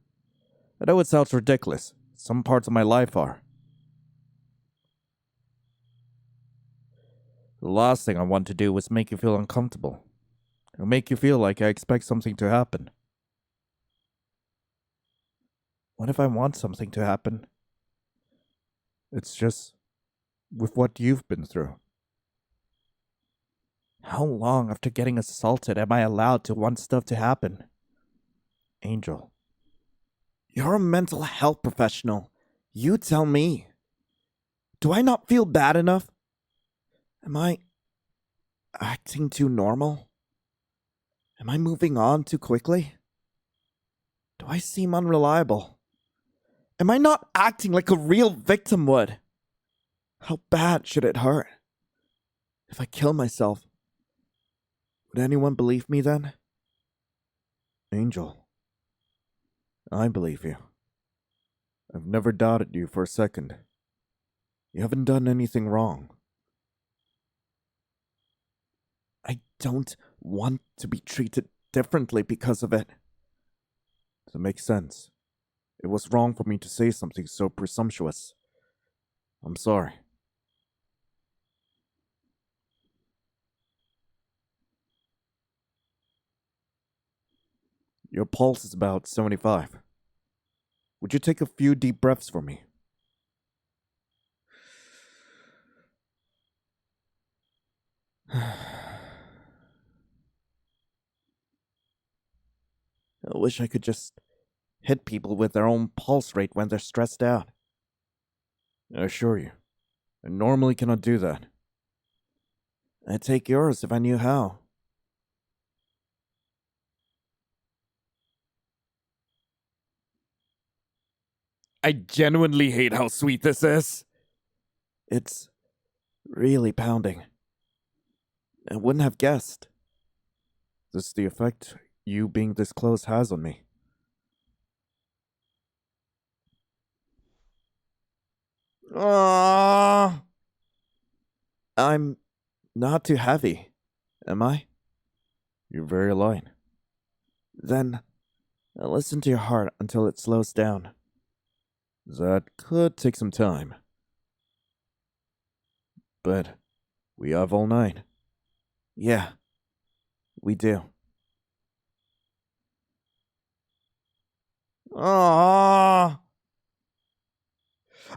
I know it sounds ridiculous. Some parts of my life are. The last thing I want to do was make you feel uncomfortable. Or make you feel like I expect something to happen. What if I want something to happen? It's just with what you've been through. How long after getting assaulted am I allowed to want stuff to happen? Angel. You're a mental health professional. You tell me. Do I not feel bad enough? Am I acting too normal? Am I moving on too quickly? Do I seem unreliable? Am I not acting like a real victim would? How bad should it hurt? If I kill myself, would anyone believe me then? Angel, I believe you. I've never doubted you for a second. You haven't done anything wrong. I don't want to be treated differently because of it. That makes sense. It was wrong for me to say something so presumptuous. I'm sorry. Your pulse is about 75. Would you take a few deep breaths for me? I wish I could just hit people with their own pulse rate when they're stressed out. I assure you, I normally cannot do that. I'd take yours if I knew how. I genuinely hate how sweet this is. It's really pounding. I wouldn't have guessed. This is the effect you being this close has on me. I'm not too heavy, am I? You're very light. Then, listen to your heart until it slows down. That could take some time. But we have all night. Yeah, we do.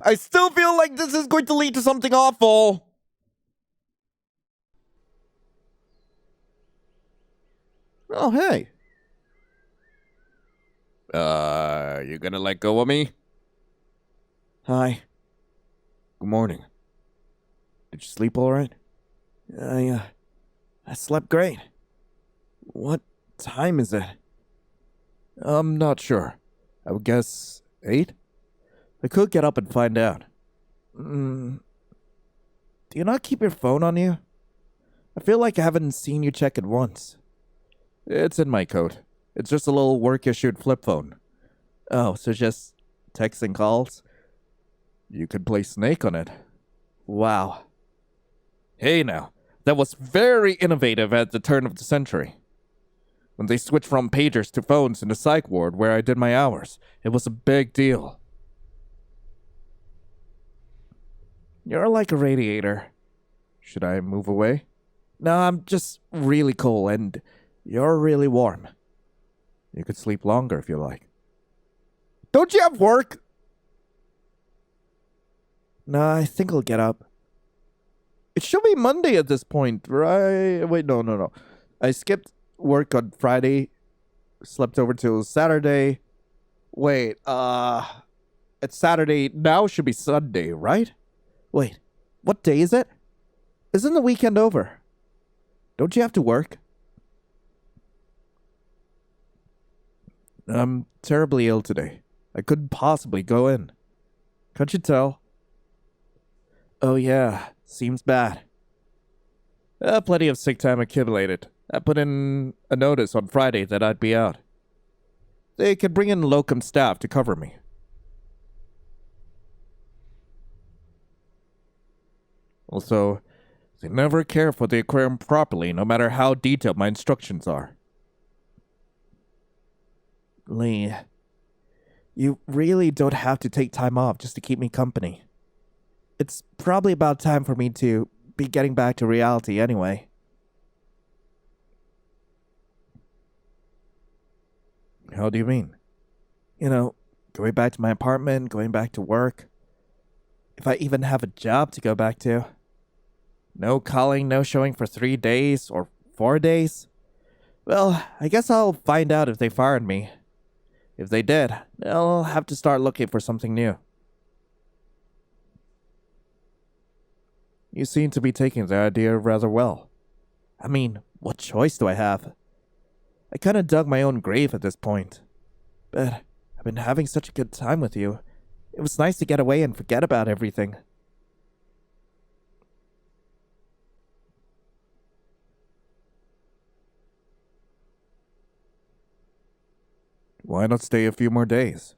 I still feel like this is going to lead to something awful. Oh, hey. You gonna let go of me? Hi. Good morning. Did you sleep all right? I slept great. What time is it? I'm not sure. I would guess 8? I could get up and find out. Do you not keep your phone on you? I feel like I haven't seen you check it once. It's in my coat. It's just a little work-issued flip phone. Oh, so just texts and calls? You could play Snake on it. Wow. Hey now, that was very innovative at the turn of the century. When they switched from pagers to phones in the psych ward where I did my hours, it was a big deal. You're like a radiator. Should I move away? No, I'm just really cold and you're really warm. You could sleep longer if you like. Don't you have work? No, I think I'll get up. It should be Monday at this point, right? Wait, no. I skipped work on Friday, slept over till Saturday. Wait, it's Saturday, now should be Sunday, right? Wait, what day is it? Isn't the weekend over? Don't you have to work? I'm terribly ill today. I couldn't possibly go in. Can't you tell? Oh yeah, seems bad. Plenty of sick time accumulated. I put in a notice on Friday that I'd be out. They could bring in locum staff to cover me. Also, they never care for the aquarium properly, no matter how detailed my instructions are. Lee, you really don't have to take time off just to keep me company. It's probably about time for me to be getting back to reality anyway. How do you mean? You know, going back to my apartment, going back to work. If I even have a job to go back to. No calling, no showing for 3 days or 4 days. Well, I guess I'll find out if they fired me. If they did, I'll have to start looking for something new. You seem to be taking the idea rather well. I mean, what choice do I have? I kind of dug my own grave at this point. But I've been having such a good time with you. It was nice to get away and forget about everything. Why not stay a few more days?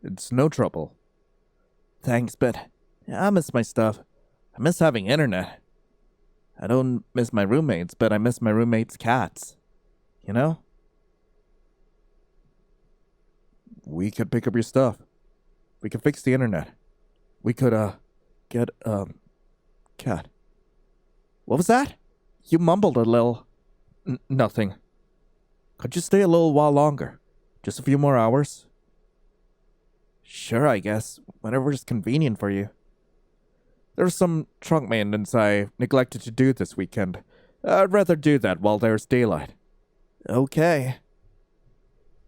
It's no trouble. Thanks, but I miss my stuff. I miss having internet. I don't miss my roommates, but I miss my roommates' cats. You know? We could pick up your stuff. We could fix the internet. We could, get, cat. What was that? You mumbled a little. Nothing. Could you stay a little while longer? Just a few more hours? Sure, I guess. Whenever it's convenient for you. There's some trunk maintenance I neglected to do this weekend. I'd rather do that while there's daylight. Okay.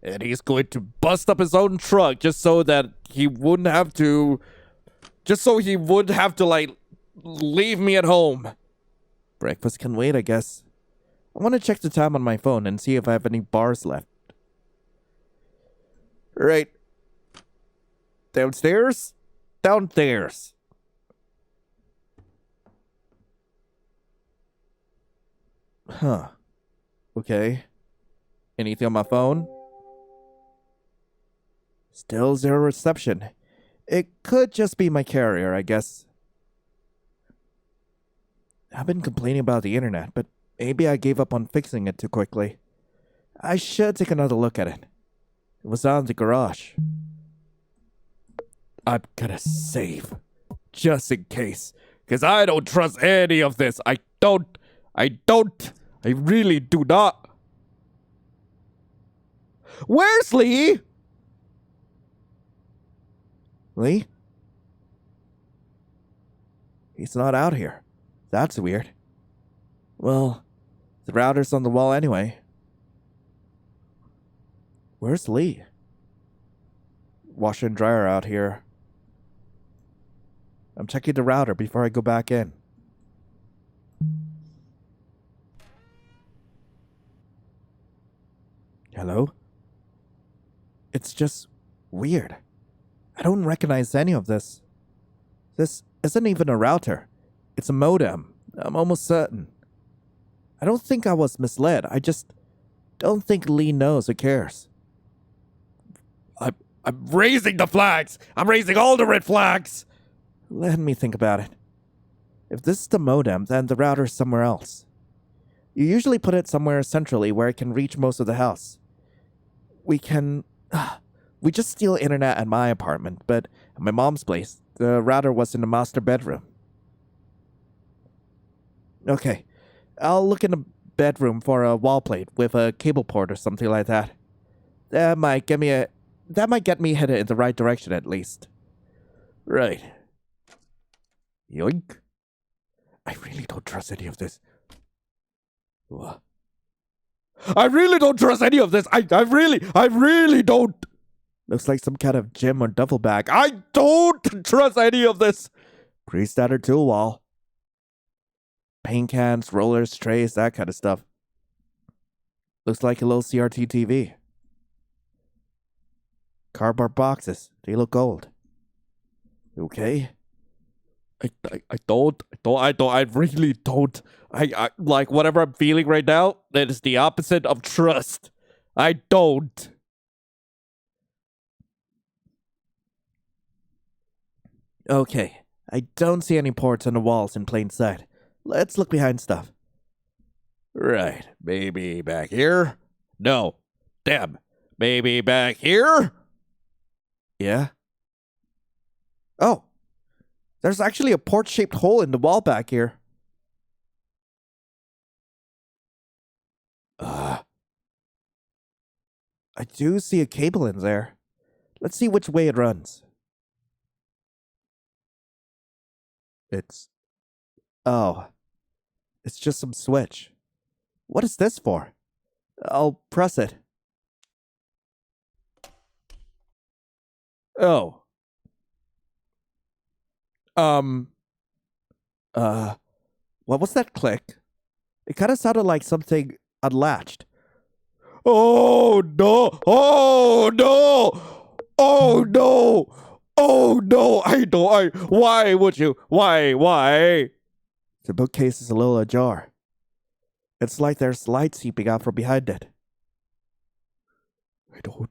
And he's going to bust up his own truck just so that he wouldn't have to... Just so he would have to, like, leave me at home. Breakfast can wait, I guess. I want to check the time on my phone and see if I have any bars left. Right. Downstairs? Downstairs. Huh. Okay. Anything on my phone? Still zero reception. It could just be my carrier, I guess. I've been complaining about the internet, but maybe I gave up on fixing it too quickly. I should take another look at it. It was out in the garage. I'm gonna save. Just in case. Because I don't trust any of this. I really do not. Where's Lee? Lee? He's not out here. That's weird. Well, the router's on the wall anyway. Where's Lee? Washer and dryer out here. I'm checking the router before I go back in. Hello? It's just weird. I don't recognize any of this. This isn't even a router. It's a modem. I'm almost certain. I don't think I was misled. I just don't think Lee knows or cares. I'm raising the flags. I'm raising all the red flags. Let me think about it. If this is the modem, then the router's somewhere else. You usually put it somewhere centrally where it can reach most of the house. We just steal internet at my apartment, but at my mom's place, the router was in the master bedroom. Okay, I'll look in the bedroom for a wall plate with a cable port or something like that. That might get me headed in the right direction at least. Right. Yoink. I really don't trust any of this. What? I really don't trust any of this. I really don't. Looks like some kind of gym or duffel bag. I don't trust any of this. Pretty standard tool wall. Paint cans, rollers, trays, that kind of stuff. Looks like a little CRT TV. Cardboard boxes. They look old. Okay. I really don't. I like whatever I'm feeling right now, that is the opposite of trust. I don't. Okay. I don't see any ports on the walls in plain sight. Let's look behind stuff. Right. Maybe back here? No. Damn. Maybe back here? Yeah? Oh. There's actually a port-shaped hole in the wall back here. I do see a cable in there. Let's see which way it runs. Oh. It's just some switch. What is this for? I'll press it. Oh. What was that click? It kind of sounded like something unlatched. Oh no! Oh no! Oh no! Oh no, why would you? Why? The bookcase is a little ajar. It's like there's light seeping out from behind it. I do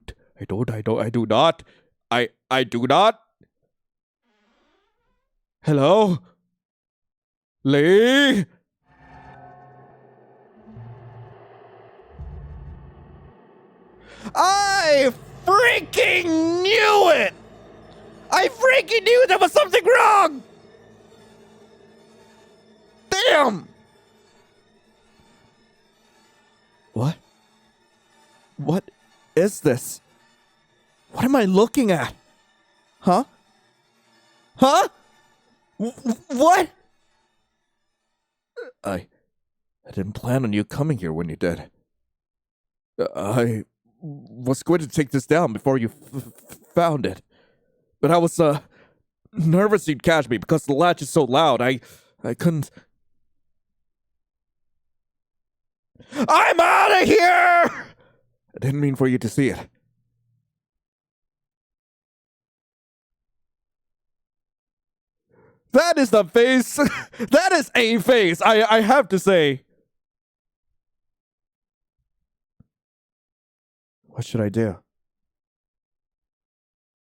not. Hello? Lee? I freaking knew it! I freaking knew there was something wrong! Damn! What? What is this? What am I looking at? Huh? What? I didn't plan on you coming here when you did. I was going to take this down before you found it. But I was, nervous you'd catch me because the latch is so loud. I couldn't... I'm out of here! I didn't mean for you to see it. That is the face. That is a face, I have to say. What should I do?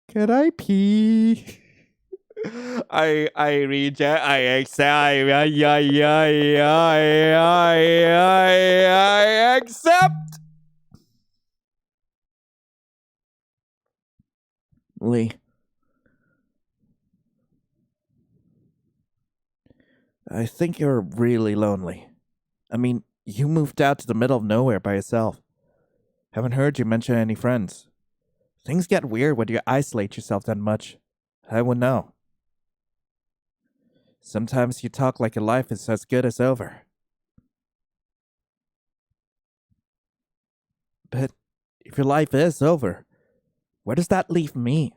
Can I pee? I reject. I accept. I accept. Lee. I think you're really lonely. I mean, you moved out to the middle of nowhere by yourself. Haven't heard you mention any friends. Things get weird when you isolate yourself that much. I would know. Sometimes you talk like your life is as good as over. But if your life is over, where does that leave me?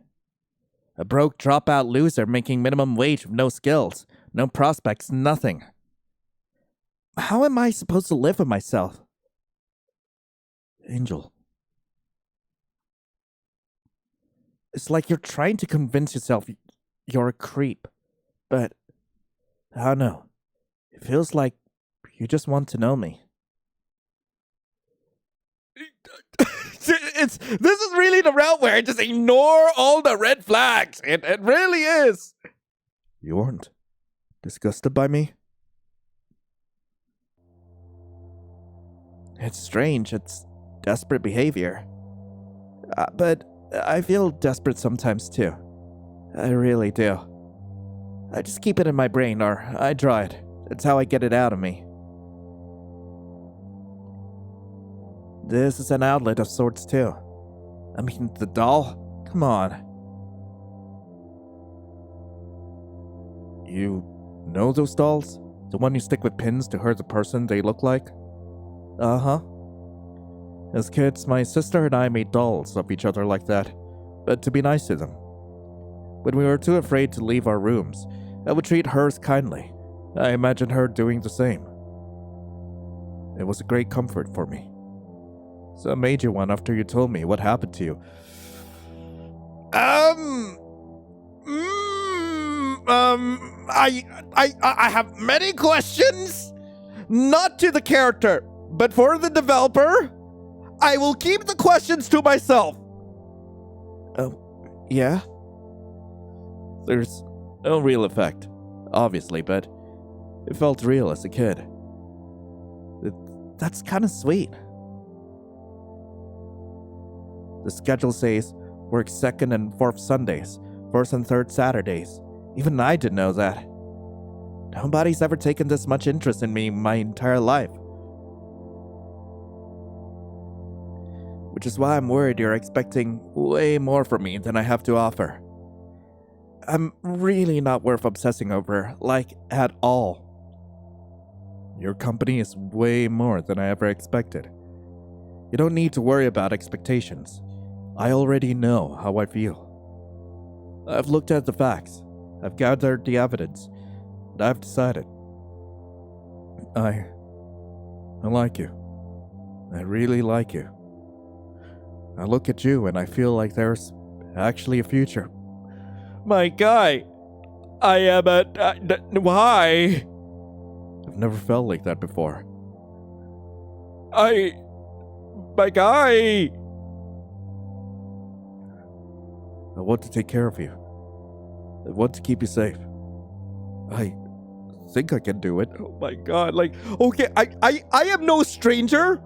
A broke dropout loser making minimum wage with no skills, no prospects, nothing. How am I supposed to live with myself? Angel. It's like you're trying to convince yourself you're a creep. But, I don't know. It feels like you just want to know me. This is really the route where I just ignore all the red flags. It really is. You weren't disgusted by me? It's strange. It's desperate behavior. But I feel desperate sometimes too. I really do. I just keep it in my brain, or I draw it. That's how I get it out of me. This is an outlet of sorts too. I mean, the doll? Come on. You know those dolls? The one you stick with pins to hurt the person they look like? Uh-huh. As kids, my sister and I made dolls of each other like that, but to be nice to them. When we were too afraid to leave our rooms, I would treat hers kindly. I imagined her doing the same. It was a great comfort for me. So I made you one after you told me what happened to you. I have many questions. Not to the character, but for the developer. I will keep the questions to myself. Oh, yeah? There's no real effect, obviously, but it felt real as a kid. That's kind of sweet. The schedule says work second and fourth Sundays, first and third Saturdays. Even I didn't know that. Nobody's ever taken this much interest in me my entire life. Which is why I'm worried you're expecting way more from me than I have to offer. I'm really not worth obsessing over, like, at all. Your company is way more than I ever expected. You don't need to worry about expectations. I already know how I feel. I've looked at the facts. I've gathered the evidence. And I've decided. I like you. I really like you. I look at you and I feel like there's actually a future. My guy, I am a... why? I've never felt like that before. My guy! I want to take care of you. I want to keep you safe. I think I can do it. Oh my god, like, okay, I am no stranger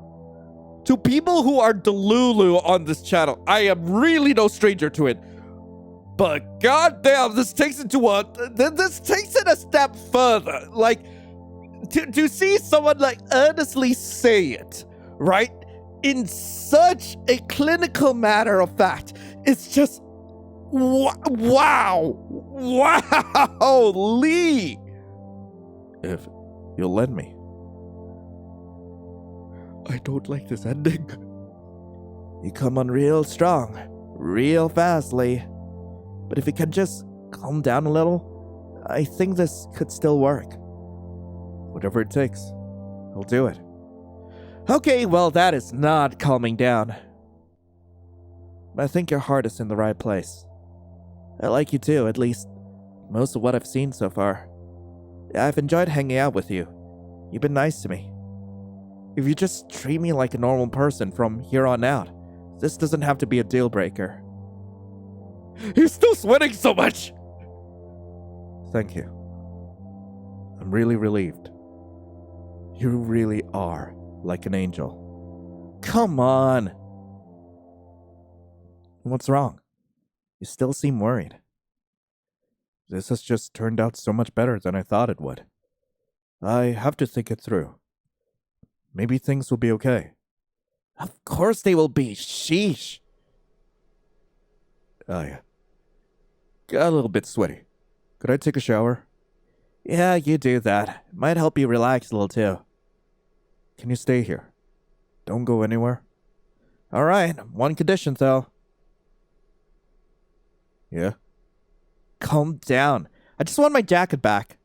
to people who are delulu on this channel. I am really no stranger to it. But goddamn, this takes it a step further. Like, to see someone like earnestly say it, right? In such a clinical matter of fact, it's just wow, Lee. If you'll let me. I don't like this ending. You come on real strong, real fast, Lee. But if you can just calm down a little, I think this could still work. Whatever it takes, I'll do it. Okay, well, that is not calming down. I think your heart is in the right place. I like you too, at least most of what I've seen so far. I've enjoyed hanging out with you. You've been nice to me. If you just treat me like a normal person from here on out, this doesn't have to be a deal breaker. He's still sweating so much! Thank you. I'm really relieved. You really are like an angel. Come on! What's wrong? You still seem worried. This has just turned out so much better than I thought it would. I have to think it through. Maybe things will be okay. Of course they will be. Sheesh. I got a little bit sweaty. Could I take a shower? Yeah, you do that. Might help you relax a little too. Can you stay here? Don't go anywhere? All right, one condition though. Yeah? Calm down. I just want my jacket back.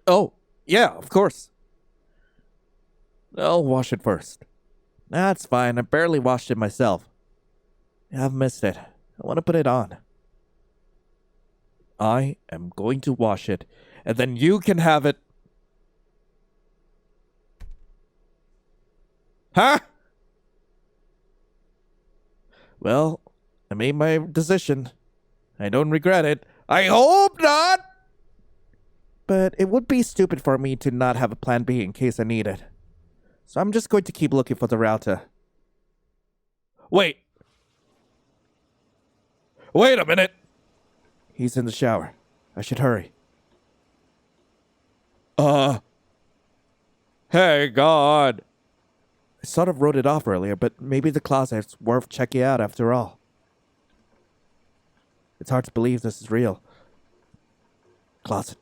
Oh, yeah, of course. I'll wash it first. That's fine. I barely washed it myself. I've missed it. I want to put it on. I am going to wash it, and then you can have it. Huh? Well, I made my decision. I don't regret it. I hope not! But it would be stupid for me to not have a plan B in case I need it. So I'm just going to keep looking for the router. Wait a minute. He's in the shower. I should hurry. Hey, God. I sort of wrote it off earlier, but maybe the closet's worth checking out after all. It's hard to believe this is real. Closet.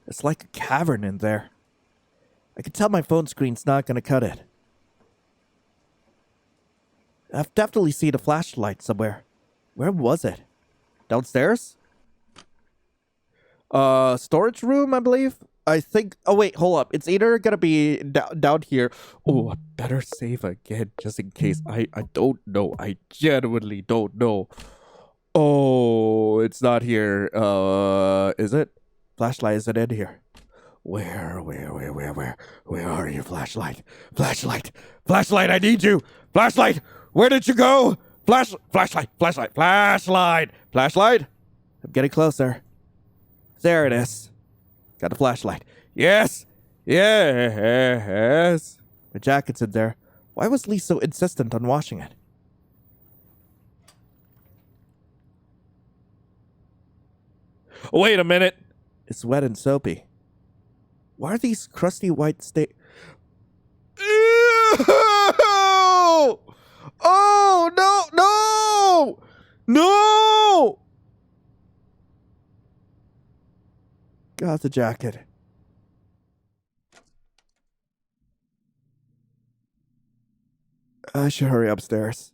It's like a cavern in there. I can tell my phone screen's not gonna cut it. I've definitely seen a flashlight somewhere. Where was it? Downstairs? Storage room, I believe? I think... Oh, wait, hold up. It's either gonna be down here. Oh, I better save again, just in case. I don't know. I genuinely don't know. Oh, it's not here. Is it? Flashlight isn't in here. Where are you, flashlight? Flashlight, I need you! Flashlight, where did you go? Flashlight! I'm getting closer. There it is. Got a flashlight. Yes! My jacket's in there. Why was Lee so insistent on washing it? Wait a minute. It's wet and soapy. Why are these crusty white Oh, no! Got the jacket. I should hurry upstairs.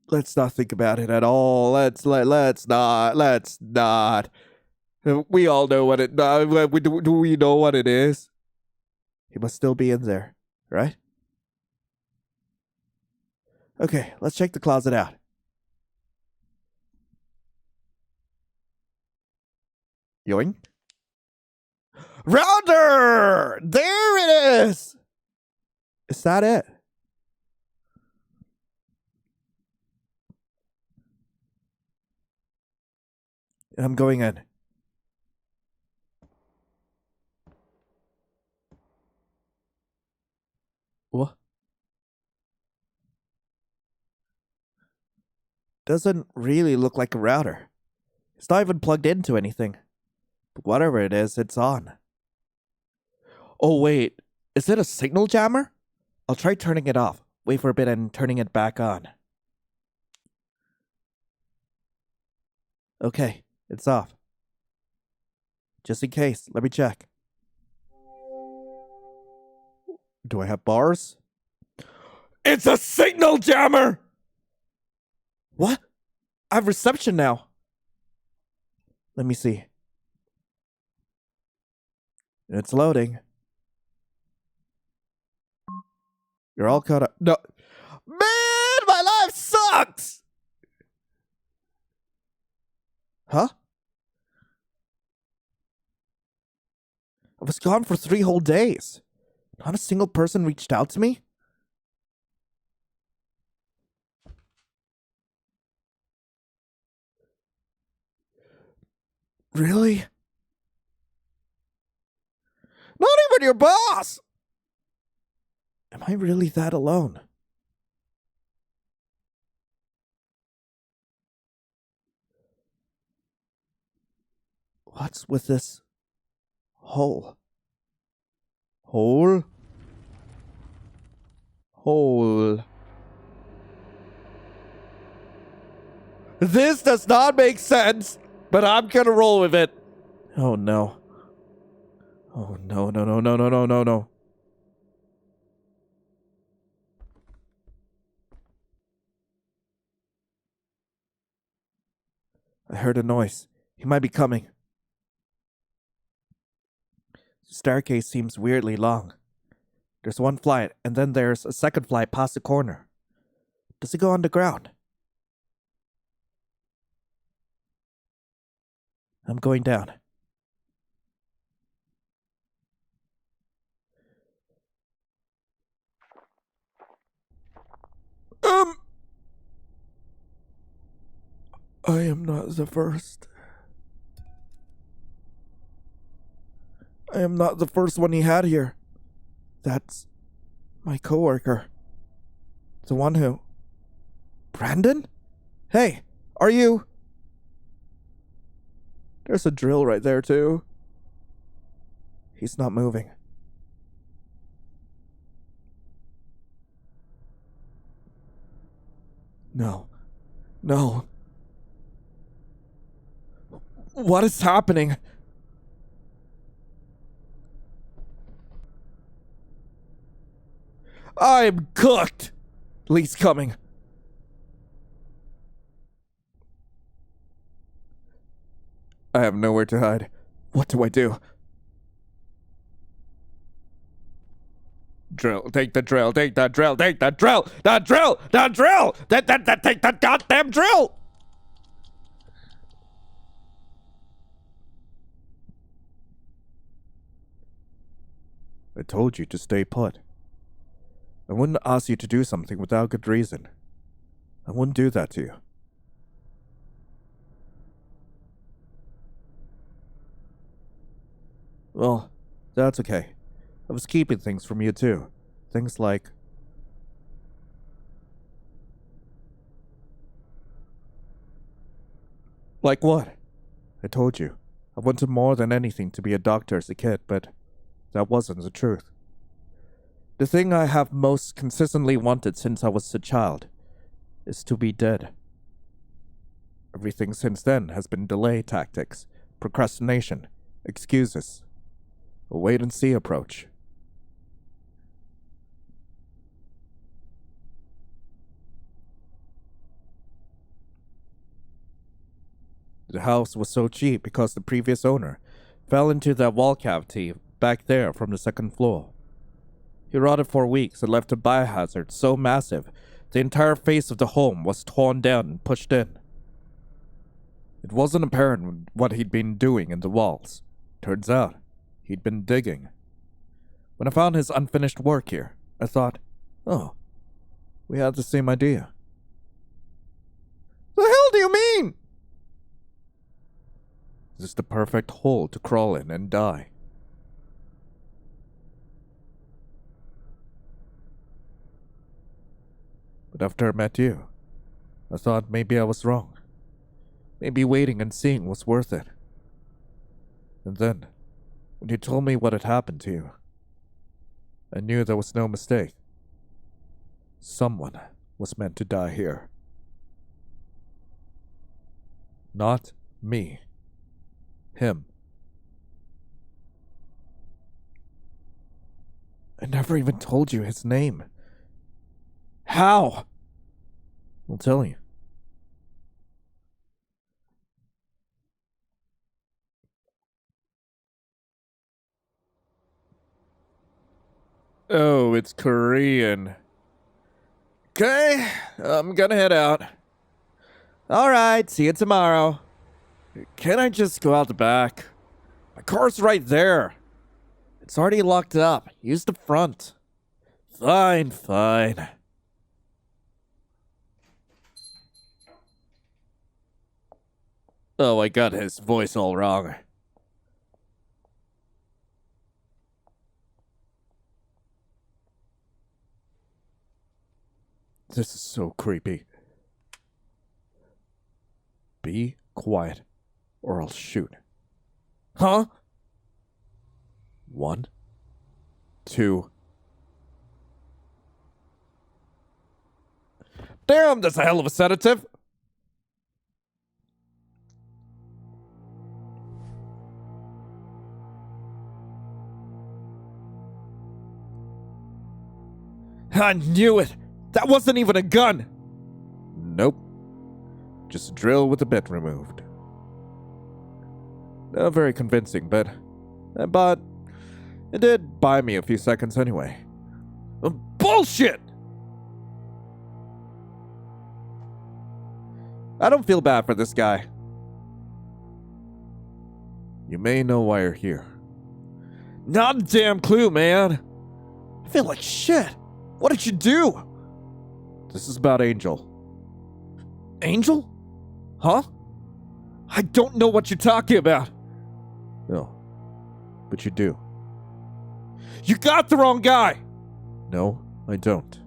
Let's not think about it at all. Let's not. We all know what it... do we know what it is? He must still be in there, right? Okay, let's check the closet out. Yoink. Router! There it is! Is that it? I'm going in. What? Doesn't really look like a router. It's not even plugged into anything. But whatever it is, it's on. Oh, wait. Is it a signal jammer? I'll try turning it off. Wait for a bit and turning it back on. Okay, it's off. Just in case, let me check. Do I have bars? It's a signal jammer! What? I have reception now. Let me see. It's loading. You're all caught up. No. Man, my life sucks! Huh? I was gone for 3 whole days. Not a single person reached out to me? Really? Not even your boss! Am I really that alone? What's with this hole? Hole? Hole. This does not make sense, but I'm gonna roll with it. Oh no. Oh no, no, no, no, no, no, no, no. I heard a noise. He might be coming. The staircase seems weirdly long. There's 1 flight, and then there's a 2nd flight past the corner. Does it go underground? I'm going down. I am not the first. I am not the first one he had here. That's my coworker. The one who... Brandon? Hey, are you... There's a drill right there, too. He's not moving. No. No. What is happening? I'm cooked! Lee's coming. I have nowhere to hide. What do I do? Drill, take the drill, take the drill, take the drill, the drill, the drill! Take that goddamn drill! I told you to stay put. I wouldn't ask you to do something without good reason. I wouldn't do that to you. Well, that's okay. I was keeping things from you too. Things like... Like what? I told you. I wanted more than anything to be a doctor as a kid, but that wasn't the truth. The thing I have most consistently wanted since I was a child is to be dead. Everything since then has been delay tactics, procrastination, excuses, a wait-and-see approach. The house was so cheap because the previous owner fell into that wall cavity back there from the 2nd floor. He rotted for weeks and left a biohazard so massive The entire face of the home was torn down and pushed in. It wasn't apparent what he'd been doing in the walls. Turns out, he'd been digging. When I found his unfinished work here, I thought, oh, we had the same idea. The hell do you mean? This is the perfect hole to crawl in and die. But after I met you, I thought maybe I was wrong. Maybe waiting and seeing was worth it. And then, when you told me what had happened to you, I knew there was no mistake. Someone was meant to die here. Not me. Him. I never even told you his name. How? I'll tell you. Oh, it's Korean. Okay, I'm gonna head out. Alright, see you tomorrow. Can I just go out the back? My car's right there. It's already locked up. Use the front. Fine, fine. Oh, I got his voice all wrong. This is so creepy. Be quiet, or I'll shoot. Huh? 1, 2. Damn, that's a hell of a sedative. I knew it! That wasn't even a gun! Nope. Just a drill with the bit removed. Not very convincing, but it did buy me a few seconds anyway. Bullshit! I don't feel bad for this guy. You may know why you're here. Not a damn clue, man. I feel like shit. What did you do? This is about Angel. Angel? Huh? I don't know what you're talking about. No, but you do. You got the wrong guy! No, I don't.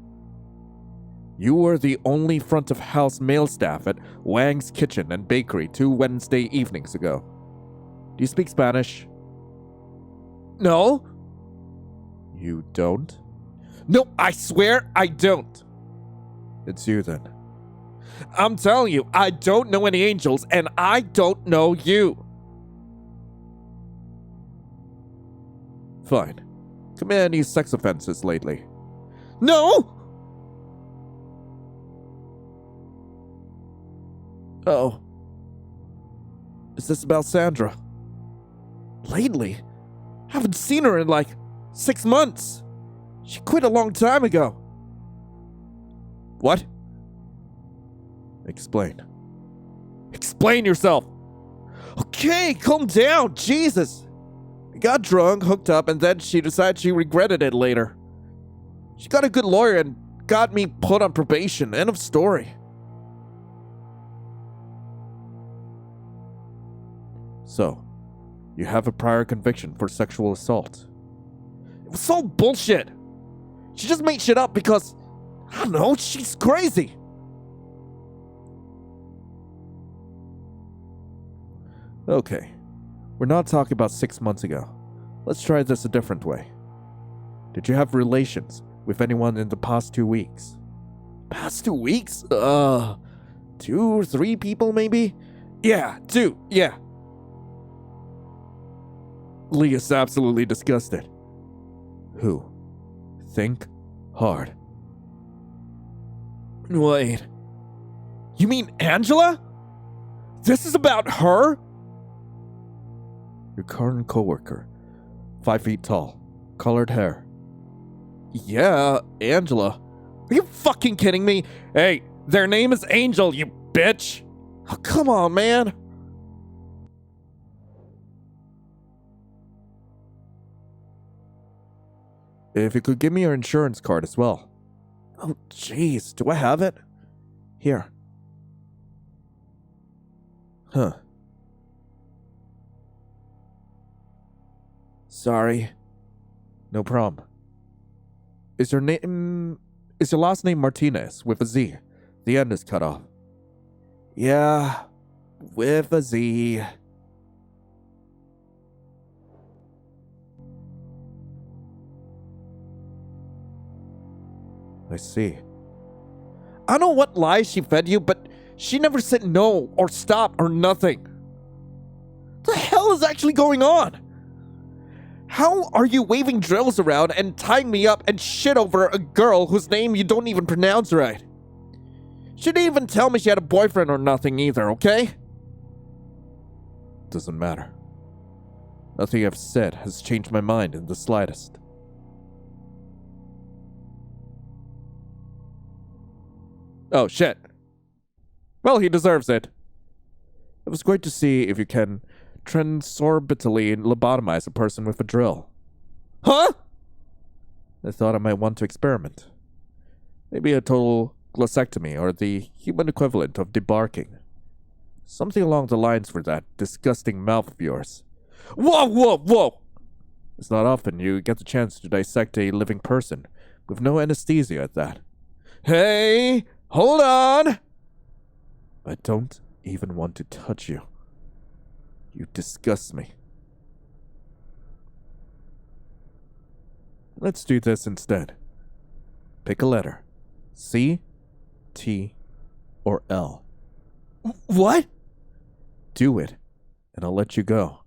You were the only front of house male staff at Wang's Kitchen and Bakery 2 Wednesday evenings ago. Do you speak Spanish? No. You don't? No, I swear I don't. It's you then. I'm telling you, I don't know any angels, and I don't know you. Fine. Commit any sex offenses lately? No! Oh. Is this about Sandra? Lately? Haven't seen her in like 6 months. She quit a long time ago. What? Explain. Explain yourself! Okay, calm down, Jesus! We got drunk, hooked up, and then she decided she regretted it later. She got a good lawyer and got me put on probation. End of story. So, you have a prior conviction for sexual assault. It was all bullshit. She just made shit up because, I don't know, she's crazy. Okay, we're not talking about 6 months ago. Let's try this a different way. Did you have relations with anyone in the past 2 weeks? Past 2 weeks? 2 or 3 people maybe? Yeah, 2, yeah. Leah's absolutely disgusted. Who? Think hard. Wait. You mean Angela? This is about her? Your current coworker. 5 feet tall. Colored hair. Yeah, Angela. Are you fucking kidding me? Hey, their name is Angel, you bitch! Oh, come on, man! If you could give me your insurance card as well. Oh, jeez, do I have it? Here. Huh. Sorry. No problem. Is your last name Martinez with a Z? The end is cut off. Yeah, with a Z. I see. I don't know what lies she fed you, but she never said no or stop or nothing. What the hell is actually going on? How are you waving drills around and tying me up and shit over a girl whose name you don't even pronounce right? She didn't even tell me she had a boyfriend or nothing either, okay? Doesn't matter. Nothing I've said has changed my mind in the slightest. Oh, shit. Well, he deserves it. It was great to see if you can transorbitally lobotomize a person with a drill. Huh? I thought I might want to experiment. Maybe a total glossectomy or the human equivalent of debarking. Something along the lines for that disgusting mouth of yours. Whoa, whoa, whoa! It's not often you get the chance to dissect a living person with no anesthesia at that. Hey, hold on! I don't even want to touch you. You disgust me. Let's do this instead. Pick a letter. C, T, or L. What? Do it, and I'll let you go.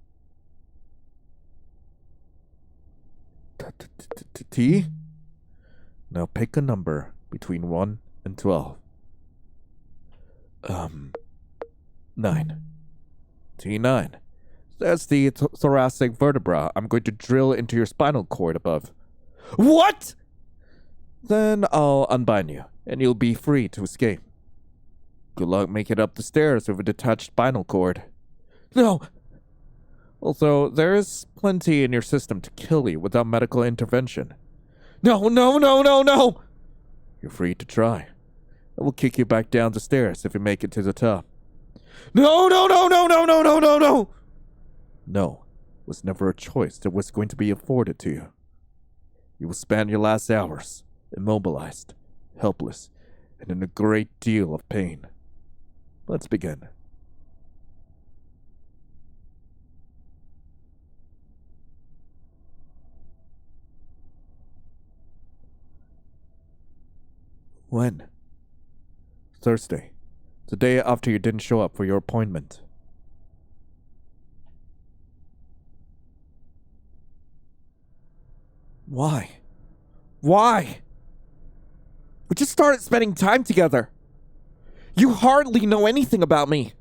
T? Now pick a number between 1 and 12. 9. T9. That's the thoracic vertebra I'm going to drill into your spinal cord above. What? Then I'll unbind you, and you'll be free to escape. Good luck making it up the stairs with a detached spinal cord. No. Also, there is plenty in your system to kill you without medical intervention. No, no, no, no, no! You're free to try. I will kick you back down the stairs if you make it to the top. No, no, no, no, no, no, no, no, no! No, it was never a choice that was going to be afforded to you. You will spend your last hours immobilized, helpless, and in a great deal of pain. Let's begin. When? Thursday, the day after you didn't show up for your appointment. Why? Why? We just started spending time together. You hardly know anything about me.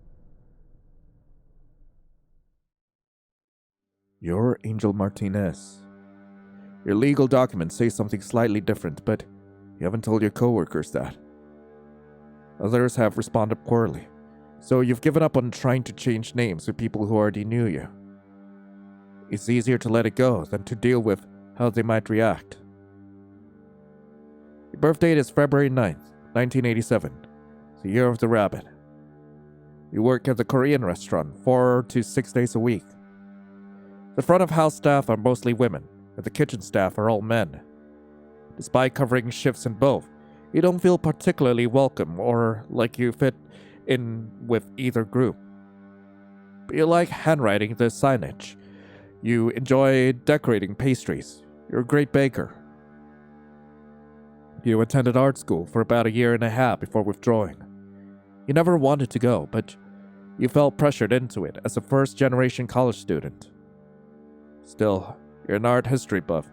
You're Angel Martinez. Your legal documents say something slightly different, but you haven't told your coworkers that. Others have responded poorly, so you've given up on trying to change names with people who already knew you. It's easier to let it go than to deal with how they might react. Your birth date is February 9th, 1987, the year of the rabbit. You work at the Korean restaurant 4 to 6 days a week. The front of house staff are mostly women, and the kitchen staff are all men. Despite covering shifts in both, you don't feel particularly welcome or like you fit in with either group. But you like handwriting the signage. You enjoy decorating pastries. You're a great baker. You attended art school for about 1.5 years before withdrawing. You never wanted to go, but you felt pressured into it as a first-generation college student. Still, you're an art history buff.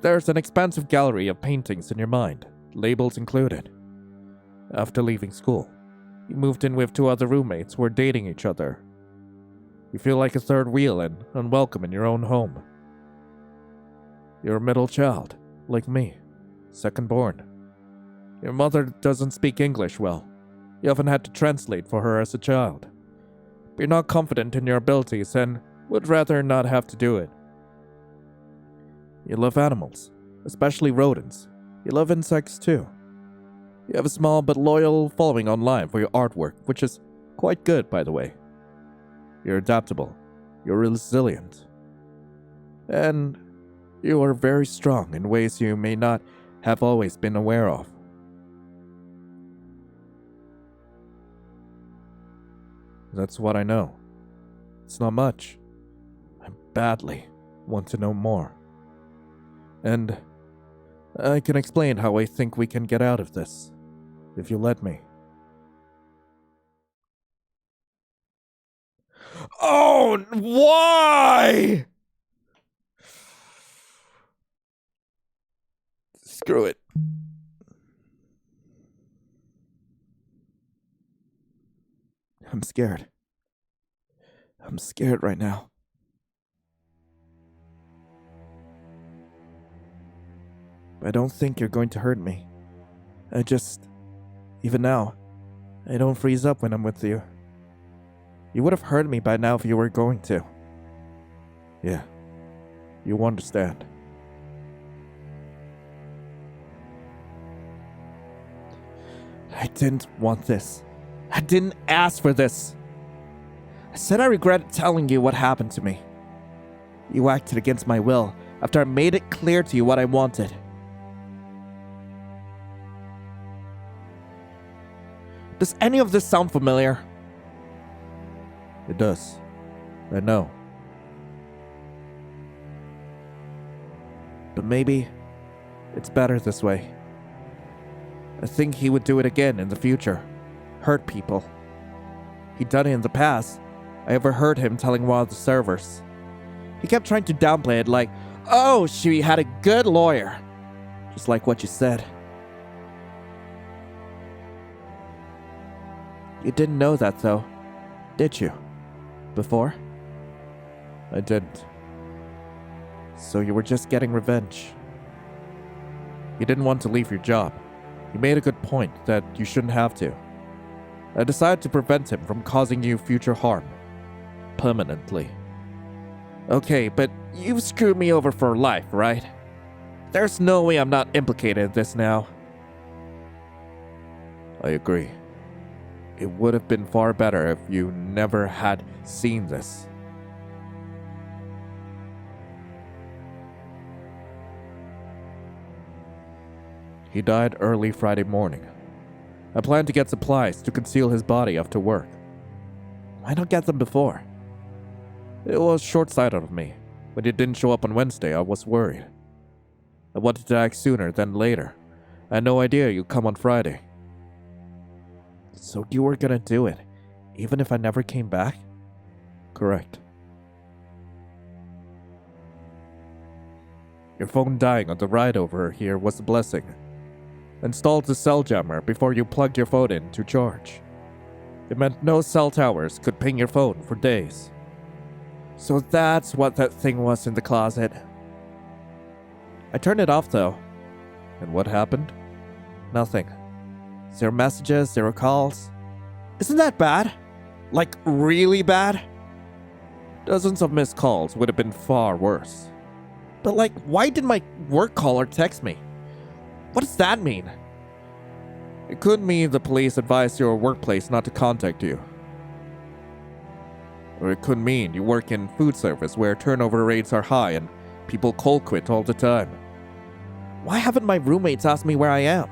There's an expansive gallery of paintings in your mind, labels included. After leaving school, you moved in with 2 other roommates who were dating each other. You feel like a third wheel and unwelcome in your own home. You're a middle child, like me, second born. Your mother doesn't speak English well. You often had to translate for her as a child. But you're not confident in your abilities and would rather not have to do it. You love animals, especially rodents. You love insects too. You have a small but loyal following online for your artwork, which is quite good, by the way. You're adaptable. You're resilient. And you are very strong in ways you may not have always been aware of. That's what I know. It's not much. I badly want to know more. And I can explain how I think we can get out of this, if you let me. Oh, why? Screw it. I'm scared. I'm scared right now. I don't think you're going to hurt me. Even now, I don't freeze up when I'm with you. You would have heard me by now if you were going to. Yeah, you understand. I didn't want this. I didn't ask for this. I said I regret telling you what happened to me. You acted against my will after I made it clear to you what I wanted. Does any of this sound familiar? It does. I know. But maybe it's better this way. I think he would do it again in the future. Hurt people. He'd done it in the past. I overheard him telling one of the servers. He kept trying to downplay it like, oh, she had a good lawyer. Just like what you said. You didn't know that though, did you? Before? I didn't. So you were just getting revenge. You didn't want to leave your job. You made a good point that you shouldn't have to. I decided to prevent him from causing you future harm. Permanently. Okay, but you've screwed me over for life, right? There's no way I'm not implicated in this now. I agree. It would have been far better if you never had seen this. He died early Friday morning. I planned to get supplies to conceal his body after work. Why not get them before? It was short-sighted of me. When he didn't show up on Wednesday, I was worried. I wanted to act sooner than later. I had no idea you'd come on Friday. So you were gonna do it, even if I never came back? Correct. Your phone dying on the ride over here was a blessing. Installed the cell jammer before you plugged your phone in to charge. It meant no cell towers could ping your phone for days. So that's what that thing was in the closet. I turned it off though. And what happened? Nothing. 0 messages, 0 calls. Isn't that bad? Like, really bad? Dozens of missed calls would have been far worse. But like, why did my work caller text me? What does that mean? It could mean the police advised your workplace not to contact you. Or it could mean you work in food service where turnover rates are high and people cold quit all the time. Why haven't my roommates asked me where I am?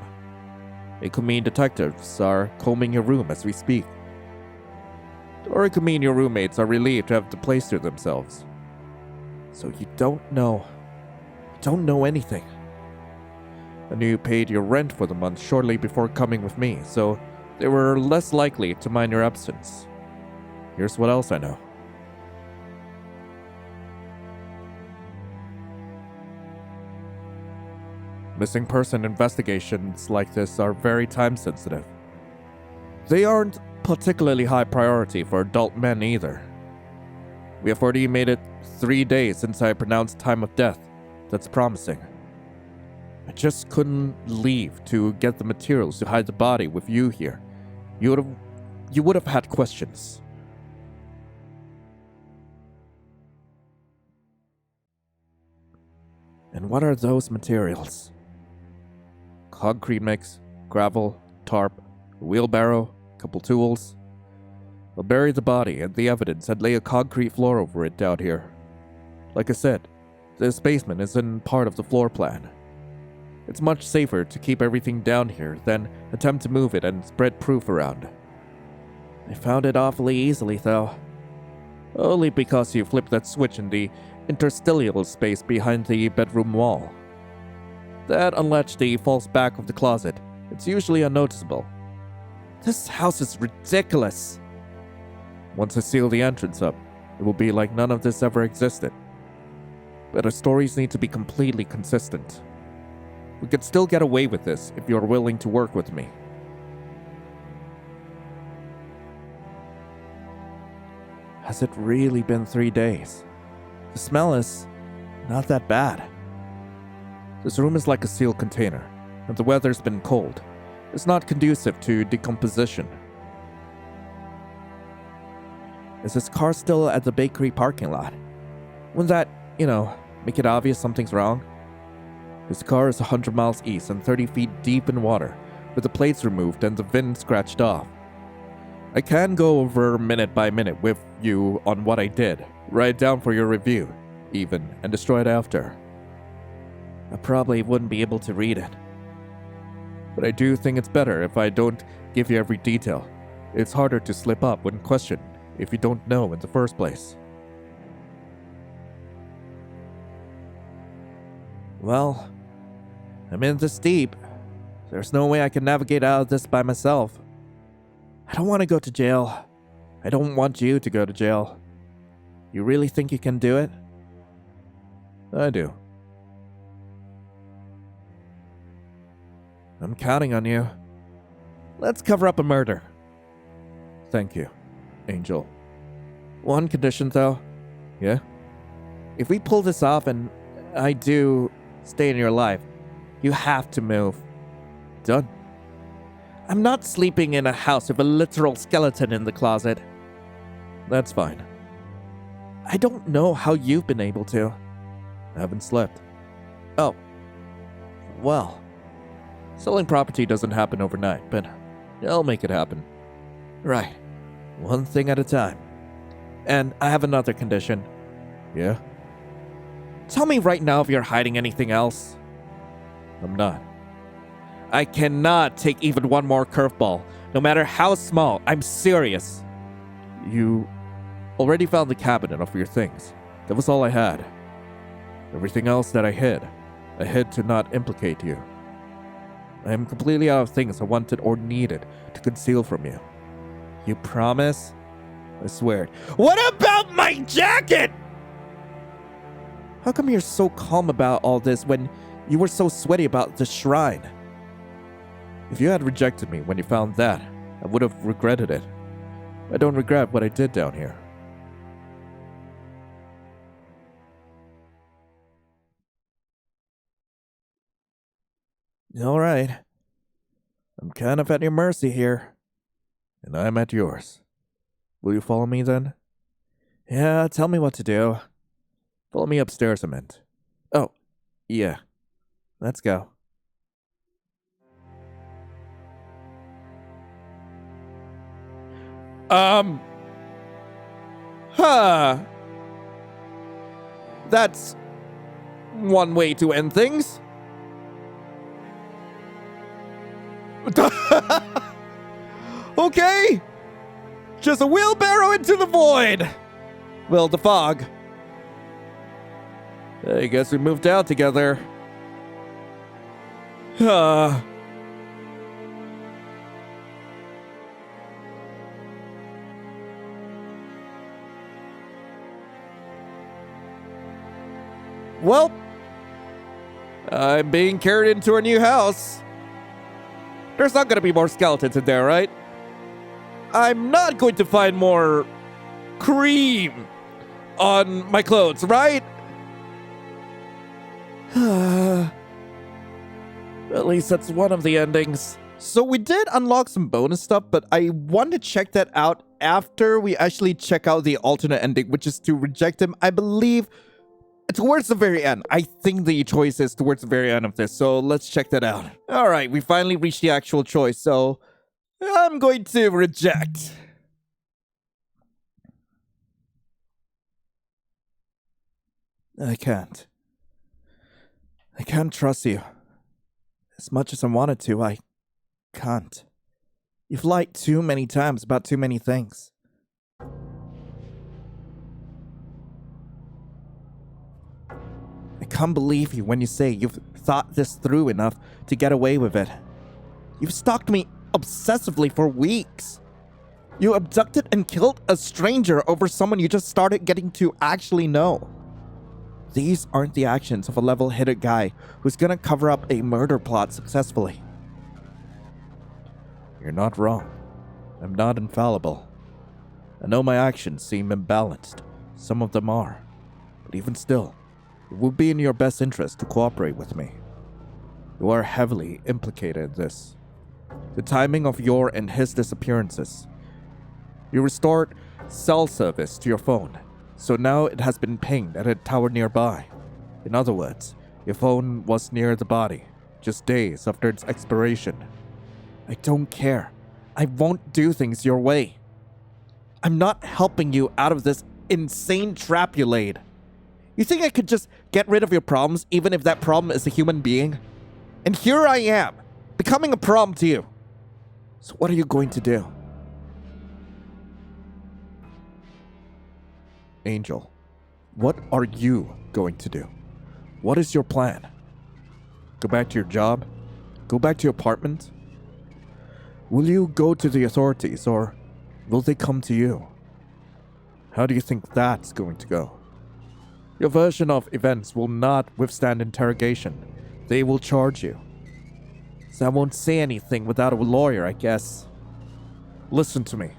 It could mean detectives are combing your room as we speak. Or it could mean your roommates are relieved to have the place to themselves. So you don't know. You don't know anything. I knew you paid your rent for the month shortly before coming with me, so they were less likely to mind your absence. Here's what else I know. Missing person investigations like this are very time sensitive. They aren't particularly high priority for adult men either. We have already made it 3 days since I pronounced time of death. That's promising. I just couldn't leave to get the materials to hide the body with you here. You would have had questions. And what are those materials? Concrete mix, gravel, tarp, a wheelbarrow, couple tools. I'll bury the body and the evidence and lay a concrete floor over it down here. Like I said, this basement isn't part of the floor plan. It's much safer to keep everything down here than attempt to move it and spread proof around. I found it awfully easily, though. Only because you flipped that switch in the interstitial space behind the bedroom wall. That unlatched the false back of the closet. It's usually unnoticeable. This house is ridiculous. Once I seal the entrance up, it will be like none of this ever existed. But our stories need to be completely consistent. We could still get away with this if you're willing to work with me. Has it really been 3 days? The smell is not that bad. This room is like a sealed container, and the weather's been cold. It's not conducive to decomposition. Is this car still at the bakery parking lot? Wouldn't that, make it obvious something's wrong? This car is 100 miles east and 30 feet deep in water, with the plates removed and the VIN scratched off. I can go over minute by minute with you on what I did, write it down for your review, even, and destroy it after. I probably wouldn't be able to read it. But I do think it's better if I don't give you every detail. It's harder to slip up when questioned if you don't know in the first place. Well, I'm in this deep. There's no way I can navigate out of this by myself. I don't want to go to jail. I don't want you to go to jail. You really think you can do it? I do. I'm counting on you. Let's cover up a murder. Thank you, Angel. One condition, though. Yeah? If we pull this off and I do stay in your life, you have to move. Done. I'm not sleeping in a house with a literal skeleton in the closet. That's fine. I don't know how you've been able to. I haven't slept. Oh. Well. Selling property doesn't happen overnight, but I'll make it happen. Right. One thing at a time. And I have another condition. Yeah? Tell me right now if you're hiding anything else. I'm not. I cannot take even one more curveball, no matter how small. I'm serious. You already found the cabinet of your things. That was all I had. Everything else that I hid to not implicate you. I am completely out of things I wanted or needed to conceal from you. You promise? I swear. What about my jacket? How come you're so calm about all this when you were so sweaty about the shrine? If you had rejected me when you found that, I would have regretted it. I don't regret what I did down here. All right. I'm kind of at your mercy here. And I'm at yours. Will you follow me then? Yeah, tell me what to do. Follow me upstairs, I meant. Oh, yeah. Let's go. That's one way to end things. Okay. Just a wheelbarrow into the void. Well, the fog. I guess we moved out together. Well, I'm being carried into our new house. There's not gonna be more skeletons in there, right? I'm not going to find more cream on my clothes, right? At least that's one of the endings. So we did unlock some bonus stuff, but I want to check that out after we actually check out the alternate ending, which is to reject him. I believe towards the very end. I think the choice is towards the very end of this, so let's check that out. All right, we finally reached the actual choice, so I'm going to reject. I can't trust you. As much as I wanted to, I can't. You've lied too many times about too many things. I can't believe you when you say you've thought this through enough to get away with it. You've stalked me obsessively for weeks. You abducted and killed a stranger over someone you just started getting to actually know. These aren't the actions of a level-headed guy who's gonna cover up a murder plot successfully. You're not wrong. I'm not infallible. I know my actions seem imbalanced. Some of them are. But even still, it would be in your best interest to cooperate with me. You are heavily implicated in this. The timing of your and his disappearances. You restored cell service to your phone, so now it has been pinged at a tower nearby. In other words, your phone was near the body, just days after its expiration. I don't care. I won't do things your way. I'm not helping you out of this insane trap you laid. You think I could just get rid of your problems even if that problem is a human being? And here I am, becoming a problem to you. So what are you going to do? Angel, what are you going to do? What is your plan? Go back to your job? Go back to your apartment? Will you go to the authorities, or will they come to you? How do you think that's going to go? Your version of events will not withstand interrogation. They will charge you. So I won't say anything without a lawyer, I guess. Listen to me.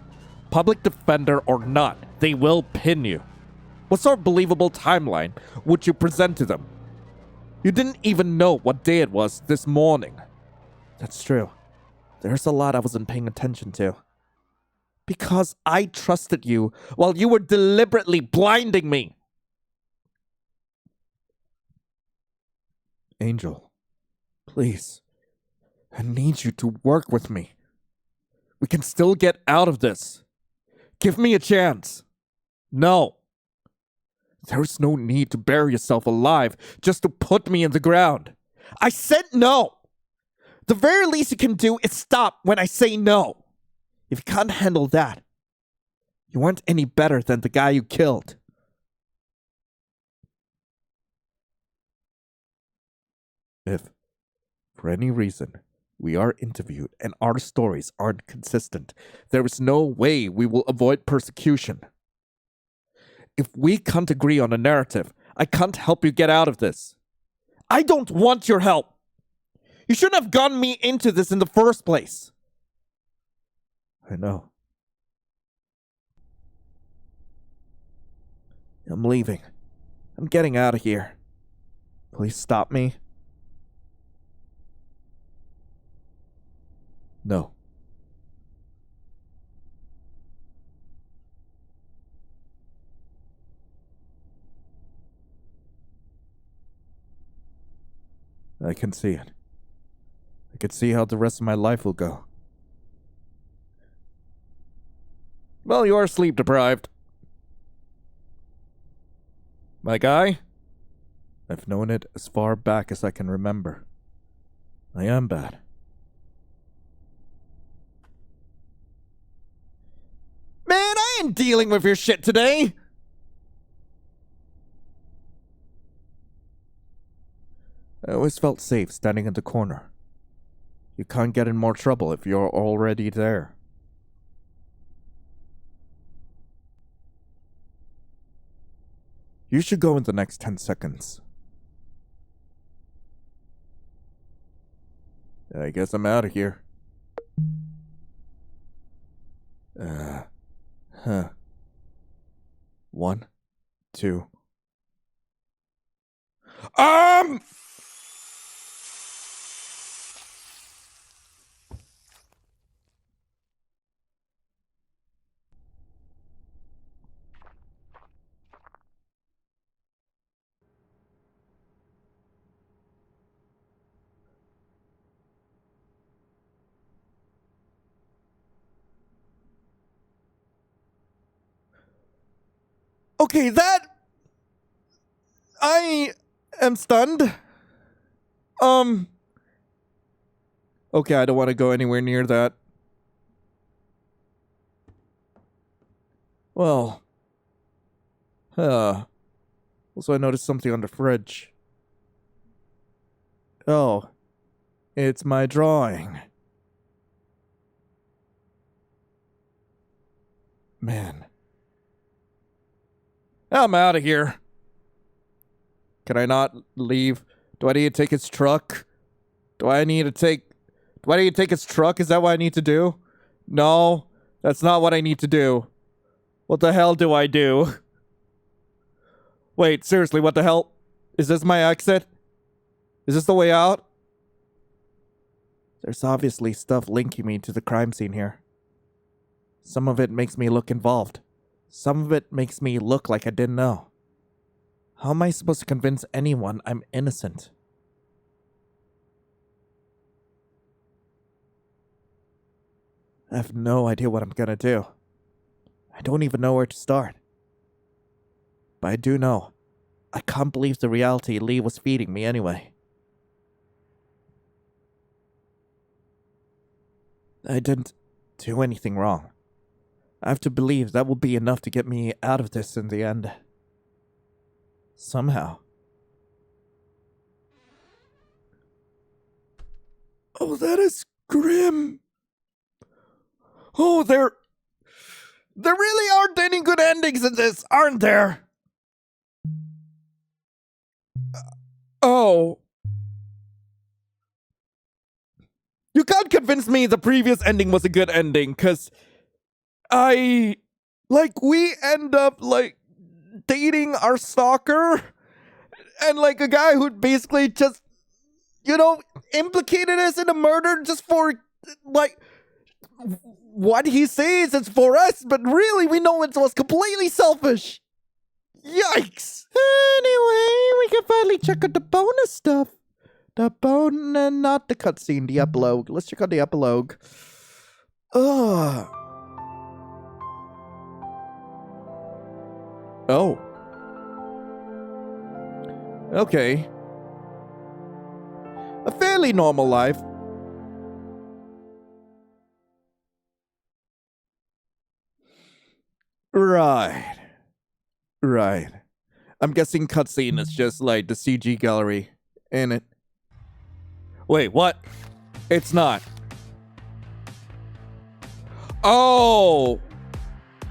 Public defender or not, they will pin you. What sort of believable timeline would you present to them? You didn't even know what day it was this morning. That's true. There's a lot I wasn't paying attention to. Because I trusted you while you were deliberately blinding me. Angel, please. I need you to work with me. We can still get out of this. Give me a chance. No. There's no need to bury yourself alive just to put me in the ground. I said no. The very least you can do is stop when I say no. If you can't handle that, you aren't any better than the guy you killed. If, for any reason, we are interviewed and our stories aren't consistent, there is no way we will avoid persecution. If we can't agree on a narrative, I can't help you get out of this. I don't want your help. You shouldn't have gotten me into this in the first place. I know. I'm leaving. I'm getting out of here. Please stop me. No. I can see it. I can see how the rest of my life will go. Well, you are sleep deprived. My guy? I've known it as far back as I can remember. I am bad. Man, I ain't dealing with your shit today! I always felt safe standing in the corner. You can't get in more trouble if you're already there. You should go in the next 10 seconds. I guess I'm out of here. Huh. 1, 2. Okay, that... I am stunned. Okay, I don't want to go anywhere near that. Well. Also, I noticed something on the fridge. Oh. It's my drawing. Man. I'm out of here. Can I not leave? Do I need to take his truck? Do I need to take his truck? Is that what I need to do? No, that's not what I need to do. What the hell do I do? Wait, seriously, what the hell? Is this my exit? Is this the way out? There's obviously stuff linking me to the crime scene here. Some of it makes me look involved. Some of it makes me look like I didn't know. How am I supposed to convince anyone I'm innocent? I have no idea what I'm gonna do. I don't even know where to start. But I do know, I can't believe the reality Lee was feeding me anyway. I didn't do anything wrong. I have to believe that will be enough to get me out of this in the end. Somehow. Oh, that is grim. Oh, there really aren't any good endings in this, aren't there? Oh. You can't convince me the previous ending was a good ending, because we end up, dating our stalker, and, a guy who basically just, implicated us in a murder just for, what he says it's for us, but really we know it was completely selfish. Yikes! Anyway, we can finally check out the bonus stuff. Not the cutscene, the epilogue. Let's check out the epilogue. Ugh. Oh. Okay. A fairly normal life. Right. I'm guessing cutscene is just like the CG gallery, ain't it? Wait, what? It's not. Oh!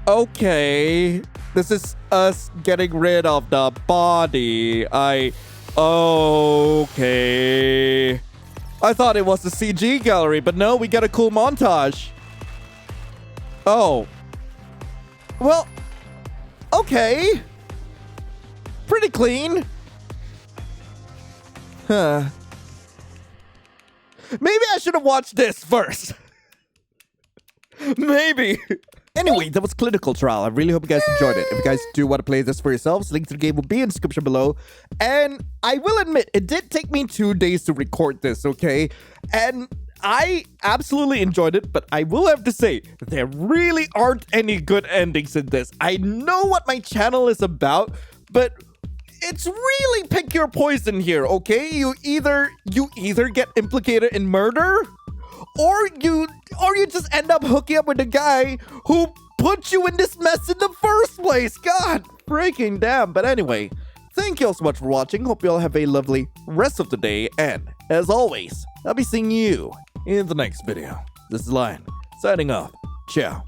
Okay. This is us getting rid of the body. Okay. I thought it was the CG gallery, but no, we get a cool montage. Oh. Well, okay. Pretty clean. Huh. Maybe I should have watched this first. Maybe. Anyway, that was Clinical Trial. I really hope you guys enjoyed it. If you guys do want to play this for yourselves, link to the game will be in the description below. And I will admit, it did take me 2 days to record this, okay? And I absolutely enjoyed it, but I will have to say, there really aren't any good endings in this. I know what my channel is about, but it's really pick your poison here, okay? You either get implicated in murder, or you just end up hooking up with a guy who put you in this mess in the first place. God freaking damn. But anyway, thank you all so much for watching. Hope you all have a lovely rest of the day. And as always, I'll be seeing you in the next video. This is Lion, signing off. Ciao.